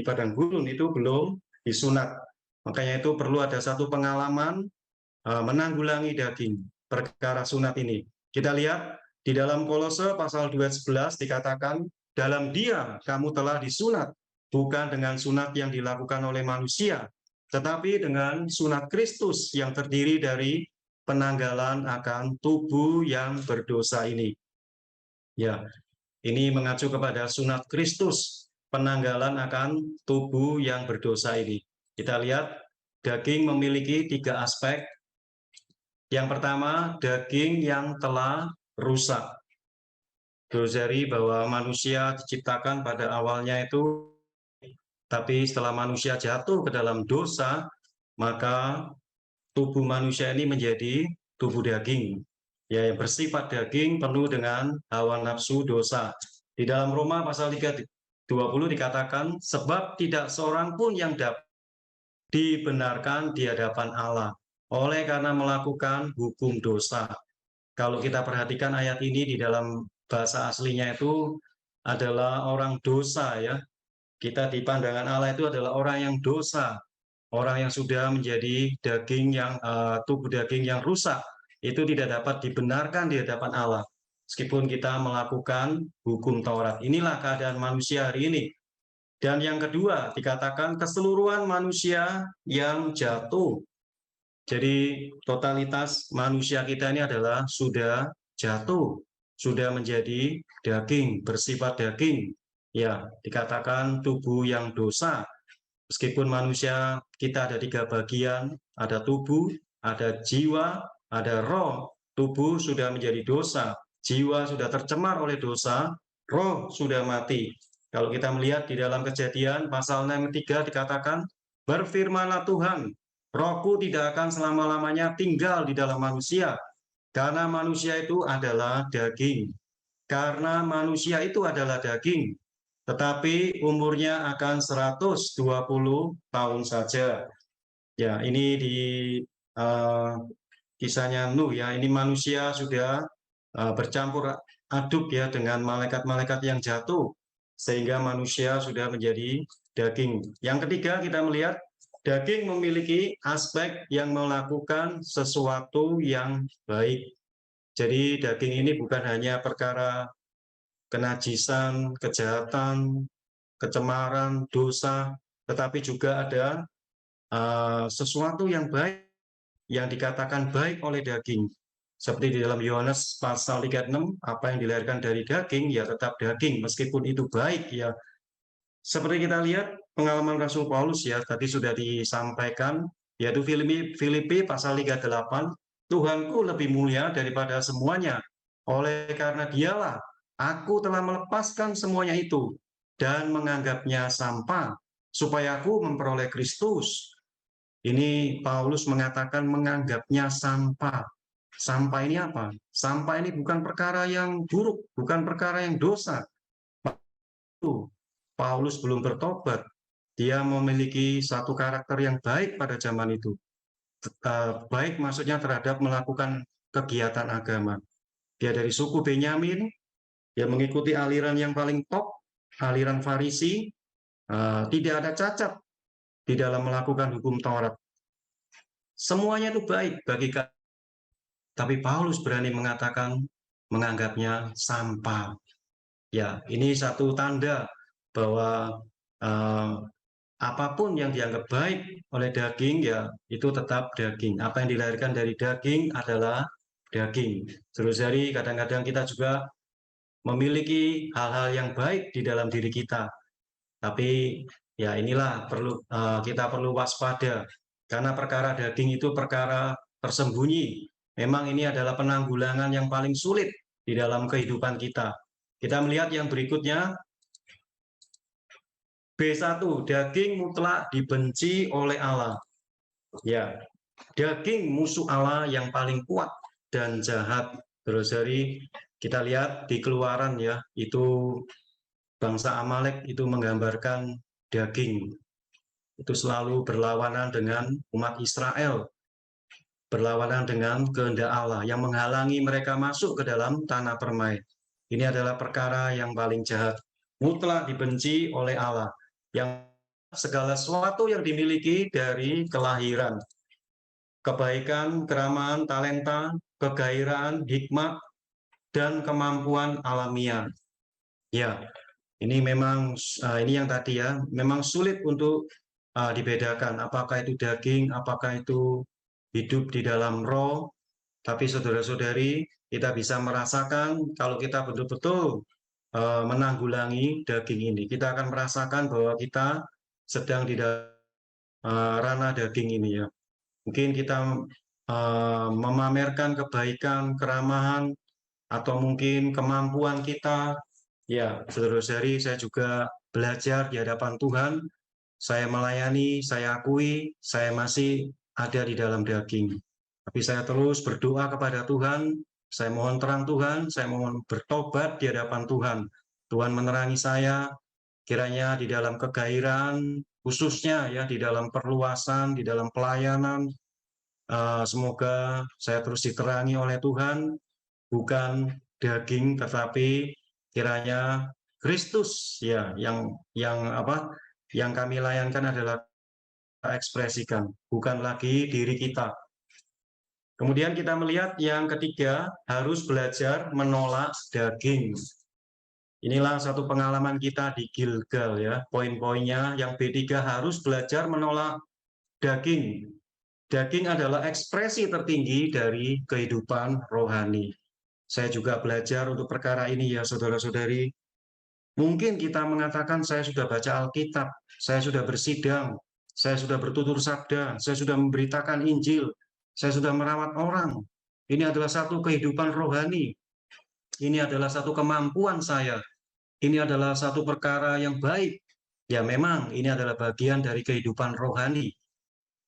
padang gurun itu belum disunat. Makanya itu perlu ada satu pengalaman menanggulangi daging perkara sunat ini. Kita lihat di dalam Kolose pasal 2:11 dikatakan, dalam Dia kamu telah disunat, bukan dengan sunat yang dilakukan oleh manusia, tetapi dengan sunat Kristus yang terdiri dari penanggalan akan tubuh yang berdosa ini. Ya, ini mengacu kepada sunat Kristus, penanggalan akan tubuh yang berdosa ini. Kita lihat daging memiliki 3 aspek. Yang pertama, daging yang telah rusak. Dari bahwa manusia diciptakan pada awalnya itu, tapi setelah manusia jatuh ke dalam dosa, maka tubuh manusia ini menjadi tubuh daging. Ya, yang bersifat daging penuh dengan hawa nafsu dosa. Di dalam Roma pasal 3:20 dikatakan, sebab tidak seorang pun yang dapat dibenarkan di hadapan Allah oleh karena melakukan hukum dosa. Kalau kita perhatikan ayat ini di dalam bahasa aslinya itu adalah orang dosa ya. Kita di pandangan Allah itu adalah orang yang dosa, orang yang sudah menjadi daging yang tubuh daging yang rusak. Itu tidak dapat dibenarkan di hadapan Allah. Meskipun kita melakukan hukum Taurat. Inilah keadaan manusia hari ini. Dan yang kedua, dikatakan keseluruhan manusia yang jatuh. Jadi totalitas manusia kita ini adalah sudah jatuh, sudah menjadi daging, bersifat daging. Ya, dikatakan tubuh yang dosa. Meskipun manusia kita ada 3 bagian, ada tubuh, ada jiwa, ada roh. Tubuh sudah menjadi dosa, jiwa sudah tercemar oleh dosa, roh sudah mati. Kalau kita melihat di dalam Kejadian pasal 6:3 dikatakan, berfirmanlah Tuhan, rohku tidak akan selama-lamanya tinggal di dalam manusia, karena manusia itu adalah daging. Karena manusia itu adalah daging, tetapi umurnya akan 120 tahun saja. Ya, ini di kisahnya Nuh ya, ini manusia sudah bercampur aduk ya dengan malaikat-malaikat yang jatuh, sehingga manusia sudah menjadi daging. Yang ketiga, kita melihat daging memiliki aspek yang melakukan sesuatu yang baik. Jadi daging ini bukan hanya perkara kenajisan, kejahatan, kecemaran, dosa, tetapi juga ada sesuatu yang baik, yang dikatakan baik oleh daging. Seperti di dalam Yohanes pasal 3:6, apa yang dilahirkan dari daging, ya tetap daging, meskipun itu baik ya. Seperti kita lihat pengalaman Rasul Paulus ya, tadi sudah disampaikan, yaitu Filipi pasal 3:8, Tuhanku lebih mulia daripada semuanya, oleh karena dialah aku telah melepaskan semuanya itu dan menganggapnya sampah, supaya aku memperoleh Kristus. Ini Paulus mengatakan menganggapnya sampah. Sampah ini apa? Sampah ini bukan perkara yang buruk, bukan perkara yang dosa. Paulus belum bertobat. Dia memiliki satu karakter yang baik pada zaman itu. Baik maksudnya terhadap melakukan kegiatan agama. Dia dari suku Benyamin, dia mengikuti aliran yang paling top, aliran Farisi, tidak ada cacat di dalam melakukan hukum Taurat. Semuanya itu baik bagi kita. Tapi Paulus berani mengatakan menganggapnya sampah. Ya, ini satu tanda bahwa apapun yang dianggap baik oleh daging, ya itu tetap daging. Apa yang dilahirkan dari daging adalah daging. Saudara-saudari, kadang-kadang kita juga memiliki hal-hal yang baik di dalam diri kita. Tapi ya inilah kita perlu waspada, karena perkara daging itu perkara tersembunyi. Memang ini adalah penanggulangan yang paling sulit di dalam kehidupan kita. Kita melihat yang berikutnya, B1, daging mutlak dibenci oleh Allah. Ya, daging musuh Allah yang paling kuat dan jahat. Terus dari kita lihat di Keluaran ya, itu bangsa Amalek itu menggambarkan daging. Itu selalu berlawanan dengan umat Israel. berlawanan dengan kehendak Allah yang menghalangi mereka masuk ke dalam tanah permai. Ini adalah perkara yang paling jahat, mutlak dibenci oleh Allah, yang segala sesuatu yang dimiliki dari kelahiran, kebaikan, keramahan, talenta, kegairahan, hikmat, dan kemampuan alamiah. Ya, ini memang ini yang tadi ya, memang sulit untuk dibedakan apakah itu daging, apakah itu hidup di dalam roh. Tapi saudara-saudari, kita bisa merasakan kalau kita betul-betul menanggulangi daging ini, kita akan merasakan bahwa kita sedang di dalam ranah daging ini ya. Mungkin kita memamerkan kebaikan, keramahan, atau mungkin kemampuan kita. Ya, saudara-saudari, saya juga belajar di hadapan Tuhan. Saya melayani, saya akui, saya masih ada di dalam daging. Tapi saya terus berdoa kepada Tuhan, saya mohon terang Tuhan, saya mohon bertobat di hadapan Tuhan. Tuhan menerangi saya, kiranya di dalam kegairahan, khususnya ya di dalam perluasan, di dalam pelayanan, semoga saya terus diterangi oleh Tuhan, bukan daging, tetapi kiranya Kristus ya yang kami layankan adalah ekspresikan, bukan lagi diri kita. Kemudian kita melihat yang ketiga, harus belajar menolak daging. Inilah satu pengalaman kita di Gilgal ya, poin-poinnya yang B3 harus belajar menolak daging. Daging adalah ekspresi tertinggi dari kehidupan rohani. Saya juga belajar untuk perkara ini ya saudara-saudari. Mungkin kita mengatakan saya sudah baca Alkitab, saya sudah bersidang, saya sudah bertutur sabda, saya sudah memberitakan Injil, saya sudah merawat orang. Ini adalah satu kehidupan rohani. Ini adalah satu kemampuan saya. Ini adalah satu perkara yang baik. Ya memang ini adalah bagian dari kehidupan rohani.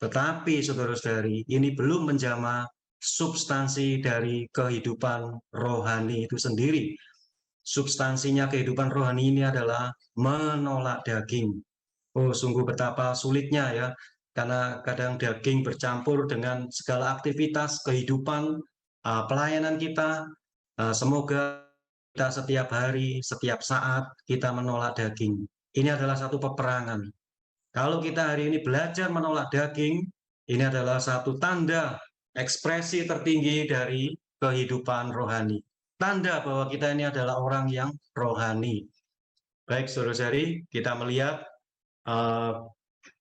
Tetapi saudara-saudari, ini belum menjamah substansi dari kehidupan rohani itu sendiri. Substansinya kehidupan rohani ini adalah menolak daging. Oh, sungguh betapa sulitnya ya, karena kadang daging bercampur dengan segala aktivitas kehidupan, pelayanan kita. Semoga kita setiap hari, setiap saat kita menolak daging. Ini adalah satu peperangan. Kalau kita hari ini belajar menolak daging, ini adalah satu tanda ekspresi tertinggi dari kehidupan rohani. Tanda bahwa kita ini adalah orang yang rohani. Baik, saudara-saudari, kita melihat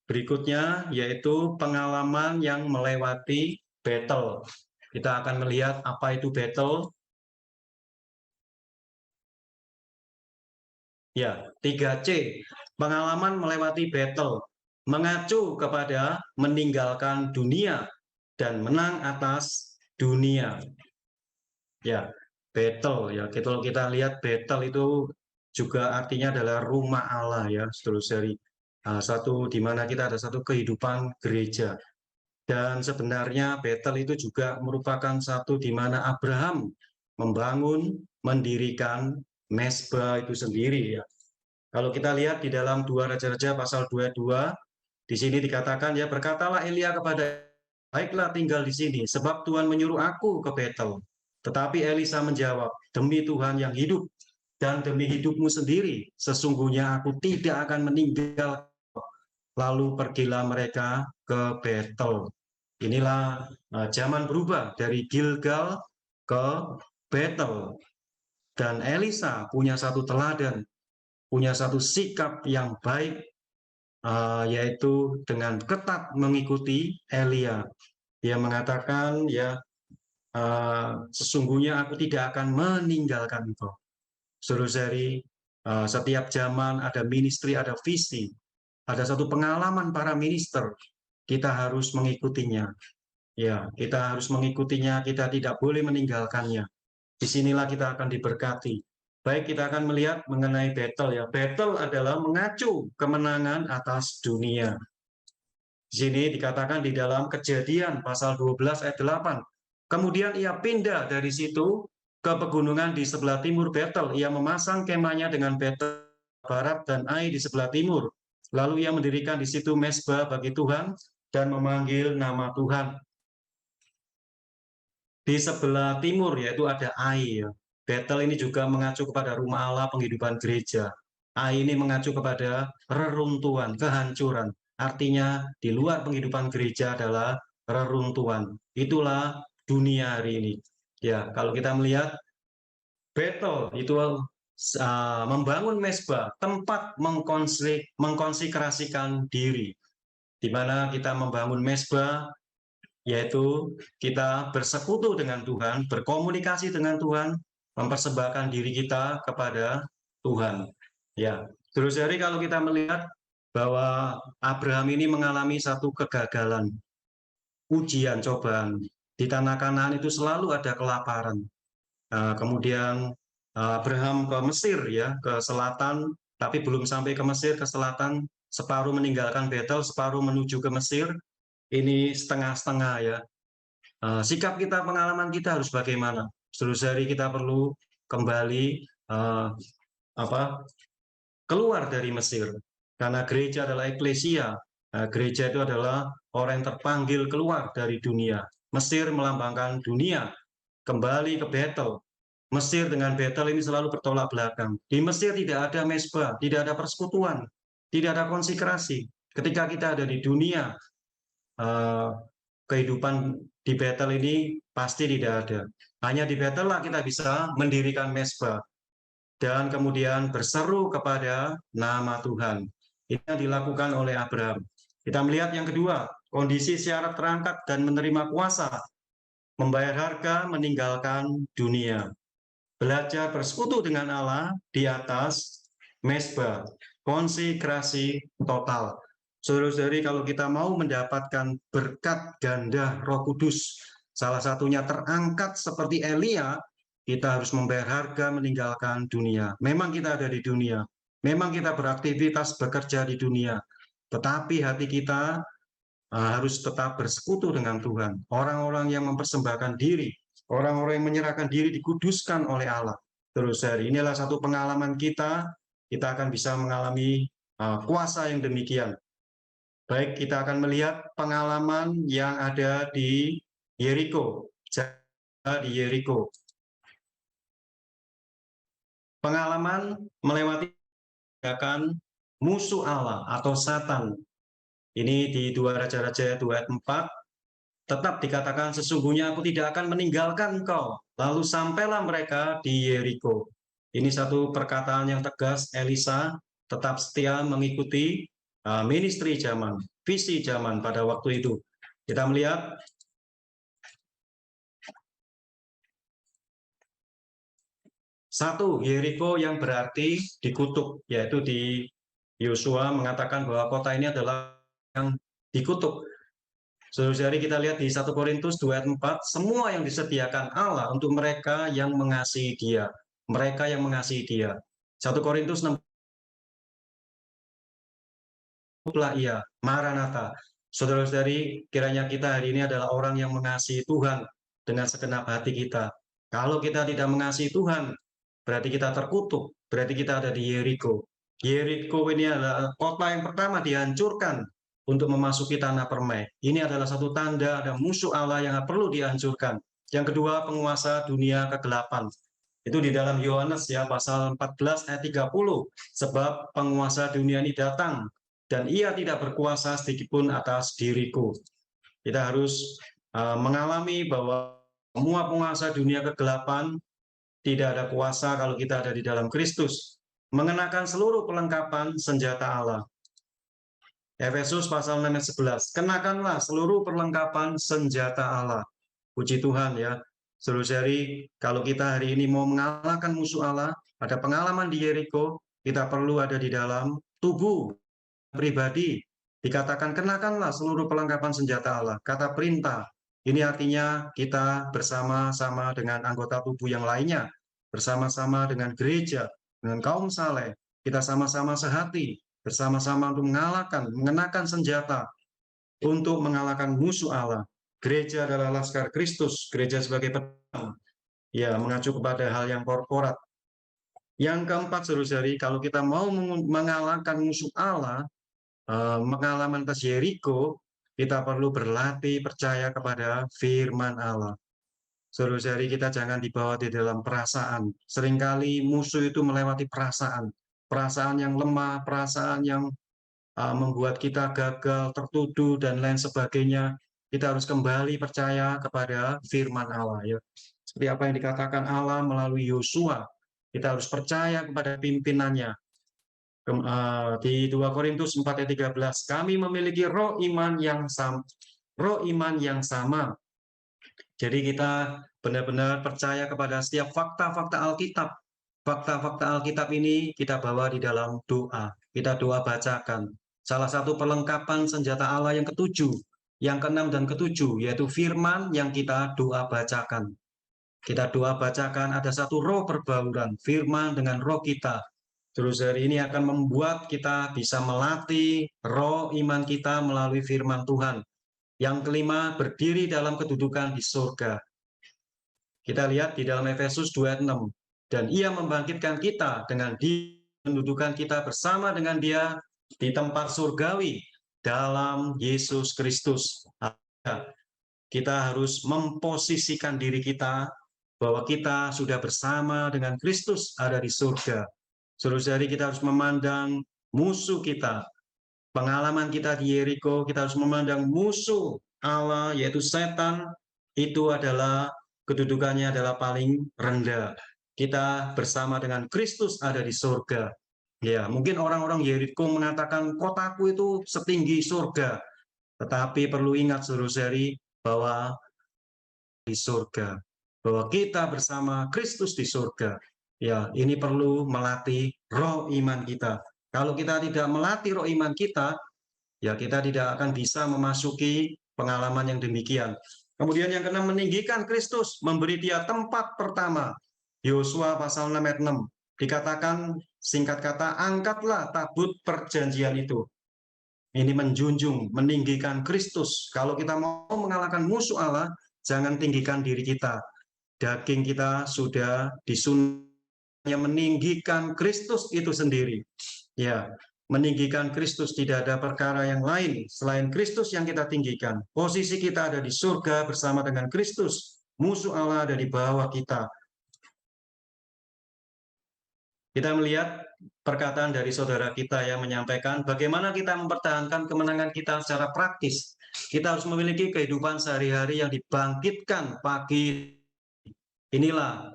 berikutnya, yaitu pengalaman yang melewati battle. Kita akan melihat apa itu battle. Ya, 3C, pengalaman melewati battle, mengacu kepada meninggalkan dunia dan menang atas dunia. Ya, battle ya. Kalau kita lihat battle itu juga artinya adalah rumah Allah ya, saudara-saudari. Satu di mana kita ada satu kehidupan gereja. Dan sebenarnya battle itu juga merupakan satu di mana Abraham membangun, mendirikan mezbah itu sendiri ya. Kalau kita lihat di dalam 2 Raja-Raja pasal 22, di sini dikatakan ya, berkatalah Elia kepada, baiklah tinggal di sini, sebab Tuhan menyuruh aku ke Betel. Tetapi Elisa menjawab, demi Tuhan yang hidup dan demi hidupmu sendiri, sesungguhnya aku tidak akan meninggal. Lalu pergilah mereka ke Betel. Inilah zaman berubah dari Gilgal ke Betel. Dan Elisa punya satu teladan, punya satu sikap yang baik, yaitu dengan ketat mengikuti Elia. Dia mengatakan, ya, sesungguhnya aku tidak akan meninggalkan engkau. Saudara-saudari, setiap zaman ada ministry, ada visi, ada satu pengalaman para minister, kita harus mengikutinya. Ya, kita harus mengikutinya, kita tidak boleh meninggalkannya. Disinilah kita akan diberkati. Baik, kita akan melihat mengenai battle ya. Battle adalah mengacu kemenangan atas dunia. Di sini dikatakan di dalam Kejadian pasal 12 ayat 8. Kemudian ia pindah dari situ ke pegunungan di sebelah timur Betel. Ia memasang kemahnya dengan Betel barat dan Ai di sebelah timur. Lalu ia mendirikan di situ mezbah bagi Tuhan dan memanggil nama Tuhan. Di sebelah timur yaitu ada Ai. Ya. Betel ini juga mengacu kepada rumah Allah, penghidupan gereja. Ai ini mengacu kepada reruntuhan, kehancuran. Artinya di luar penghidupan gereja adalah reruntuhan. Itulah dunia hari ini. Ya, kalau kita melihat Betel itu membangun mezbah, tempat mengkonsekrasikan diri, di mana kita membangun mezbah, yaitu kita bersekutu dengan Tuhan, berkomunikasi dengan Tuhan, mempersembahkan diri kita kepada Tuhan. Ya, terus dari kalau kita melihat bahwa Abraham ini mengalami satu kegagalan, ujian, cobaan. Di tanah Kanaan itu selalu ada kelaparan. Kemudian Abraham ke Mesir, ya, ke selatan, tapi belum sampai ke Mesir, ke selatan, separuh meninggalkan Betel, separuh menuju ke Mesir. Ini setengah-setengah, ya. Sikap kita, pengalaman kita harus bagaimana? Saudara-saudari, kita perlu kembali keluar dari Mesir, karena gereja adalah eklesia. Gereja itu adalah orang yang terpanggil keluar dari dunia. Mesir melambangkan dunia, kembali ke Betel. Mesir dengan Betel ini selalu bertolak belakang. Di Mesir tidak ada mezbah, tidak ada persekutuan, tidak ada konsekrasi. Ketika kita ada di dunia, kehidupan di Betel ini pasti tidak ada. Hanya di Betel lah kita bisa mendirikan mezbah dan kemudian berseru kepada nama Tuhan. Ini yang dilakukan oleh Abraham. Kita melihat yang kedua, kondisi syarat terangkat dan menerima kuasa, membayar harga, meninggalkan dunia. Belajar bersekutu dengan Allah di atas mezbah, konsekrasi total. Saudara-saudari, kalau kita mau mendapatkan berkat ganda Roh Kudus, salah satunya terangkat seperti Elia, kita harus membayar harga, meninggalkan dunia. Memang kita ada di dunia, memang kita beraktivitas bekerja di dunia, tetapi hati kita harus tetap bersekutu dengan Tuhan. Orang-orang yang mempersembahkan diri, orang-orang yang menyerahkan diri dikuduskan oleh Allah. Terus hari inilah satu pengalaman kita akan bisa mengalami kuasa yang demikian. Baik, kita akan melihat pengalaman yang ada di Yeriko. Di Yeriko. Pengalaman melewati musuh Allah atau Satan. Ini di 2 Raja-Raja 2 ayat 4. Tetap dikatakan, sesungguhnya aku tidak akan meninggalkan engkau. Lalu sampailah mereka di Yeriko. Ini satu perkataan yang tegas. Elisa tetap setia mengikuti ministry zaman, visi zaman pada waktu itu. Kita melihat satu, Yeriko yang berarti dikutuk, yaitu di Yosua mengatakan bahwa kota ini adalah yang dikutuk. Saudara-saudari, kita lihat di 1 Korintus 2 ayat 4, semua yang disediakan Allah untuk mereka yang mengasihi Dia. Mereka yang mengasihi Dia. 1 Korintus 6 ia, Maranatha. Saudara-saudari, kiranya kita hari ini adalah orang yang mengasihi Tuhan dengan segenap hati kita. Kalau kita tidak mengasihi Tuhan, berarti kita terkutuk, berarti kita ada di Yeriko. Yeriko ini adalah kota yang pertama dihancurkan untuk memasuki tanah permai. Ini adalah satu tanda ada musuh Allah yang perlu dihancurkan. Yang kedua, penguasa dunia kegelapan. Itu di dalam Yohanes, ya, pasal 14 ayat 30. Sebab penguasa dunia ini datang dan ia tidak berkuasa sedikitpun atas diriku. Kita harus mengalami bahwa semua penguasa dunia kegelapan tidak ada kuasa kalau kita ada di dalam Kristus. Mengenakan seluruh perlengkapan senjata Allah. Efesus pasal 6 ayat 11. Kenakanlah seluruh perlengkapan senjata Allah. Puji Tuhan, ya. Saudara-saudari, kalau kita hari ini mau mengalahkan musuh Allah, ada pengalaman di Yeriko, kita perlu ada di dalam tubuh pribadi. Dikatakan kenakanlah seluruh perlengkapan senjata Allah. Kata perintah. Ini artinya kita bersama-sama dengan anggota tubuh yang lainnya, bersama-sama dengan gereja, dengan kaum saleh, kita sama-sama sehati, bersama-sama untuk mengenakan senjata untuk mengalahkan musuh Allah. Gereja adalah laskar Kristus, gereja sebagai pedang, ya, mengacu kepada hal yang korporat. Yang keempat, saudara-saudari, kalau kita mau mengalahkan musuh Allah, pengalaman atas Yeriko, kita perlu berlatih percaya kepada firman Allah. Saudara-saudari, kita jangan dibawa di dalam perasaan. Seringkali musuh itu melewati perasaan. Perasaan yang lemah, perasaan yang membuat kita gagal, tertuduh, dan lain sebagainya. Kita harus kembali percaya kepada firman Allah. Ya. Seperti apa yang dikatakan Allah melalui Yosua. Kita harus percaya kepada pimpinannya. Di 2 Korintus 4 ayat 13, kami memiliki roh iman yang sama. Jadi kita benar-benar percaya kepada setiap fakta-fakta Alkitab. Fakta-fakta Alkitab ini kita bawa di dalam doa. Kita doa bacakan. Salah satu perlengkapan senjata Allah yang ketujuh, yang keenam dan ketujuh, yaitu firman yang kita doa bacakan. Kita doa bacakan, ada satu roh perbauran, firman dengan roh kita. Terus hari ini akan membuat kita bisa melatih roh iman kita melalui firman Tuhan. Yang kelima, berdiri dalam kedudukan di surga. Kita lihat di dalam Efesus 2 ayat 6. Dan ia membangkitkan kita dengan kedudukan kita bersama dengan dia di tempat surgawi dalam Yesus Kristus. Kita harus memposisikan diri kita bahwa kita sudah bersama dengan Kristus ada di surga. Saudara-saudari, kita harus memandang musuh kita. Pengalaman kita di Yeriko, kita harus memandang musuh Allah, yaitu setan, itu adalah kedudukannya adalah paling rendah. Kita bersama dengan Kristus ada di surga. Ya, mungkin orang-orang Yeriko mengatakan kotaku itu setinggi surga. Tetapi perlu ingat saudara-saudari bahwa di surga, bahwa kita bersama Kristus di surga. Ya, ini perlu melatih roh iman kita. Kalau kita tidak melatih roh iman kita, ya kita tidak akan bisa memasuki pengalaman yang demikian. Kemudian yang keenam, meninggikan Kristus, memberi dia tempat pertama. Yosua pasal 6 ayat 6. Dikatakan singkat kata, angkatlah tabut perjanjian itu. Ini menjunjung, meninggikan Kristus. Kalau kita mau mengalahkan musuh Allah, jangan tinggikan diri kita. Daging kita sudah disunat, meninggikan Kristus itu sendiri. Ya, meninggikan Kristus, tidak ada perkara yang lain selain Kristus yang kita tinggikan. Posisi kita ada di surga bersama dengan Kristus. Musuh Allah ada di bawah kita. Kita melihat perkataan dari saudara kita yang menyampaikan bagaimana kita mempertahankan kemenangan kita secara praktis. Kita harus memiliki kehidupan sehari-hari yang dibangkitkan pagi. Inilah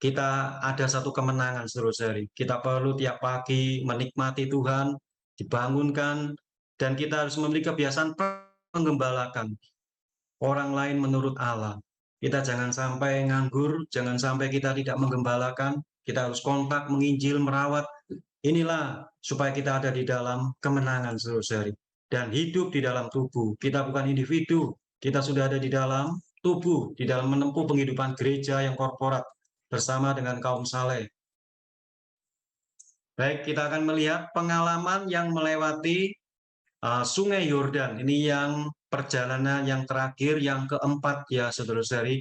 kita ada satu kemenangan saudara-saudari. Kita perlu tiap pagi menikmati Tuhan, dibangunkan, dan kita harus memiliki kebiasaan menggembalakan orang lain menurut Allah. Kita jangan sampai nganggur, jangan sampai kita tidak menggembalakan. Kita harus kontak, menginjil, merawat. Inilah supaya kita ada di dalam kemenangan saudara-saudari. Dan hidup di dalam tubuh. Kita bukan individu, kita sudah ada di dalam tubuh, di dalam menempuh penghidupan gereja yang korporat bersama dengan kaum saleh. Baik, kita akan melihat pengalaman yang melewati Sungai Yordan. Ini yang perjalanan yang terakhir, yang keempat ya saudara-saudari.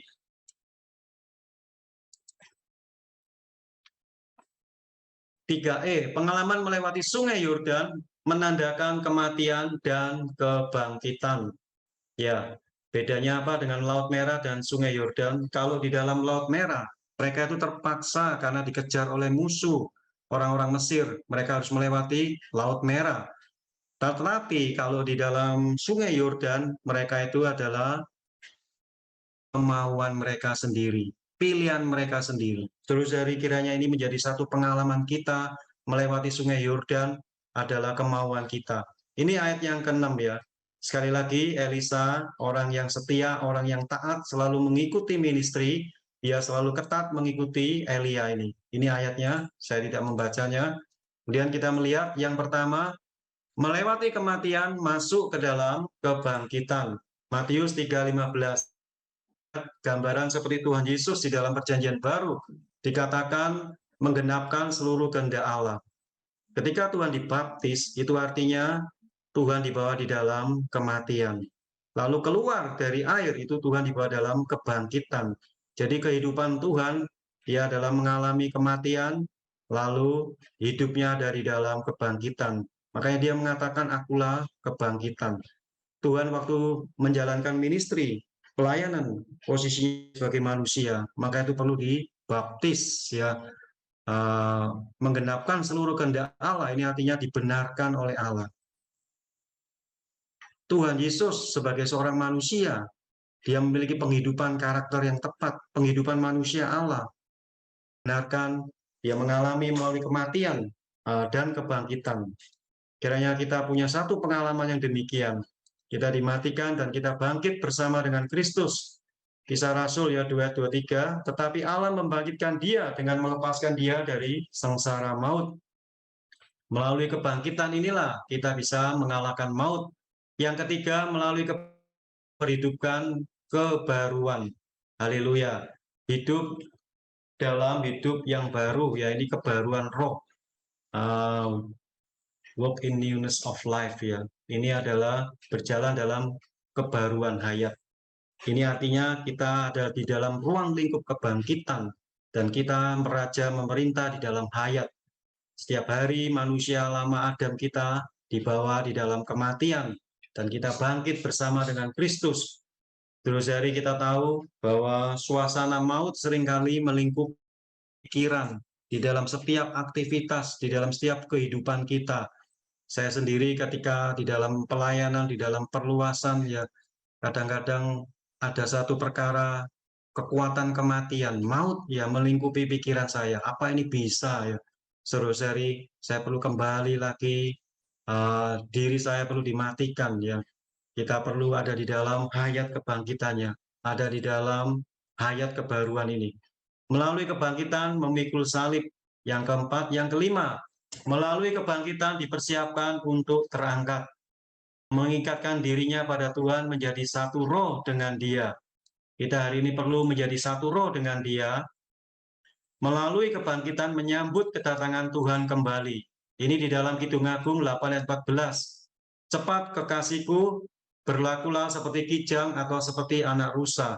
3E, pengalaman melewati Sungai Yordan menandakan kematian dan kebangkitan. Ya, bedanya apa dengan Laut Merah dan Sungai Yordan? Kalau di dalam Laut Merah, mereka itu terpaksa karena dikejar oleh musuh orang-orang Mesir. Mereka harus melewati Laut Merah. Tetapi kalau di dalam Sungai Yordan, mereka itu adalah kemauan mereka sendiri, pilihan mereka sendiri. Terus dari kiranya ini menjadi satu pengalaman kita melewati Sungai Yordan adalah kemauan kita. Ini ayat yang ke-6 ya. Sekali lagi, Elisa, orang yang setia, orang yang taat, selalu mengikuti ministry, dia selalu ketat mengikuti Elia ini. Ini ayatnya, saya tidak membacanya. Kemudian kita melihat yang pertama, melewati kematian, masuk ke dalam kebangkitan. Matius 3:15. Gambaran seperti Tuhan Yesus di dalam perjanjian baru dikatakan menggenapkan seluruh kehendak Allah. Ketika Tuhan dibaptis, itu artinya Tuhan dibawa di dalam kematian. Lalu keluar dari air, itu Tuhan dibawa dalam kebangkitan. Jadi kehidupan Tuhan, dia adalah mengalami kematian, lalu hidupnya dari dalam kebangkitan. Makanya dia mengatakan, akulah kebangkitan. Tuhan waktu menjalankan ministry, pelayanan, posisinya sebagai manusia, maka itu perlu dibaptis ya, menggenapkan seluruh kehendak Allah. Ini artinya dibenarkan oleh Allah. Tuhan Yesus sebagai seorang manusia, dia memiliki penghidupan karakter yang tepat, penghidupan manusia Allah. Benarkan dia mengalami melalui kematian dan kebangkitan. Kiranya kita punya satu pengalaman yang demikian. Kita dimatikan dan kita bangkit bersama dengan Kristus. Kisah Rasul ya 2:23, tetapi Allah membangkitkan dia dengan melepaskan dia dari sengsara maut. Melalui kebangkitan inilah kita bisa mengalahkan maut. Yang ketiga, melalui kehidupan kebaruan. Haleluya. Hidup dalam hidup yang baru, ya ini kebaruan roh. Walk in newness of life ya. Ini adalah berjalan dalam kebaruan hayat. Ini artinya kita ada di dalam ruang lingkup kebangkitan dan kita meraja memerintah di dalam hayat. Setiap hari manusia lama Adam kita dibawa di dalam kematian dan kita bangkit bersama dengan Kristus. Terus hari kita tahu bahwa suasana maut seringkali melingkup pikiran di dalam setiap aktivitas, di dalam setiap kehidupan kita. Saya sendiri ketika di dalam pelayanan, di dalam perluasan, ya kadang-kadang ada satu perkara kekuatan kematian, maut ya melingkupi pikiran saya. Apa ini bisa ya? Saudara-saudari, saya perlu kembali lagi, diri saya perlu dimatikan ya. Kita perlu ada di dalam hayat kebangkitannya, ada di dalam hayat kebaruan ini. Melalui kebangkitan memikul salib. Yang keempat, yang kelima, melalui kebangkitan dipersiapkan untuk terangkat. Mengikatkan dirinya pada Tuhan menjadi satu roh dengan Dia. Kita hari ini perlu menjadi satu roh dengan Dia. Melalui kebangkitan menyambut kedatangan Tuhan kembali. Ini di dalam Kidung Agung 8 ayat 14. Cepat kekasihku, berlakulah seperti kijang atau seperti anak rusa.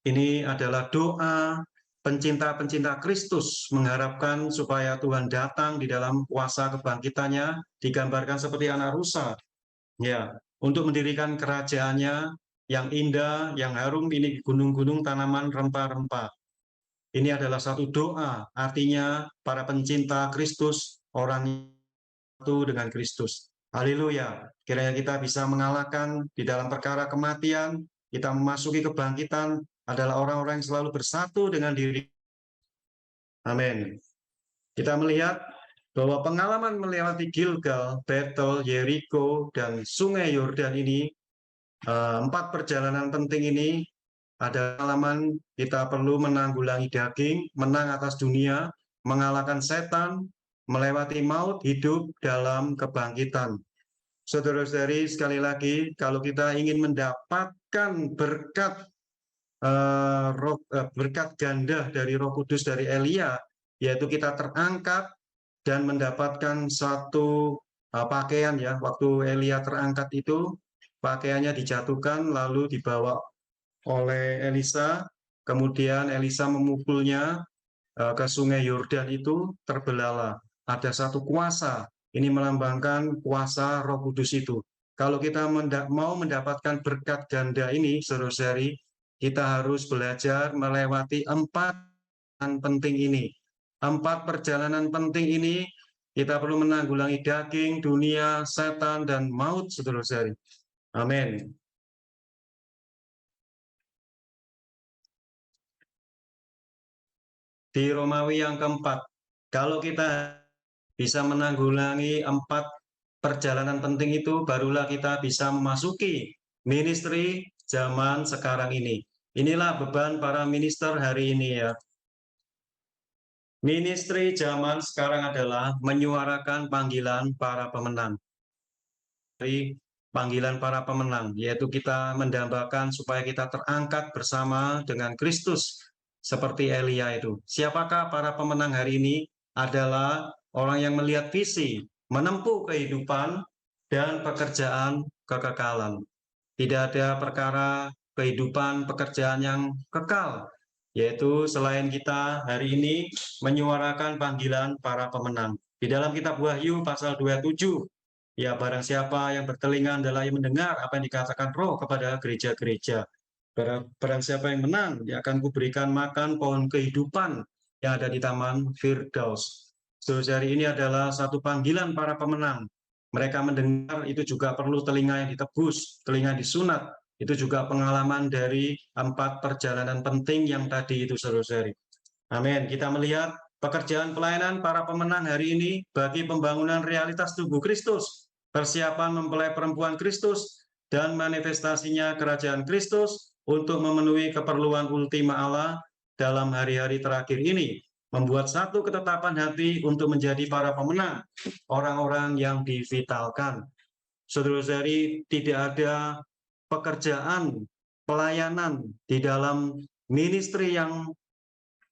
Ini adalah doa pencinta-pencinta Kristus mengharapkan supaya Tuhan datang di dalam kuasa kebangkitannya, digambarkan seperti anak rusa. Ya, untuk mendirikan kerajaannya yang indah, yang harum, ini gunung-gunung tanaman rempah-rempah. Ini adalah satu doa, artinya para pencinta Kristus, orang itu dengan Kristus. Haleluya. Kiranya kita bisa mengalahkan di dalam perkara kematian, kita memasuki kebangkitan, adalah orang-orang yang selalu bersatu dengan diri. Amin. Kita melihat bahwa pengalaman melewati Gilgal, Bethel, Yeriko, dan Sungai Yordan ini, 4 perjalanan penting ini, ada pengalaman kita perlu menanggulangi daging, menang atas dunia, mengalahkan setan, melewati maut, hidup dalam kebangkitan. Saudara-saudari, sekali lagi, kalau kita ingin mendapatkan berkat ganda dari Roh Kudus dari Elia, yaitu kita terangkat dan mendapatkan satu pakaian ya. Waktu Elia terangkat itu pakaiannya dijatuhkan lalu dibawa oleh Elisa, kemudian Elisa memukulnya ke Sungai Yordan itu terbelalak. Ada satu kuasa, ini melambangkan kuasa Roh Kudus itu. Kalau kita mau mendapatkan berkat ganda ini, saudara-saudari, kita harus belajar melewati 4 penting ini. 4 perjalanan penting ini, kita perlu menanggulangi daging, dunia, setan, dan maut, saudara-saudari. Amin. Di Romawi yang keempat, kalau kita bisa menanggulangi 4 perjalanan penting itu, barulah kita bisa memasuki ministry zaman sekarang ini. Inilah beban para minister hari ini ya. Ministry zaman sekarang adalah menyuarakan panggilan para pemenang. Dari panggilan para pemenang, yaitu kita mendambakan supaya kita terangkat bersama dengan Kristus seperti Elia itu. Siapakah para pemenang hari ini? Adalah orang yang melihat visi, menempuh kehidupan dan pekerjaan kekekalan. Tidak ada perkara kehidupan pekerjaan yang kekal, yaitu selain kita hari ini menyuarakan panggilan para pemenang. Di dalam kitab Wahyu pasal 27, ya barang siapa yang bertelinga adalah yang mendengar apa yang dikatakan Roh kepada gereja-gereja. Barang siapa yang menang, dia akan kuberikan makan pohon kehidupan yang ada di Taman Firdaus. Saudara-saudari, ini adalah satu panggilan para pemenang. Mereka mendengar, itu juga perlu telinga yang ditebus, telinga disunat. Itu juga pengalaman dari 4 perjalanan penting yang tadi itu, saudara-saudari. Amin. Kita melihat pekerjaan pelayanan para pemenang hari ini bagi pembangunan realitas tubuh Kristus, persiapan mempelai perempuan Kristus, dan manifestasinya kerajaan Kristus untuk memenuhi keperluan ultima Allah dalam hari-hari terakhir ini, membuat satu ketetapan hati untuk menjadi para pemenang, orang-orang yang divitalkan. Saudara-saudari, tidak ada pekerjaan pelayanan di dalam ministry yang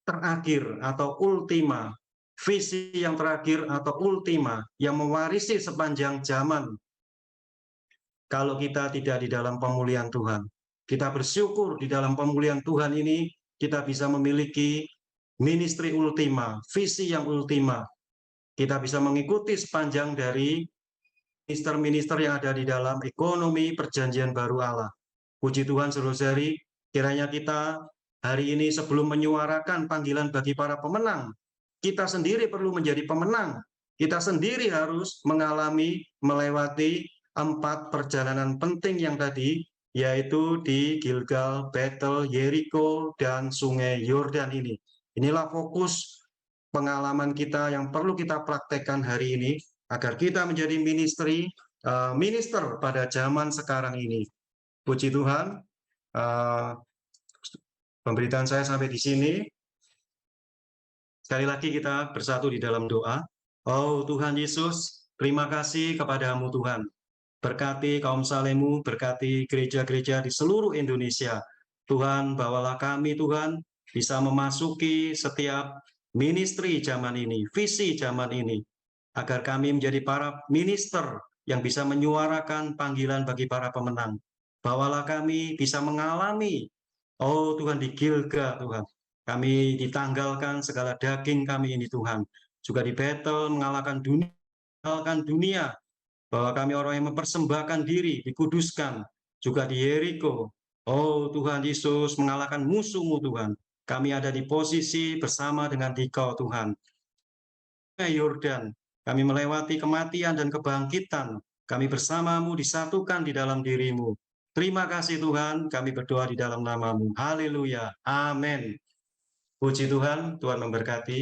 terakhir atau ultima, visi yang terakhir atau ultima yang mewarisi sepanjang zaman. Kalau kita tidak di dalam pemulihan Tuhan, kita bersyukur di dalam pemulihan Tuhan ini kita bisa memiliki ministry ultima, visi yang ultima. Kita bisa mengikuti sepanjang dari minister-minister yang ada di dalam ekonomi perjanjian baru Allah. Puji Tuhan, saudara-saudari, kiranya kita hari ini sebelum menyuarakan panggilan bagi para pemenang, kita sendiri perlu menjadi pemenang. Kita sendiri harus mengalami, melewati 4 perjalanan penting yang tadi, yaitu di Gilgal, Bethel, Yeriko, dan Sungai Yordan ini. Inilah fokus pengalaman kita yang perlu kita praktekkan hari ini, agar kita menjadi minister pada zaman sekarang ini. Puji Tuhan, pemberitaan saya sampai di sini. Sekali lagi kita bersatu di dalam doa. Oh Tuhan Yesus, terima kasih kepadamu Tuhan. Berkati kaum Salemu, berkati gereja-gereja di seluruh Indonesia. Tuhan, bawalah kami Tuhan bisa memasuki setiap ministry zaman ini, visi zaman ini, agar kami menjadi para minister yang bisa menyuarakan panggilan bagi para pemenang. Bawalah kami bisa mengalami, oh Tuhan, di Gilgal Tuhan, kami ditanggalkan segala daging kami ini Tuhan. Juga di Bethel mengalahkan dunia, bahwa kami orang yang mempersembahkan diri, dikuduskan. Juga di Yeriko, oh Tuhan Yesus, mengalahkan musuh-Mu Tuhan. Kami ada di posisi bersama dengan Dikau Tuhan. Yordan, kami melewati kematian dan kebangkitan. Kami bersama-Mu disatukan di dalam diri-Mu. Terima kasih Tuhan, kami berdoa di dalam nama-Mu. Haleluya. Amin. Puji Tuhan, Tuhan memberkati.